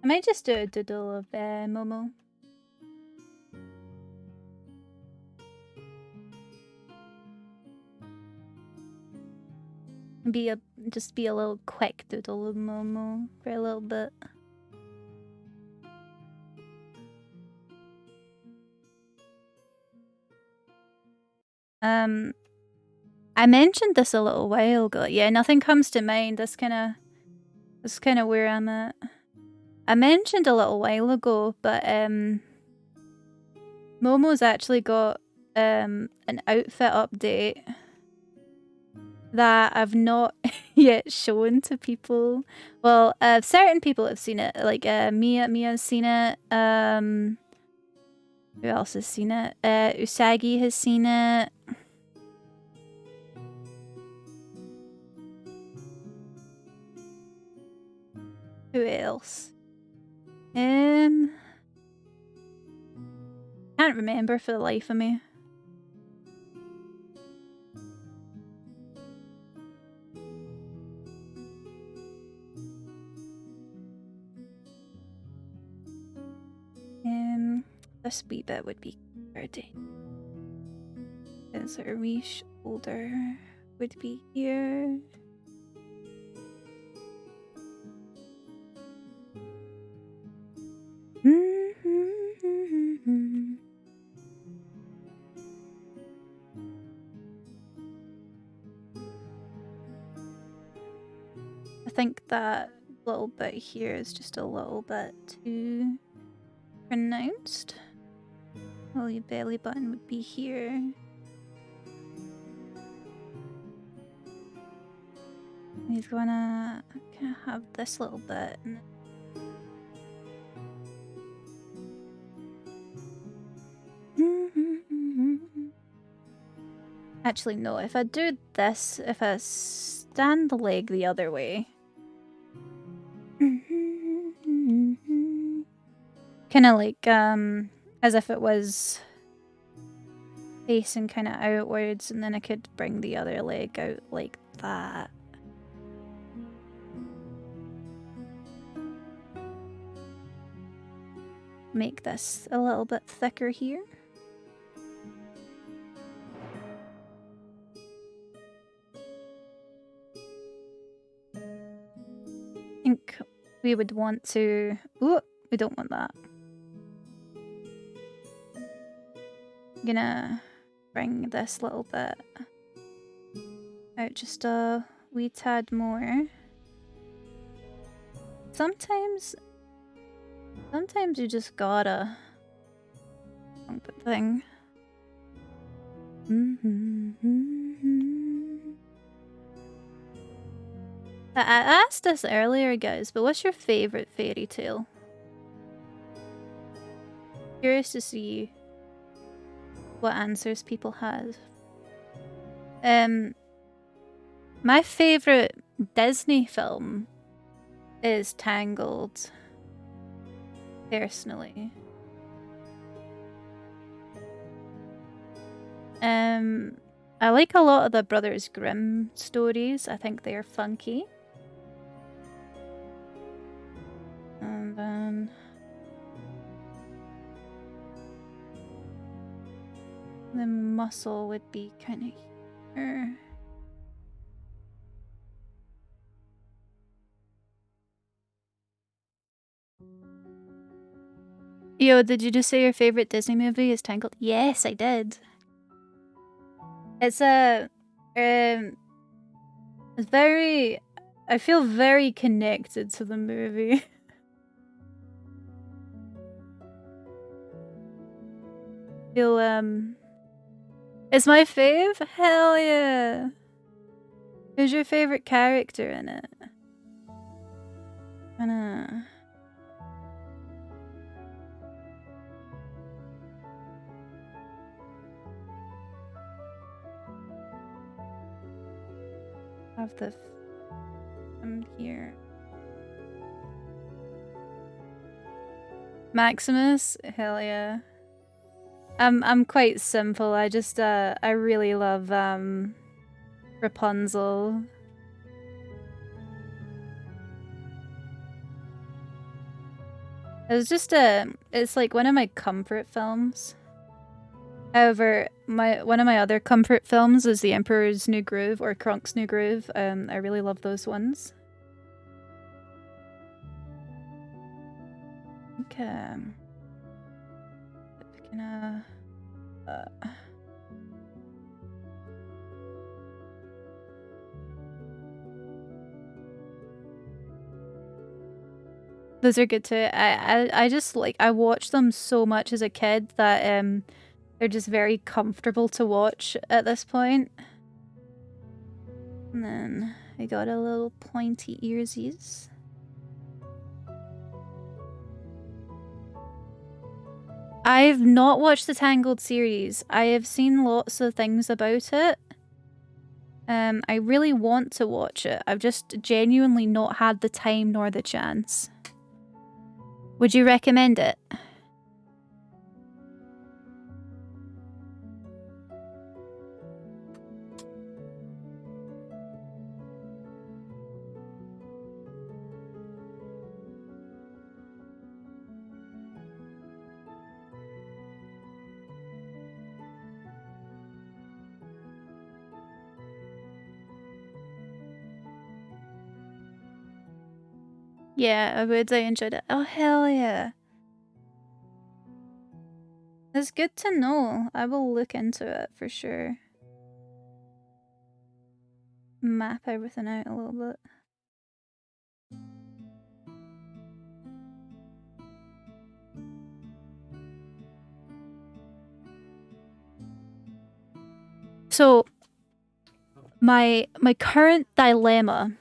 I might just do a doodle of Momo. Just be a little quick doodle of Momo for a little bit. I mentioned this a little while ago. Yeah, nothing comes to mind. That's kind of where I'm at. I mentioned a little while ago, but Momo's actually got an outfit update that I've not yet shown to people. Well, certain people have seen it, like Mia's seen it. Who else has seen it? Usagi has seen it. Who else? Can't remember for the life of me. This wee bit would be dirty. As our wee shoulder would be here. I think that little bit here is just a little bit too pronounced. Well, your belly button would be here. He's gonna kind of have this little bit. And actually, no, if I do this, if I stand the leg the other way. Kind of like, as if it was facing kind of outwards, and then I could bring the other leg out like that. Make this a little bit thicker here. I think we would want to... Ooh, we don't want that. I'm gonna bring this little bit out just a wee tad more. Sometimes you just gotta pump the thing. I asked this earlier, guys, but what's your favorite fairy tale? Curious to see what answers people have. My favorite Disney film is Tangled. Personally. I like a lot of the Brothers Grimm stories. I think they're funky. And then the muscle would be kind of here. Yo, did you just say your favorite Disney movie is Tangled? Yes, I did. It's a it's very... I feel very connected to the movie. Feel it's my fave? Hell yeah. Who's your favorite character in it? Kinda... have the here. Maximus? Hell yeah. I'm quite simple. I just I really love Rapunzel. It's just it's like one of my comfort films. However, one of my other comfort films is The Emperor's New Groove or Kronk's New Groove. I really love those ones. Okay. Gonna those are good too. I just like, I watched them so much as a kid that they're just very comfortable to watch at this point. And then I got a little pointy earsies. I've not watched the Tangled series. I have seen lots of things about it. I really want to watch it. I've just genuinely not had the time nor the chance. Would you recommend it? Yeah, I would. I enjoyed it. Oh, hell yeah. It's good to know. I will look into it for sure. Map everything out a little bit. So, my current dilemma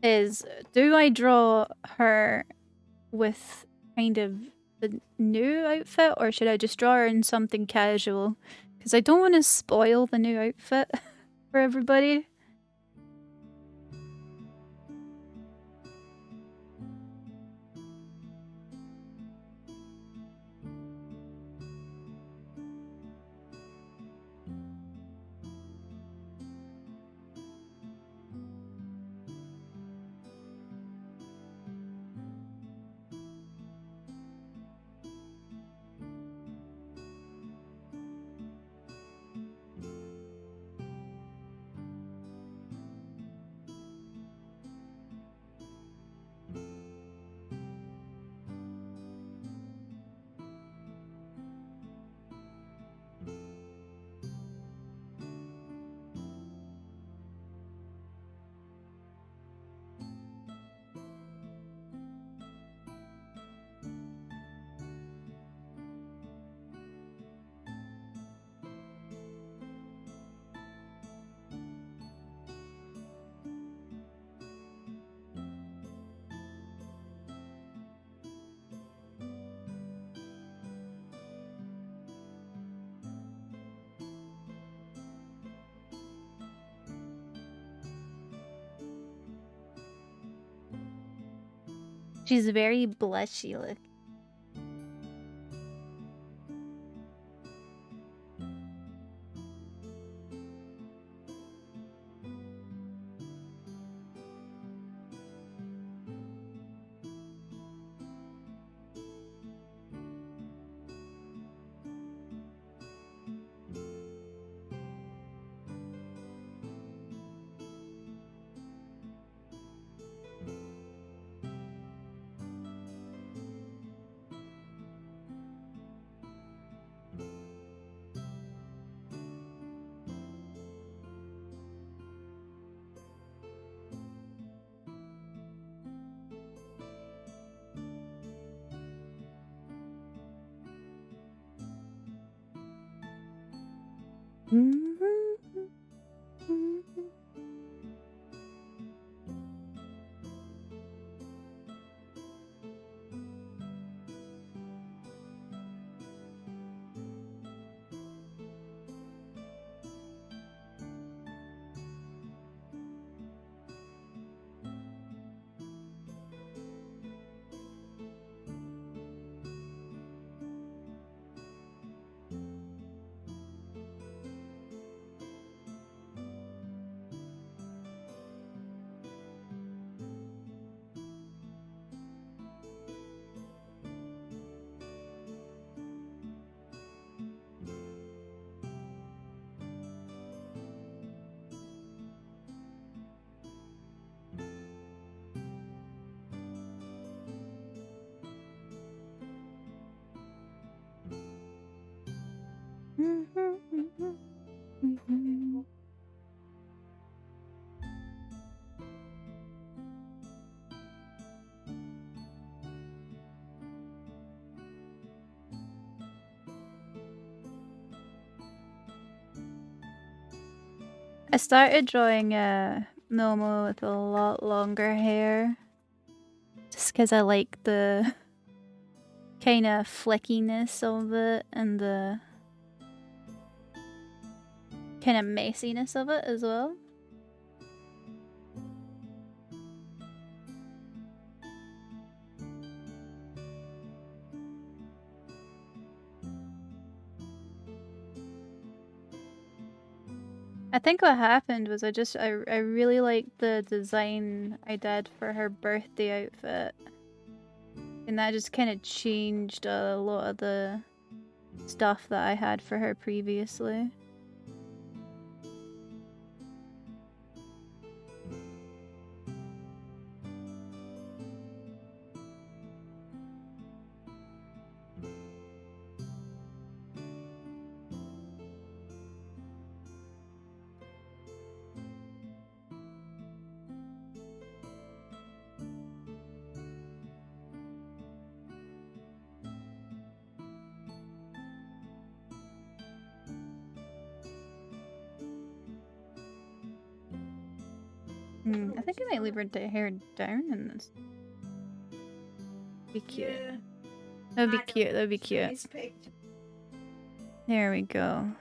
is, do I draw her with kind of the new outfit, or should I just draw her in something casual? Because I don't want to spoil the new outfit for everybody. She's very blushy look. I started drawing Momo with a lot longer hair. Just because I like the kind of fleckiness of it and the kind of messiness of it as well. I think what happened was I really liked the design I did for her birthday outfit. And that just kind of changed a lot of the stuff that I had for her previously. I think I might leave her hair down in this. Be cute. Yeah. That would be cute. That would be cute. There we go.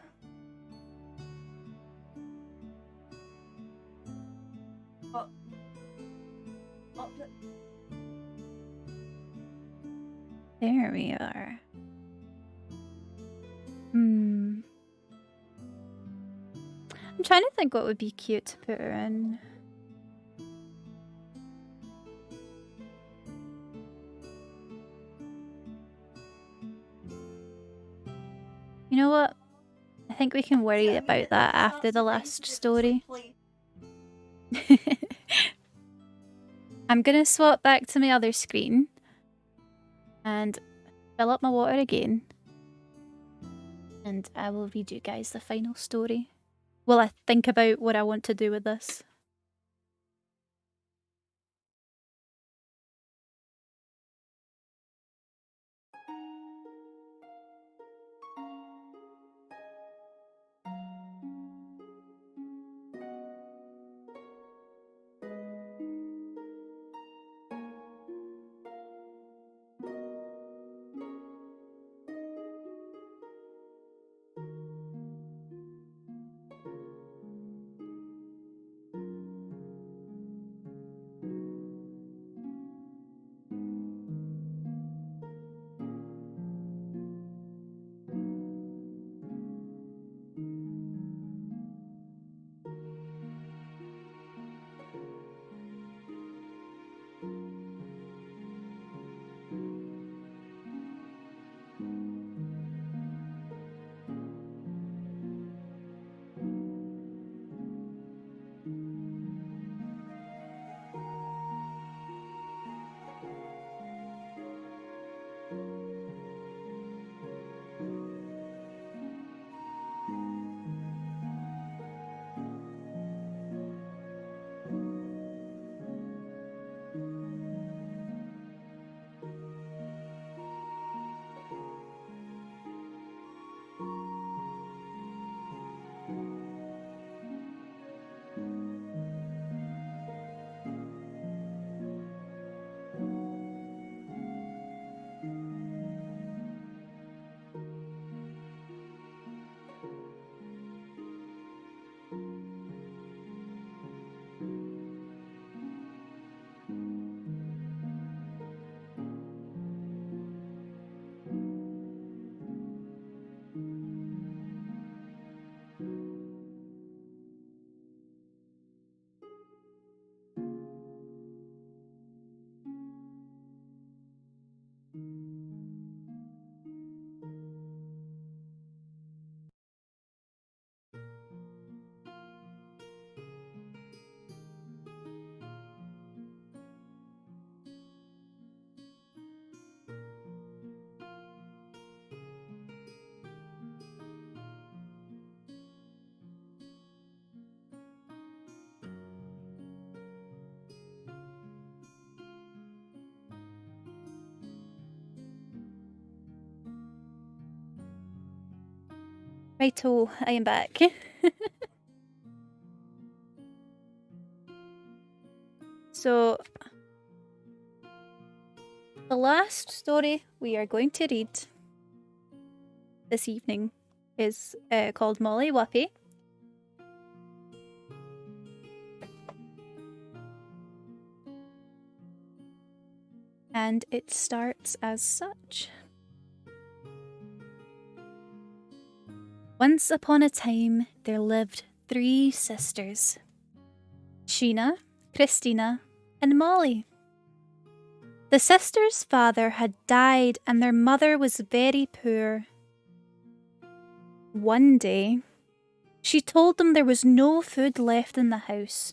There we are. I'm trying to think what would be cute to put her in. You know what? I think we can worry about that after the last story. I'm gonna swap back to my other screen and fill up my water again. And I will read you guys the final story while I think about what I want to do with this. Righto, I am back. So The last story we are going to read this evening is called Molly Whuppie. And it starts as such. Once upon a time, there lived 3 sisters: Sheena, Christina, and Molly. The sisters' father had died and their mother was very poor. One day, she told them there was no food left in the house,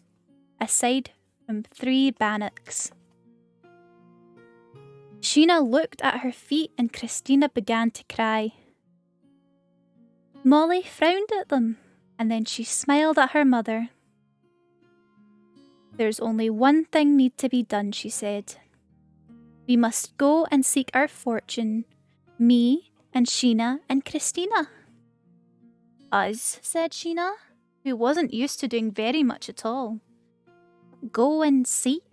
aside from 3 bannocks. Sheena looked at her feet and Christina began to cry. Molly frowned at them, and then she smiled at her mother. There's only one thing need to be done, she said. We must go and seek our fortune, me and Sheena and Christina. Us, said Sheena, who wasn't used to doing very much at all. Go and seek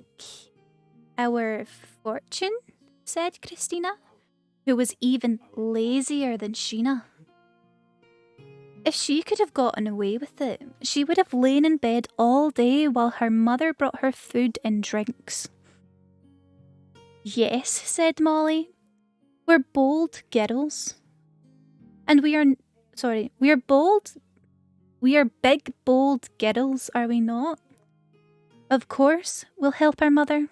our fortune, said Christina, who was even lazier than Sheena. If she could have gotten away with it, she would have lain in bed all day while her mother brought her food and drinks. Yes, said Molly. We're bold girls. And we are bold. We are big, bold girls, are we not? Of course, we'll help our mother.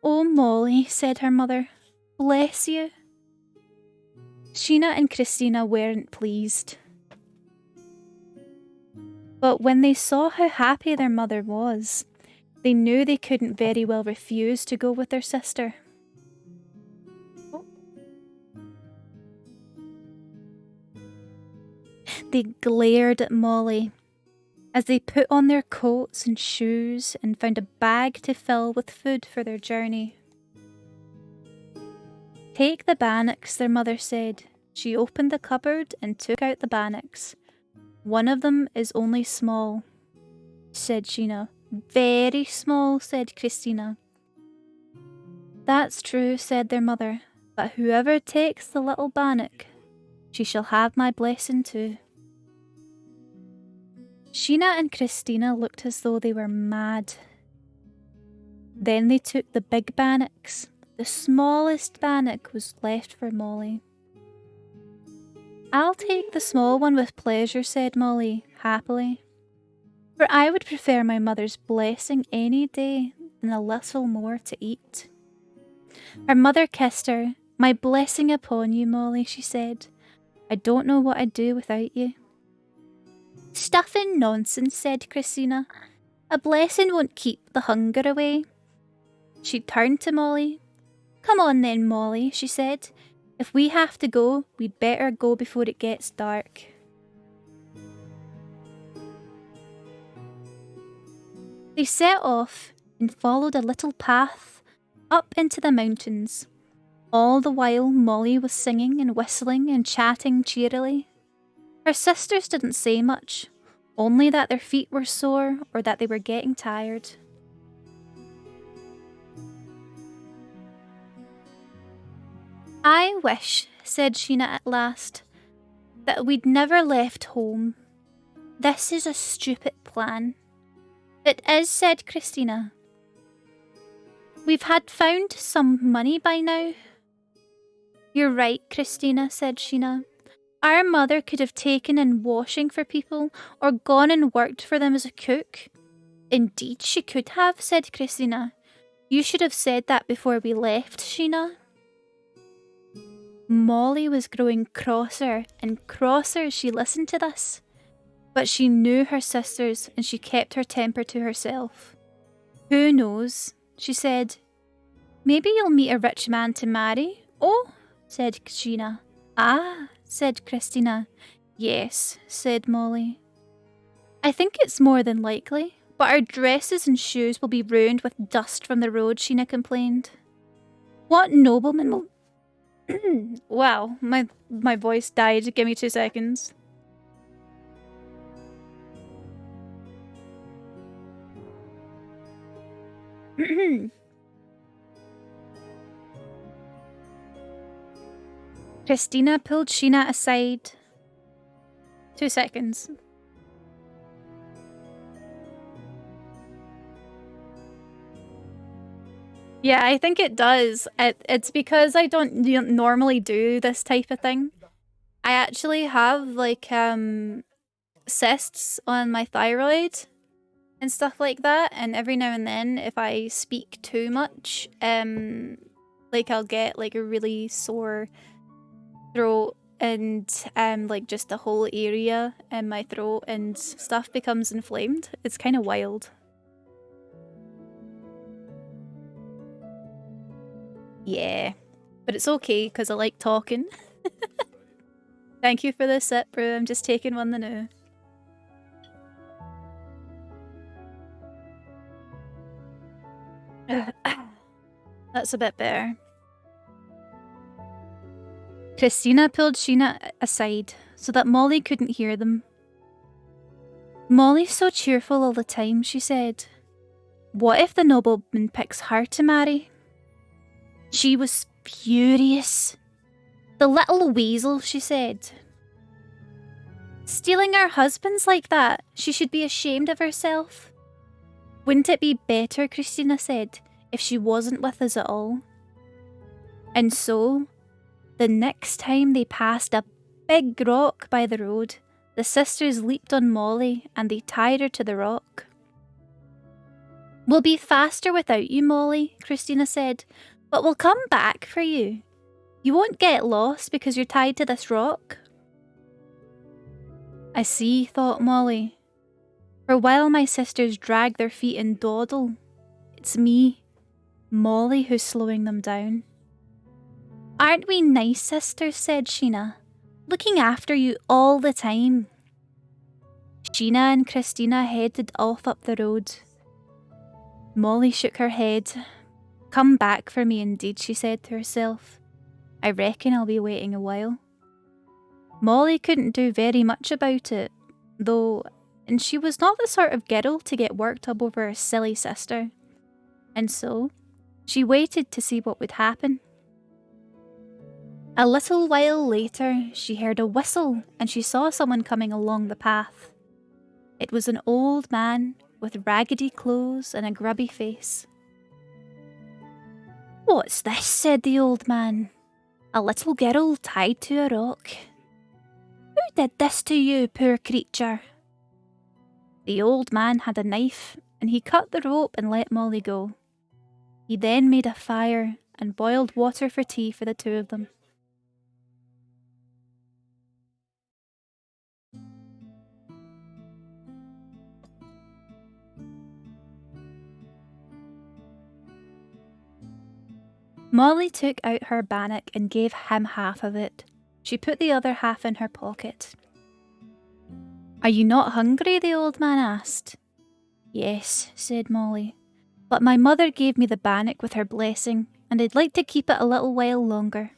Oh, Molly, said her mother. Bless you. Sheena and Christina weren't pleased. But when they saw how happy their mother was, they knew they couldn't very well refuse to go with their sister. They glared at Molly as they put on their coats and shoes and found a bag to fill with food for their journey. Take the bannocks, their mother said. She opened the cupboard and took out the bannocks. One of them is only small, said Sheena. Very small, said Christina. That's true, said their mother, but whoever takes the little bannock, she shall have my blessing too. Sheena and Christina looked as though they were mad. Then they took the big bannocks. The smallest bannock was left for Molly. I'll take the small one with pleasure, said Molly, happily. For I would prefer my mother's blessing any day than a little more to eat. Her mother kissed her. My blessing upon you, Molly, she said. I don't know what I'd do without you. Stuff and nonsense, said Christina. A blessing won't keep the hunger away. She turned to Molly. Come on then, Molly, she said. If we have to go, we'd better go before it gets dark. They set off and followed a little path up into the mountains. All the while Molly was singing and whistling and chatting cheerily. Her sisters didn't say much, only that their feet were sore or that they were getting tired. I wish, said Sheena at last, that we'd never left home. This is a stupid plan. It is, said Christina. We've had found some money by now. You're right, Christina, said Sheena. Our mother could have taken in washing for people or gone and worked for them as a cook. Indeed, she could have, said Christina. You should have said that before we left, Sheena. Molly was growing crosser and crosser as she listened to this. But she knew her sisters and she kept her temper to herself. Who knows, she said. Maybe you'll meet a rich man to marry. Oh, said Sheena. Ah, said Christina. Yes, said Molly. I think it's more than likely, but our dresses and shoes will be ruined with dust from the road, Sheena complained. What nobleman will... Wow, my voice died. Give me 2 seconds. Christina pulled Sheena aside. 2 seconds. Yeah, I think it does. It's because I don't normally do this type of thing. I actually have, like, cysts on my thyroid and stuff like that, and every now and then, if I speak too much, like, I'll get, like, a really sore throat and, like, just the whole area in my throat and stuff becomes inflamed. It's kind of wild. Yeah, but it's okay, because I like talking. Thank you for the sip, brew. I'm just taking one the now. That's a bit better. Christina pulled Sheena aside so that Molly couldn't hear them. Molly's so cheerful all the time, she said. What if the nobleman picks her to marry? She was furious. The little weasel, she said. Stealing our husbands like that, she should be ashamed of herself. Wouldn't it be better, Christina said, if she wasn't with us at all? And so, the next time they passed a big rock by the road, the sisters leaped on Molly and they tied her to the rock. We'll be faster without you, Molly, Christina said, but we'll come back for you. You won't get lost because you're tied to this rock. I see, thought Molly. For while my sisters drag their feet and dawdle, it's me, Molly, who's slowing them down. Aren't we nice sisters, said Sheena, looking after you all the time. Sheena and Christina headed off up the road. Molly shook her head. Come back for me indeed, she said to herself. I reckon I'll be waiting a while. Molly couldn't do very much about it, though, and she was not the sort of girl to get worked up over her silly sister. And so, she waited to see what would happen. A little while later, she heard a whistle and she saw someone coming along the path. It was an old man with raggedy clothes and a grubby face. What's this? Said the old man. A little girl tied to a rock. Who did this to you, poor creature? The old man had a knife and he cut the rope and let Molly go. He then made a fire and boiled water for tea for the two of them. Molly took out her bannock and gave him half of it. She put the other half in her pocket. Are you not hungry? The old man asked. Yes, said Molly, but my mother gave me the bannock with her blessing, and I'd like to keep it a little while longer.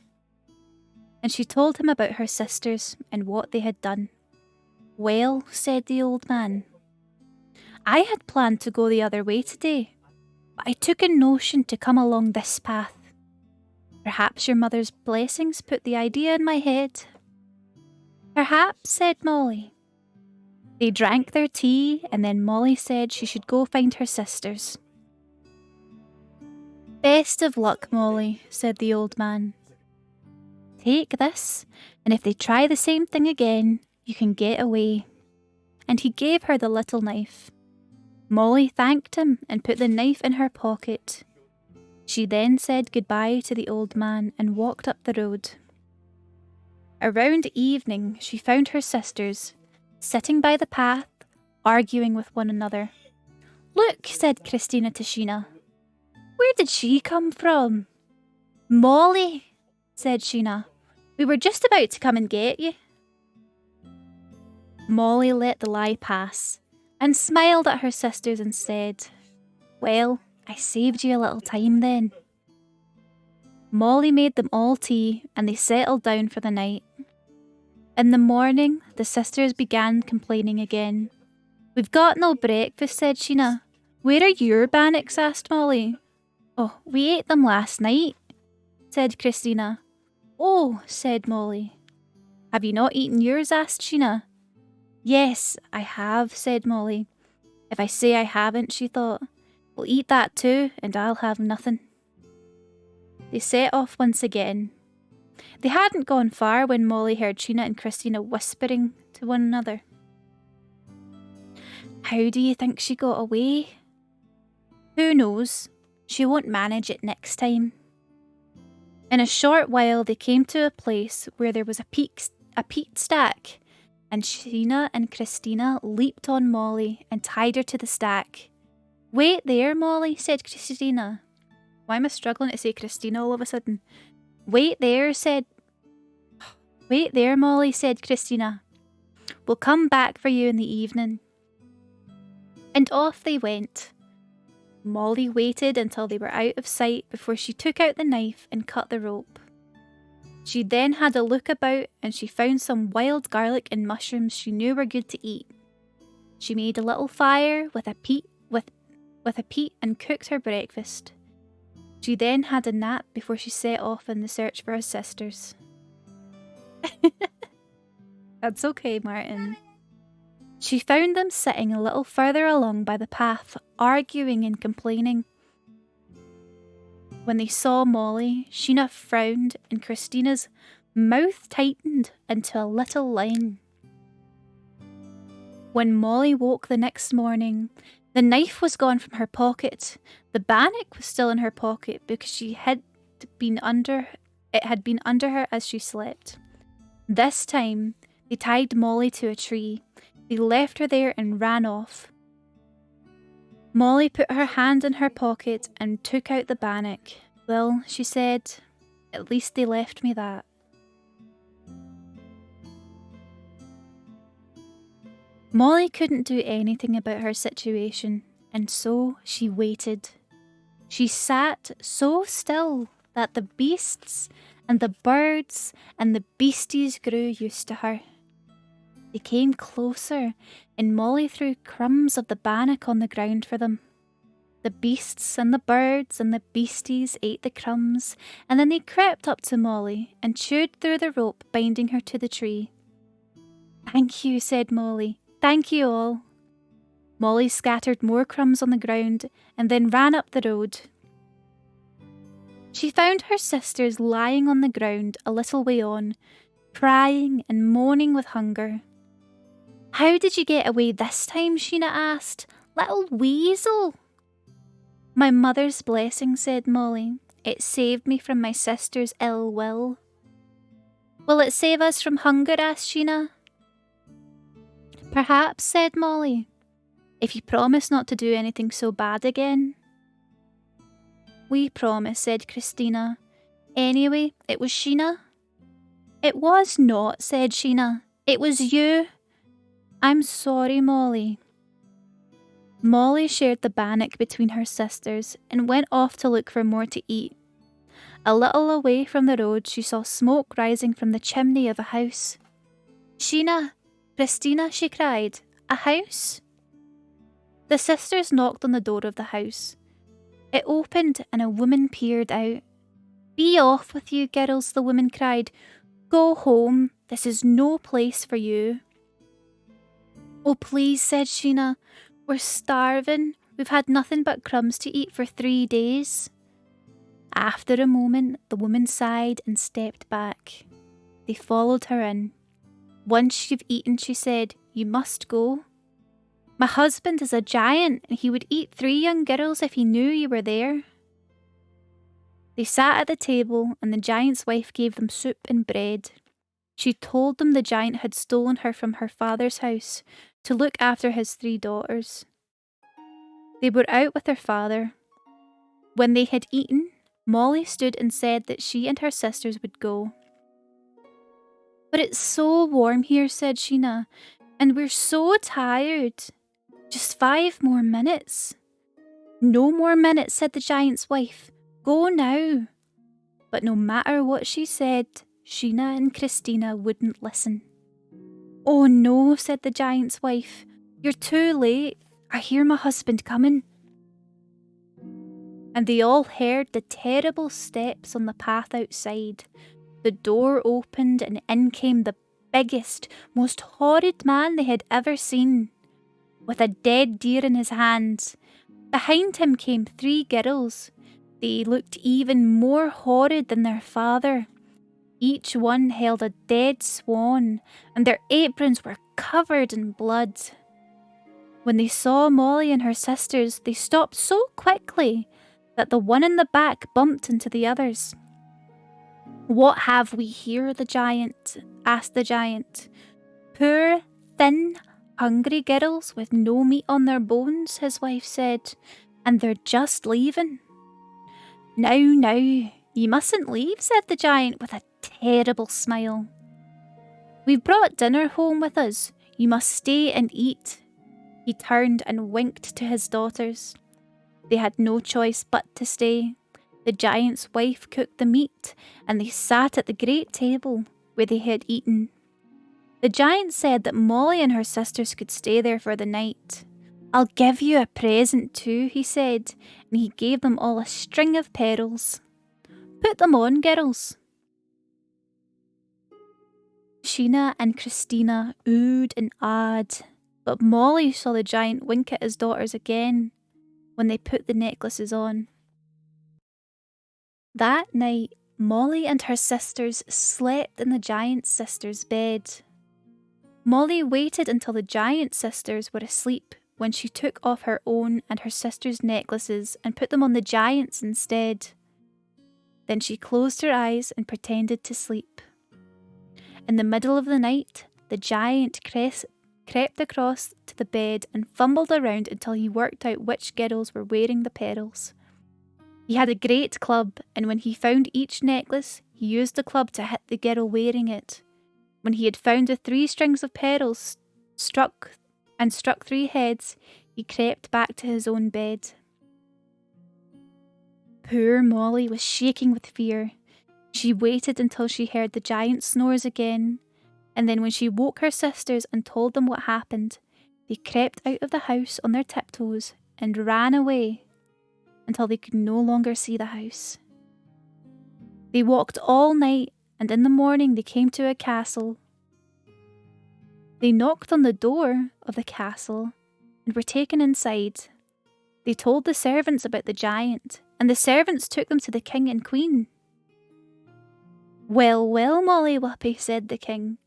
And she told him about her sisters and what they had done. Well, said the old man, I had planned to go the other way today, but I took a notion to come along this path. Perhaps your mother's blessings put the idea in my head. Perhaps, said Molly. They drank their tea, and then Molly said she should go find her sisters. Best of luck, Molly, said the old man. Take this, and if they try the same thing again, you can get away. And he gave her the little knife. Molly thanked him and put the knife in her pocket. She then said goodbye to the old man and walked up the road. Around evening, she found her sisters, sitting by the path, arguing with one another. Look, said Christina to Sheena. Where did she come from? Molly, said Sheena. We were just about to come and get you. Molly let the lie pass and smiled at her sisters and said, Well, I saved you a little time then. Molly made them all tea and they settled down for the night. In the morning, the sisters began complaining again. We've got no breakfast, said Sheena. Where are your bannocks? Asked Molly. Oh, we ate them last night, said Christina. Oh, said Molly. Have you not eaten yours? Asked Sheena. Yes, I have, said Molly. If I say I haven't, she thought, we'll eat that too, and I'll have nothing. They set off once again. They hadn't gone far when Molly heard Sheena and Christina whispering to one another. How do you think she got away? Who knows? She won't manage it next time. In a short while, they came to a place where there was a peat stack, and Sheena and Christina leaped on Molly and tied her to the stack. Wait there, Molly, said Christina. Why am I struggling to say Christina all of a sudden? Wait there, Molly, said Christina. We'll come back for you in the evening. And off they went. Molly waited until they were out of sight before she took out the knife and cut the rope. She then had a look about and she found some wild garlic and mushrooms she knew were good to eat. She made a little fire with a peat and cooked her breakfast. She then had a nap before she set off in the search for her sisters. That's okay, Martin. She found them sitting a little further along by the path, arguing and complaining. When they saw Molly, Sheena frowned and Christina's mouth tightened into a little line. When Molly woke the next morning, the knife was gone from her pocket. The bannock was still in her pocket because it had been under her as she slept. This time, they tied Molly to a tree. They left her there and ran off. Molly put her hand in her pocket and took out the bannock. Well, she said, at least they left me that. Molly couldn't do anything about her situation, and so she waited. She sat so still that the beasts and the birds and the beasties grew used to her. They came closer, and Molly threw crumbs of the bannock on the ground for them. The beasts and the birds and the beasties ate the crumbs, and then they crept up to Molly and chewed through the rope binding her to the tree. Thank you, said Molly. Thank you all. Molly scattered more crumbs on the ground and then ran up the road. She found her sisters lying on the ground a little way on, crying and moaning with hunger. How did you get away this time? Sheena asked. Little weasel. My mother's blessing, said Molly. It saved me from my sister's ill will. Will it save us from hunger? Asked Sheena. Perhaps, said Molly, if you promise not to do anything so bad again. We promise, said Christina. Anyway, it was Sheena. It was not, said Sheena. It was you. I'm sorry, Molly. Molly shared the bannock between her sisters and went off to look for more to eat. A little away from the road, she saw smoke rising from the chimney of a house. Sheena, Christina, she cried, a house? The sisters knocked on the door of the house. It opened and a woman peered out. Be off with you, girls, the woman cried. Go home. This is no place for you. Oh, please, said Sheena. We're starving. We've had nothing but crumbs to eat for 3 days. After a moment, the woman sighed and stepped back. They followed her in. Once you've eaten, she said, you must go. My husband is a giant, and he would eat 3 young girls if he knew you were there. They sat at the table, and the giant's wife gave them soup and bread. She told them the giant had stolen her from her father's house to look after his 3 daughters. They were out with their father. When they had eaten, Molly stood and said that she and her sisters would go. But it's so warm here, said Sheena, and we're so tired. Just 5 more minutes. No more minutes, said the giant's wife. Go now. But no matter what she said, Sheena and Christina wouldn't listen. Oh no, said the giant's wife. You're too late. I hear my husband coming. And they all heard the terrible steps on the path outside. The door opened and in came the biggest, most horrid man they had ever seen, with a dead deer in his hands. Behind him came 3 girls. They looked even more horrid than their father. Each one held a dead swan, and their aprons were covered in blood. When they saw Molly and her sisters, they stopped so quickly that the one in the back bumped into the others. "What have we here?" asked the giant. "Poor, thin, hungry girls with no meat on their bones," his wife said, "and they're just leaving." Now, you mustn't leave," said the giant with a terrible smile. "We've brought dinner home with us. You must stay and eat." He turned and winked to his daughters. They had no choice but to stay. The giant's wife cooked the meat, and they sat at the great table where they had eaten. The giant said that Molly and her sisters could stay there for the night. "I'll give you a present too," he said, and he gave them all a string of pearls. "Put them on, girls." Sheena and Christina oohed and ahed, but Molly saw the giant wink at his daughters again when they put the necklaces on. That night, Molly and her sisters slept in the giant's sister's bed. Molly waited until the giant's sisters were asleep when she took off her own and her sister's necklaces and put them on the giant's instead. Then she closed her eyes and pretended to sleep. In the middle of the night, the giant crept across to the bed and fumbled around until he worked out which girls were wearing the pearls. He had a great club, and when he found each necklace, he used the club to hit the girl wearing it. When he had found the 3 strings of pearls struck 3 heads, he crept back to his own bed. Poor Molly was shaking with fear. She waited until she heard the giant snores again, and then when she woke her sisters and told them what happened, they crept out of the house on their tiptoes and ran away until they could no longer see the house. They walked all night, and in the morning they came to a castle. They knocked on the door of the castle and were taken inside. They told the servants about the giant, and the servants took them to the king and queen. Well, Molly Whuppie," said the king.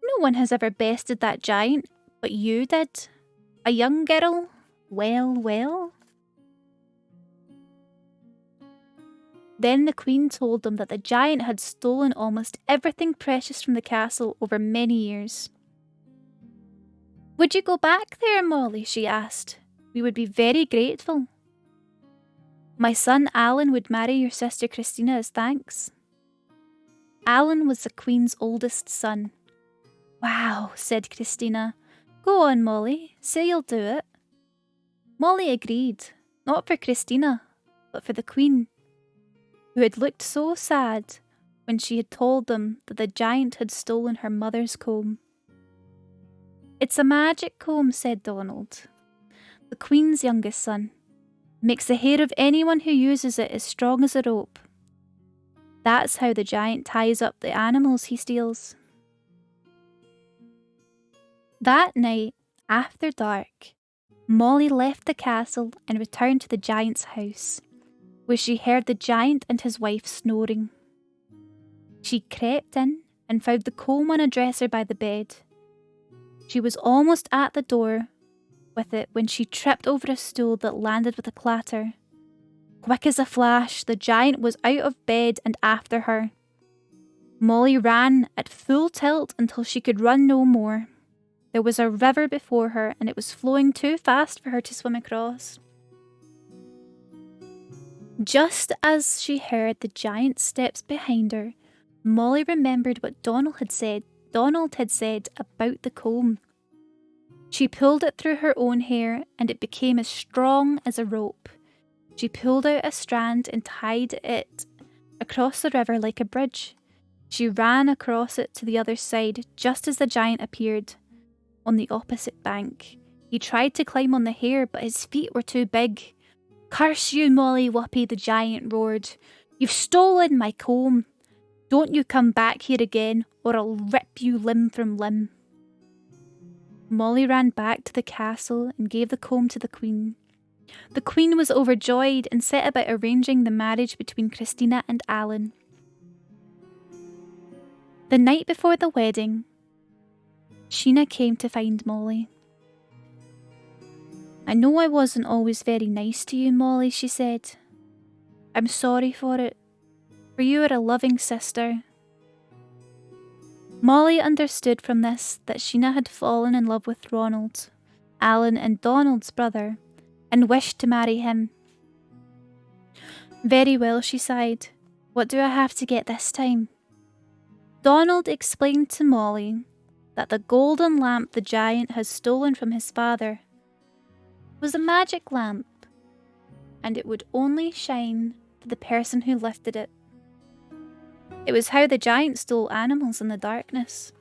"No one has ever bested that giant, but you did. A young girl. Well. Then the queen told them that the giant had stolen almost everything precious from the castle over many years. "Would you go back there, Molly?" she asked. "We would be very grateful. My son Alan would marry your sister Christina as thanks." Alan was the queen's oldest son. "Wow," said Christina. "Go on, Molly, say you'll do it." Molly agreed, not for Christina, but for the queen, who had looked so sad when she had told them that the giant had stolen her mother's comb. "It's a magic comb," said Donald, the queen's youngest son. "Makes the hair of anyone who uses it as strong as a rope. That's how the giant ties up the animals he steals." That night, after dark, Molly left the castle and returned to the giant's house, where she heard the giant and his wife snoring. She crept in and found the comb on a dresser by the bed. She was almost at the door with it when she tripped over a stool that landed with a clatter. Quick as a flash, the giant was out of bed and after her. Molly ran at full tilt until she could run no more. There was a river before her, and it was flowing too fast for her to swim across. Just as she heard the giant's steps behind her, Molly remembered what Donald had said about the comb. She pulled it through her own hair, and it became as strong as a rope. She pulled out a strand and tied it across the river like a bridge. She ran across it to the other side just as the giant appeared on the opposite bank. He tried to climb on the hair, but his feet were too big. "Curse you, Molly Whuppie," the giant roared. "You've stolen my comb. Don't you come back here again, or I'll rip you limb from limb. Molly ran back to the castle and gave the comb to the Queen. The Queen was overjoyed and set about arranging the marriage between Christina and Alan. The night before the wedding, Sheena came to find Molly. I know I wasn't always very nice to you, Molly, she said. I'm sorry for it, for you are a loving sister. Molly understood from this that Sheena had fallen in love with Ronald, Alan and Donald's brother, and wished to marry him. Very well, she sighed. What do I have to get this time? Donald explained to Molly that the golden lamp the giant has stolen from his father was a magic lamp, and it would only shine for the person who lifted it. It was how the giant stole animals in the darkness.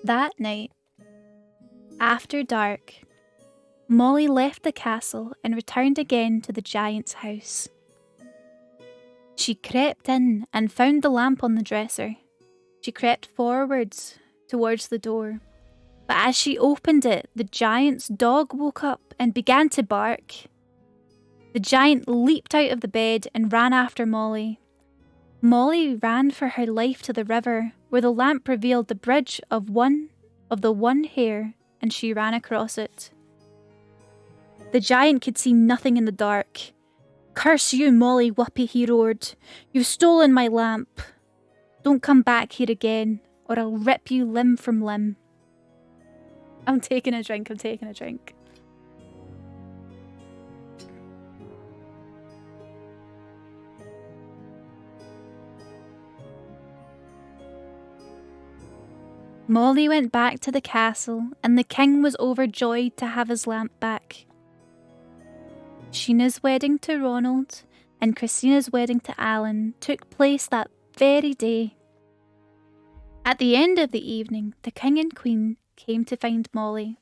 That night, after dark, Molly left the castle and returned again to the giant's house. She crept in and found the lamp on the dresser. She crept forwards towards the door. But as she opened it, the giant's dog woke up and began to bark. The giant leaped out of the bed and ran after Molly. Molly ran for her life to the river, where the lamp revealed the bridge of the one hair, and she ran across it. The giant could see nothing in the dark. Curse you, Molly Whuppie, he roared. You've stolen my lamp. Don't come back here again, or I'll rip you limb from limb. I'm taking a drink. Molly went back to the castle, and the king was overjoyed to have his lamp back. Sheena's wedding to Ronald and Christina's wedding to Alan took place that very day. At the end of the evening, the king and queen came to find Molly.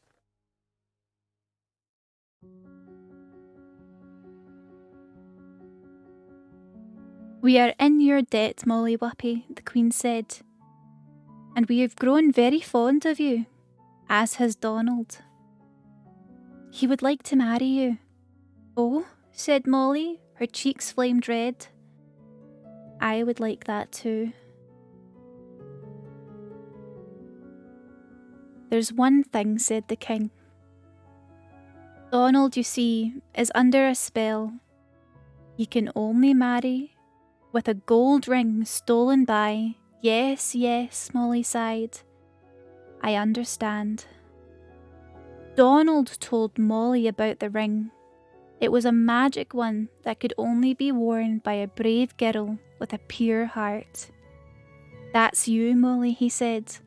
We are in your debt, Molly Whuppie, the queen said, and we have grown very fond of you, as has Donald. He would like to marry you. Oh, said Molly, her cheeks flamed red. I would like that too. There's one thing, said the king. Donald, you see, is under a spell. He can only marry with a gold ring stolen by... Yes, yes, Molly sighed. I understand. Donald told Molly about the ring. It was a magic one that could only be worn by a brave girl with a pure heart. That's you, Molly, he said.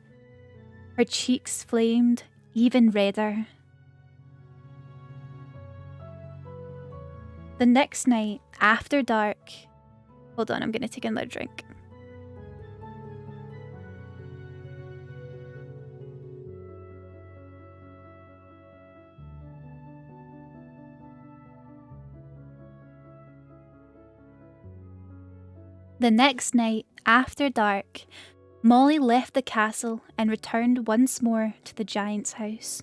Her cheeks flamed even redder. The next night, after dark... Hold on, I'm going to take another drink. The next night, after dark, Molly left the castle and returned once more to the giant's house.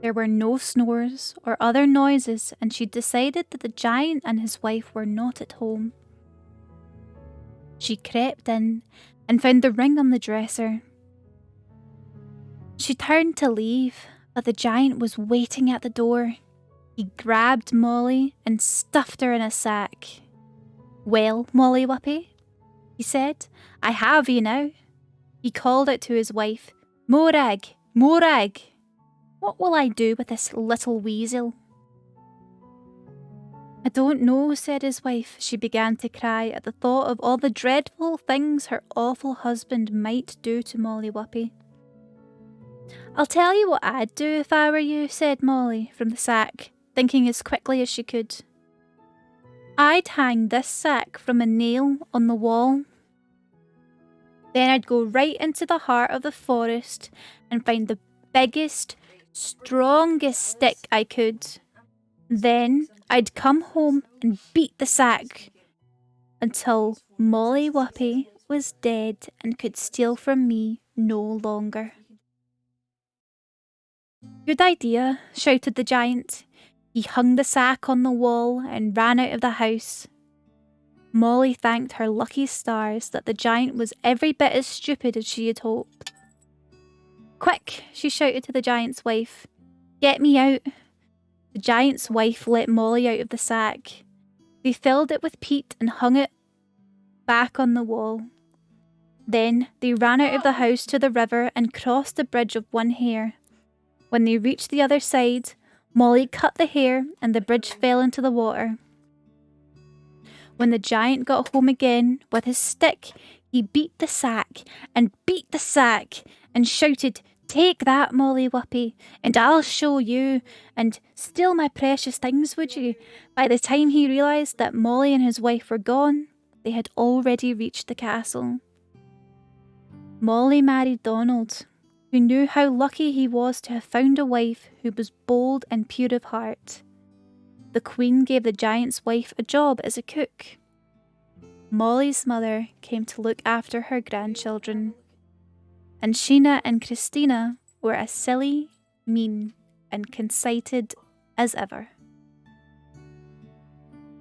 There were no snores or other noises, and she decided that the giant and his wife were not at home. She crept in and found the ring on the dresser. She turned to leave, but the giant was waiting at the door. He grabbed Molly and stuffed her in a sack. Well, Molly Whuppie, he said, I have you now. He called out to his wife, Morag, Morag, what will I do with this little weasel? I don't know, said his wife. She began to cry at the thought of all the dreadful things her awful husband might do to Molly Whuppie. I'll tell you what I'd do if I were you, said Molly from the sack, thinking as quickly as she could. I'd hang this sack from a nail on the wall. Then I'd go right into the heart of the forest and find the biggest, strongest stick I could. Then I'd come home and beat the sack until Molly Whuppie was dead and could steal from me no longer. Good idea, shouted the giant. He hung the sack on the wall and ran out of the house. Molly thanked her lucky stars that the giant was every bit as stupid as she had hoped. Quick, she shouted to the giant's wife. Get me out. The giant's wife let Molly out of the sack. They filled it with peat and hung it back on the wall. Then they ran out of the house to the river and crossed the bridge of one hair. When they reached the other side, Molly cut the hair and the bridge fell into the water. When the giant got home again with his stick, he beat the sack and shouted, Take that, Molly Whuppie, and I'll show you, and steal my precious things, would you? By the time he realised that Molly and his wife were gone, they had already reached the castle. Molly married Donald, who knew how lucky he was to have found a wife who was bold and pure of heart. The Queen gave the giant's wife a job as a cook. Molly's mother came to look after her grandchildren. And Sheena and Christina were as silly, mean, and conceited as ever.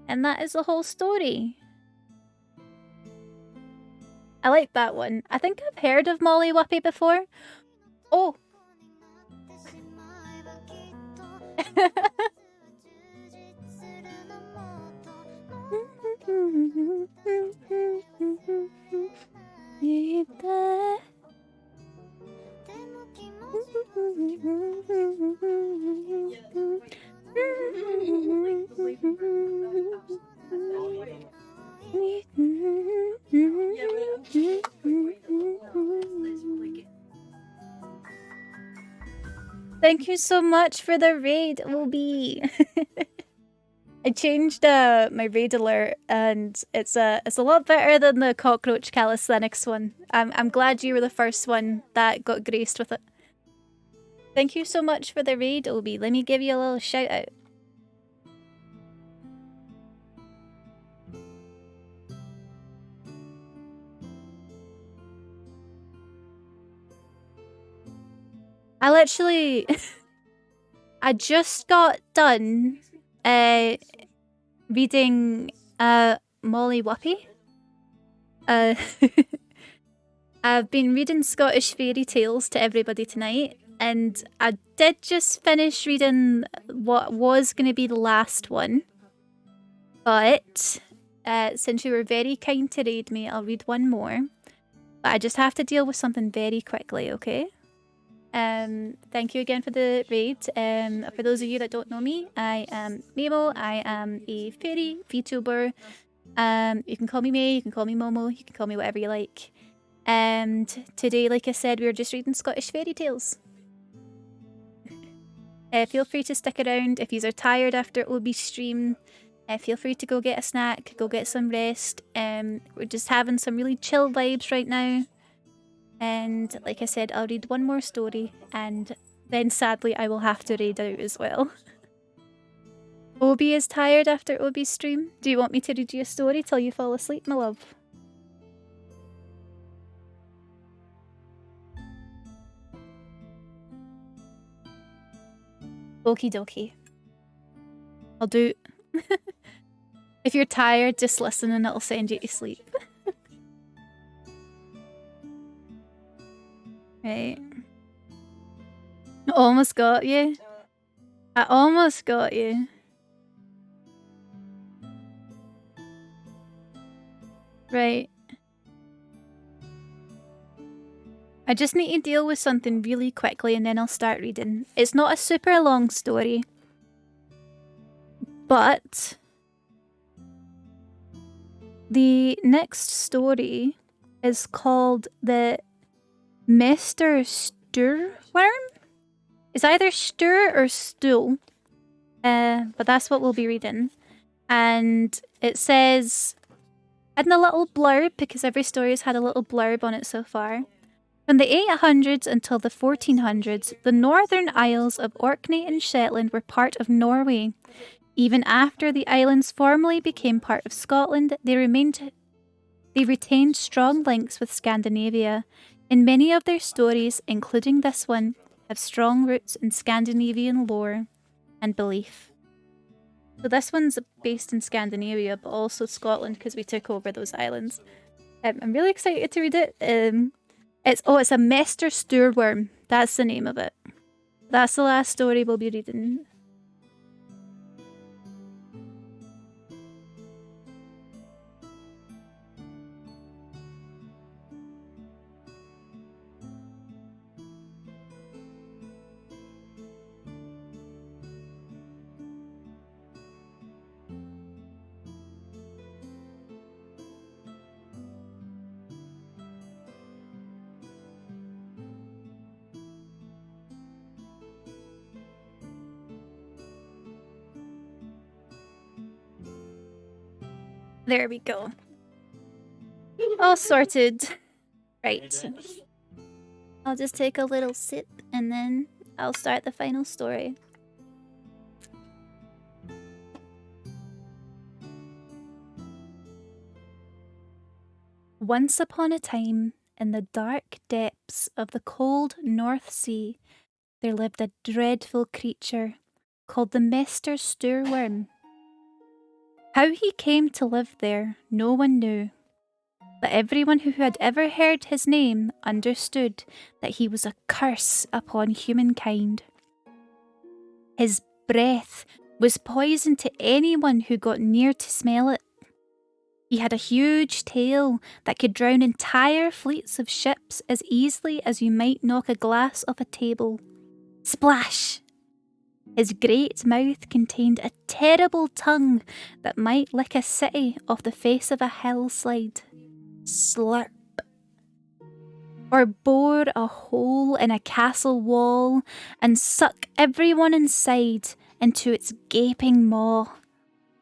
And that is the whole story. I like that one. I think I've heard of Molly Whuppie before. Oh! Thank you so much for the raid, Obi. I changed my raid alert, and it's a lot better than the cockroach calisthenics one. I'm glad you were the first one that got graced with it. Thank you so much for the raid, Obi. Let me give you a little shout out. I literally... I just got done reading Molly Whuppie. I've been reading Scottish fairy tales to everybody tonight, and I did just finish reading what was going to be the last one. But since you were very kind to raid me, I'll read one more. But I just have to deal with something very quickly, okay? Thank you again for the raid. For those of you that don't know me, I am Mimo. I am a fairy VTuber. You can call me May, you can call me Momo, you can call me whatever you like. And today, like I said, we were just reading Scottish fairy tales. Feel free to stick around if you are tired after Obi's stream. Feel free to go get a snack, go get some rest. We're just having some really chill vibes right now. And like I said, I'll read one more story, and then sadly I will have to raid out as well. Obi is tired after Obi's stream. Do you want me to read you a story till you fall asleep, my love? Okie dokie. I'll do... If you're tired, just listen and it'll send you to sleep. Right. Almost got you. I almost got you. Right. I just need to deal with something really quickly and then I'll start reading. It's not a super long story. But the next story is called the Mr. Stirworm? It's either stir or stool. But that's what we'll be reading. And it says, in the little blurb, because every story has had a little blurb on it so far, From the 800s until the 1400s, the Northern Isles of Orkney and Shetland were part of Norway. Even after the islands formally became part of Scotland, they retained strong links with Scandinavia, and many of their stories, including this one, have strong roots in Scandinavian lore and belief. So this one's based in Scandinavia, but also Scotland because we took over those islands. I'm really excited to read it. It's a Mester Sturworm. That's the name of it. That's the last story we'll be reading. There we go. All sorted. Right. I'll just take a little sip and then I'll start the final story. Once upon a time, in the dark depths of the cold North Sea, there lived a dreadful creature called the Mester Sturworm. How he came to live there, no one knew. But everyone who had ever heard his name understood that he was a curse upon humankind. His breath was poison to anyone who got near to smell it. He had a huge tail that could drown entire fleets of ships as easily as you might knock a glass off a table. Splash! His great mouth contained a terrible tongue that might lick a city off the face of a hillside. Slurp. Or bore a hole in a castle wall and suck everyone inside into its gaping maw.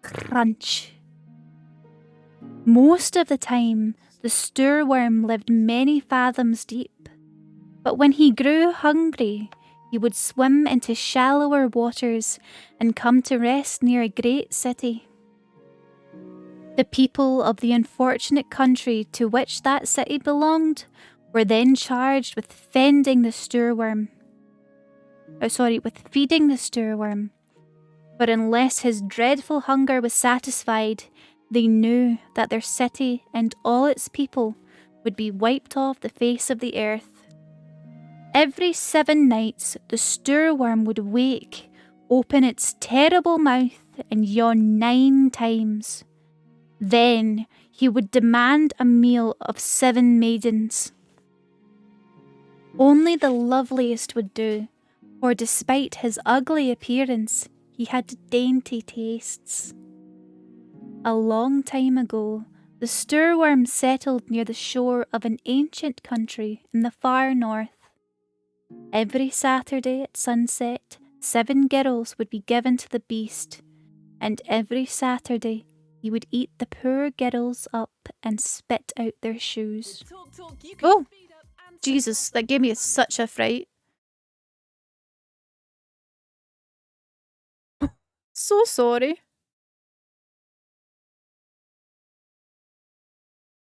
Crunch. Most of the time, the Sturworm lived many fathoms deep, but when he grew hungry, he would swim into shallower waters and come to rest near a great city. The people of the unfortunate country to which that city belonged were then charged with feeding the Sturworm. But unless his dreadful hunger was satisfied, they knew that their city and all its people would be wiped off the face of the earth. Every 7 nights, the Sturworm would wake, open its terrible mouth, and yawn 9 times. Then he would demand a meal of 7 maidens. Only the loveliest would do, for despite his ugly appearance, he had dainty tastes. A long time ago, the Sturworm settled near the shore of an ancient country in the far north. Every Saturday at sunset, 7 girls would be given to the beast, and every Saturday he would eat the poor girls up and spit out their shoes. Oh, Jesus, that gave me such a fright. So sorry.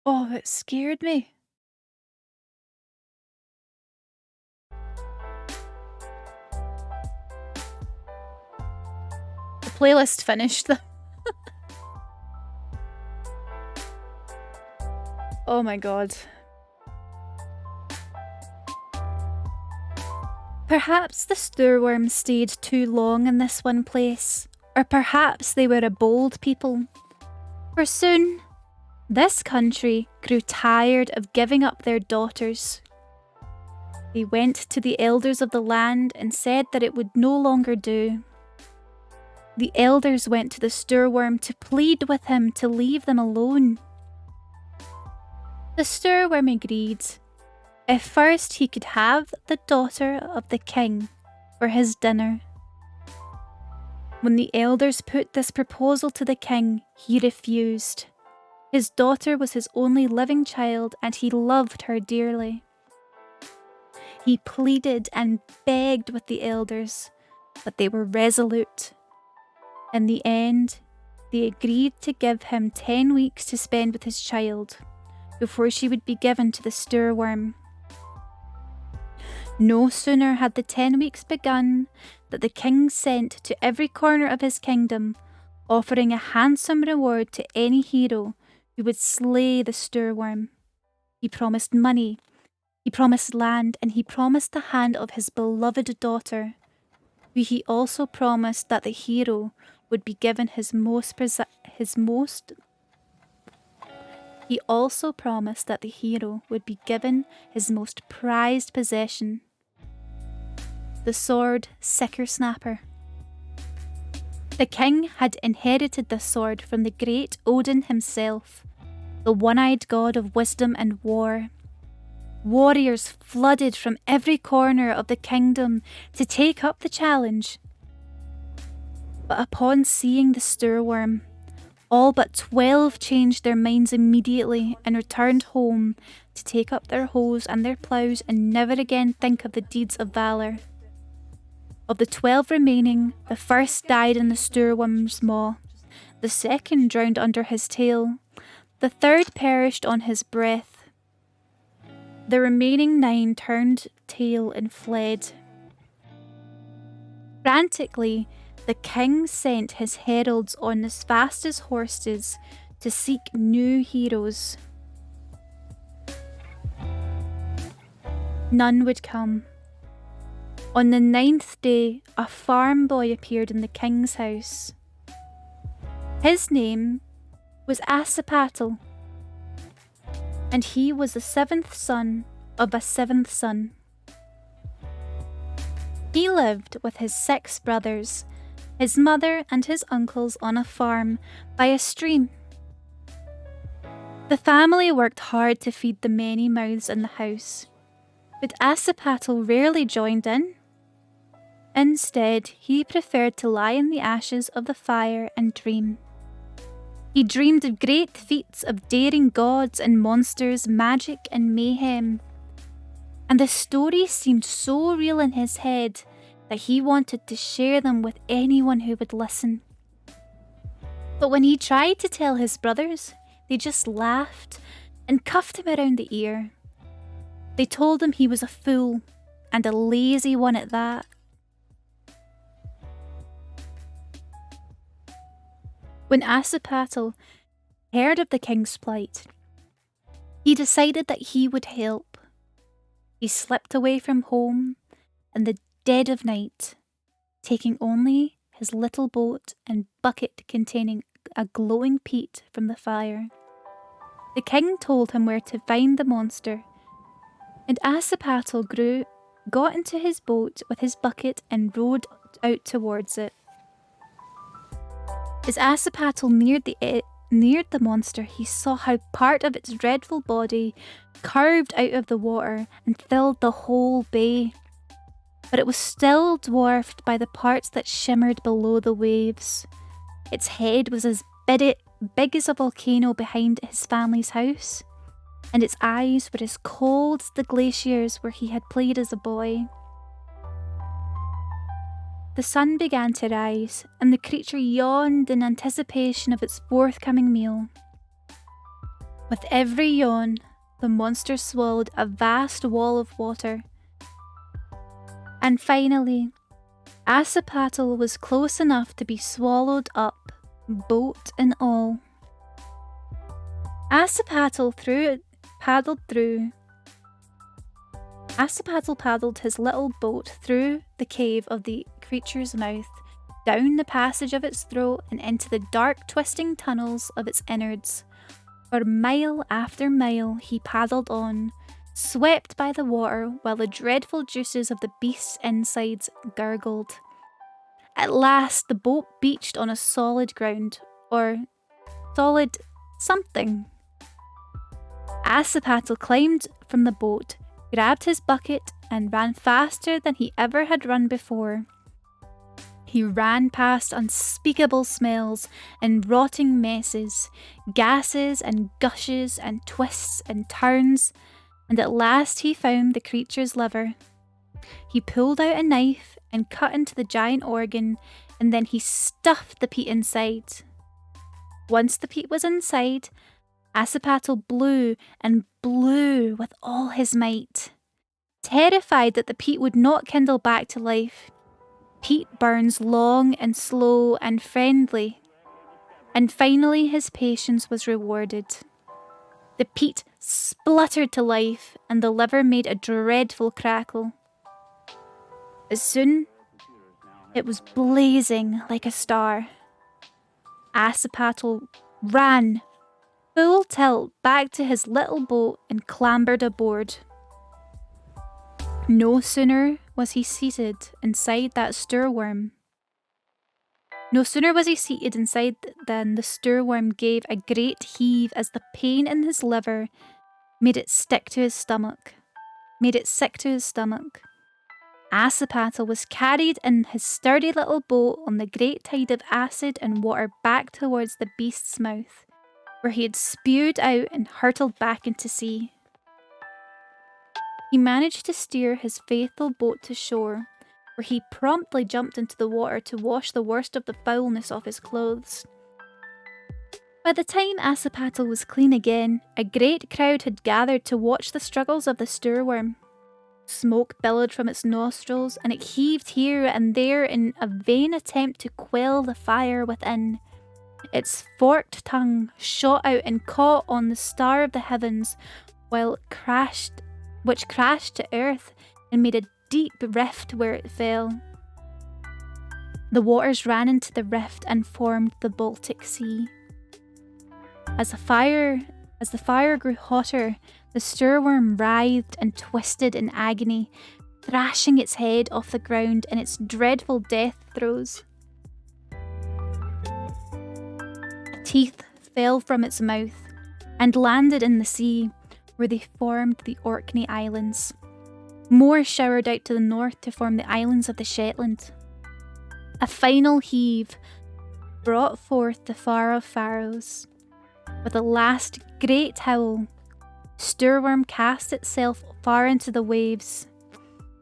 Oh, it scared me. The playlist finished. Oh my god. Perhaps the Sturworm stayed too long in this one place, or perhaps they were a bold people. For soon, this country grew tired of giving up their daughters. They went to the elders of the land and said that it would no longer do. The elders went to the Sturworm to plead with him to leave them alone. The Sturworm agreed, if first he could have the daughter of the king for his dinner. When the elders put this proposal to the king, he refused. His daughter was his only living child and he loved her dearly. He pleaded and begged with the elders, but they were resolute. In the end, they agreed to give him 10 weeks to spend with his child before she would be given to the stoorworm. No sooner had the 10 weeks begun that the king sent to every corner of his kingdom, offering a handsome reward to any hero who would slay the stoorworm. He promised money, he promised land, and he promised the hand of his beloved daughter, who he also promised that the hero would be given He also promised that the hero would be given his most prized possession, the sword Snapper. The king had inherited the sword from the great Odin himself, the one-eyed god of wisdom and war. Warriors flooded from every corner of the kingdom to take up the challenge. But upon seeing the stoorworm, all but 12 changed their minds immediately and returned home to take up their hoes and their ploughs and never again think of the deeds of valour. Of the 12 remaining, the first died in the stoorworm's maw, the second drowned under his tail, the third perished on his breath. The remaining 9 turned tail and fled. Frantically, the king sent his heralds on as fast as horses to seek new heroes. None would come. On the 9th day, a farm boy appeared in the king's house. His name was Asapatl, and he was the 7th son of a 7th son. He lived with his 6 brothers, his mother and his uncles on a farm by a stream. The family worked hard to feed the many mouths in the house, but Asapatl rarely joined in. Instead, he preferred to lie in the ashes of the fire and dream. He dreamed of great feats of daring gods and monsters, magic and mayhem. And the stories seemed so real in his head that he wanted to share them with anyone who would listen. But when he tried to tell his brothers, they just laughed and cuffed him around the ear. They told him he was a fool, and a lazy one at that. When Asapatl heard of the king's plight, he decided that he would help. He slipped away from home in the dead of night, taking only his little boat and bucket containing a glowing peat from the fire. The king told him where to find the monster, and Asapatl got into his boat with his bucket and rowed out towards it. As Asapatl neared the monster, he saw how part of its dreadful body curved out of the water and filled the whole bay. But it was still dwarfed by the parts that shimmered below the waves. Its head was as big as a volcano behind his family's house, and its eyes were as cold as the glaciers where he had played as a boy. The sun began to rise, and the creature yawned in anticipation of its forthcoming meal. With every yawn, the monster swallowed a vast wall of water. And finally, Asapatl was close enough to be swallowed up, boat and all. Asapatl paddled his little boat through the cave of the creature's mouth, down the passage of its throat and into the dark twisting tunnels of its innards. For mile after mile he paddled on, swept by the water while the dreadful juices of the beast's insides gurgled. At last the boat beached on a solid ground, or solid something. Asapatl climbed from the boat, grabbed his bucket, and ran faster than he ever had run before. He ran past unspeakable smells and rotting messes, gases and gushes and twists and turns, and at last he found the creature's liver, He pulled out a knife and cut into the giant organ, and then he stuffed the peat inside. Once the peat was inside, Asapatl blew and blew with all his might. Terrified that the peat would not kindle back to life, peat burns long and slow and friendly, and finally his patience was rewarded. The peat spluttered to life, and the liver made a dreadful crackle. As soon it was blazing like a star. Asapatl ran full tilt back to his little boat and clambered aboard. No sooner was he seated inside that stirworm. No sooner was he seated inside than the stirworm gave a great heave as the pain in his liver made it sick to his stomach. Asapatl was carried in his sturdy little boat on the great tide of acid and water back towards the beast's mouth, where he had spewed out and hurtled back into sea. He managed to steer his faithful boat to shore, where he promptly jumped into the water to wash the worst of the foulness off his clothes. By the time Asapatl was clean again, a great crowd had gathered to watch the struggles of the stirworm. Smoke billowed from its nostrils, and it heaved here and there in a vain attempt to quell the fire within. Its forked tongue shot out and caught on the star of the heavens, which crashed to earth and made a deep rift where it fell. The waters ran into the rift and formed the Baltic Sea. As the fire grew hotter, the stirworm writhed and twisted in agony, thrashing its head off the ground in its dreadful death throes. Teeth fell from its mouth and landed in the sea, where they formed the Orkney Islands. More showered out to the north to form the islands of the Shetland. A final heave brought forth the Far Faroes. With a last great howl, Stirworm cast itself far into the waves.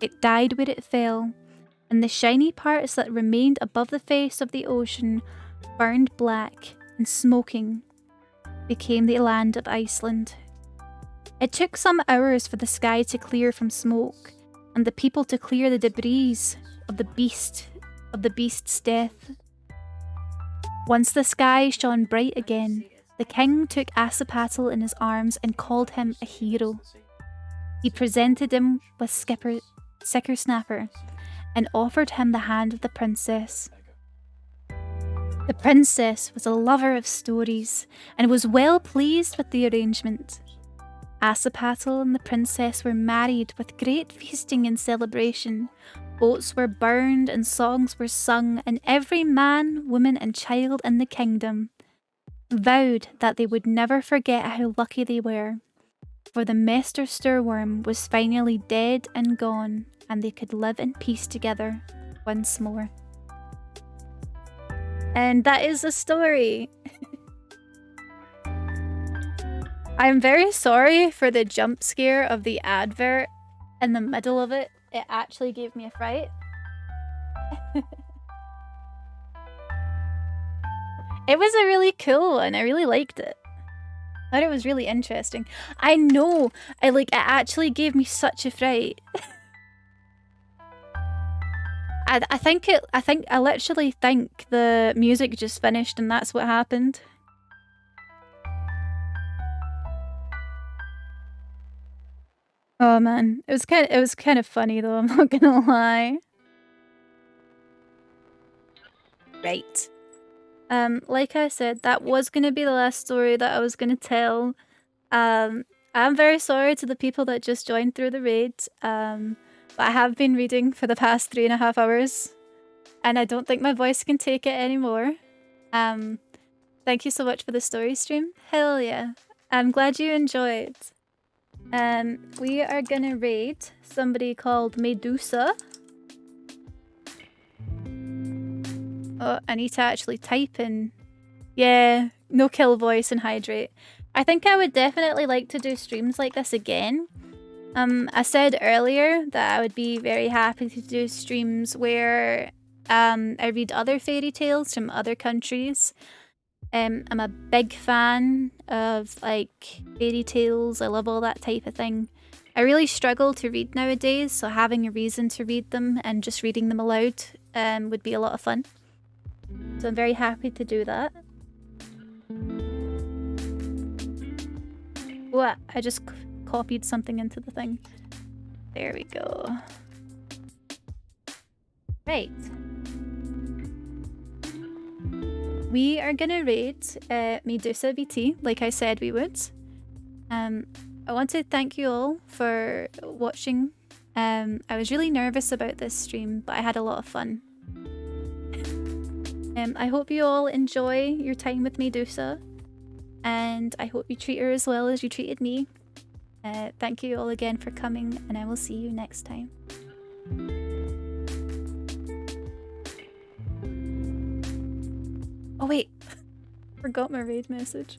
It died where it fell, and the shiny parts that remained above the face of the ocean, burned black and smoking, became the land of Iceland. It took some hours for the sky to clear from smoke, and the people to clear the debris of the beast's death. Once the sky shone bright again, the king took Asapatl in his arms and called him a hero. He presented him with Sickersnapper and offered him the hand of the princess. The princess was a lover of stories and was well pleased with the arrangement. Asapatl and the princess were married with great feasting and celebration. Boats were burned and songs were sung, and every man, woman and child in the kingdom vowed that they would never forget how lucky they were, for the Master Stirworm was finally dead and gone, and they could live in peace together once more. And that is the story. I'm very sorry for the jump scare of the advert in the middle of it. It actually gave me a fright. It was a really cool one. I really liked it. I thought it was really interesting. I know. It actually gave me such a fright. I literally think the music just finished and that's what happened. Oh man, it was kind of funny though, I'm not gonna lie. Right. Like I said, that was gonna be the last story that I was gonna tell. I'm very sorry to the people that just joined through the raid. But I have been reading for the past 3.5 hours, and I don't think my voice can take it anymore. Thank you so much for the story stream. Hell yeah. I'm glad you enjoyed. We are gonna raid somebody called Medusa. Oh, I need to actually type in. Yeah, no kill voice and hydrate. I think I would definitely like to do streams like this again. I said earlier that I would be very happy to do streams where I read other fairy tales from other countries. I'm a big fan of like fairy tales. I love all that type of thing. I really struggle to read nowadays, so having a reason to read them and just reading them aloud would be a lot of fun. So I'm very happy to do that. What? I just copied something into the thing. There we go. Right. We are gonna rate Medusa VT, like I said we would. I want to thank you all for watching. I was really nervous about this stream, but I had a lot of fun. I hope you all enjoy your time with Medusa, and I hope you treat her as well as you treated me. Thank you all again for coming, and I will see you next time. Oh wait, forgot my raid message.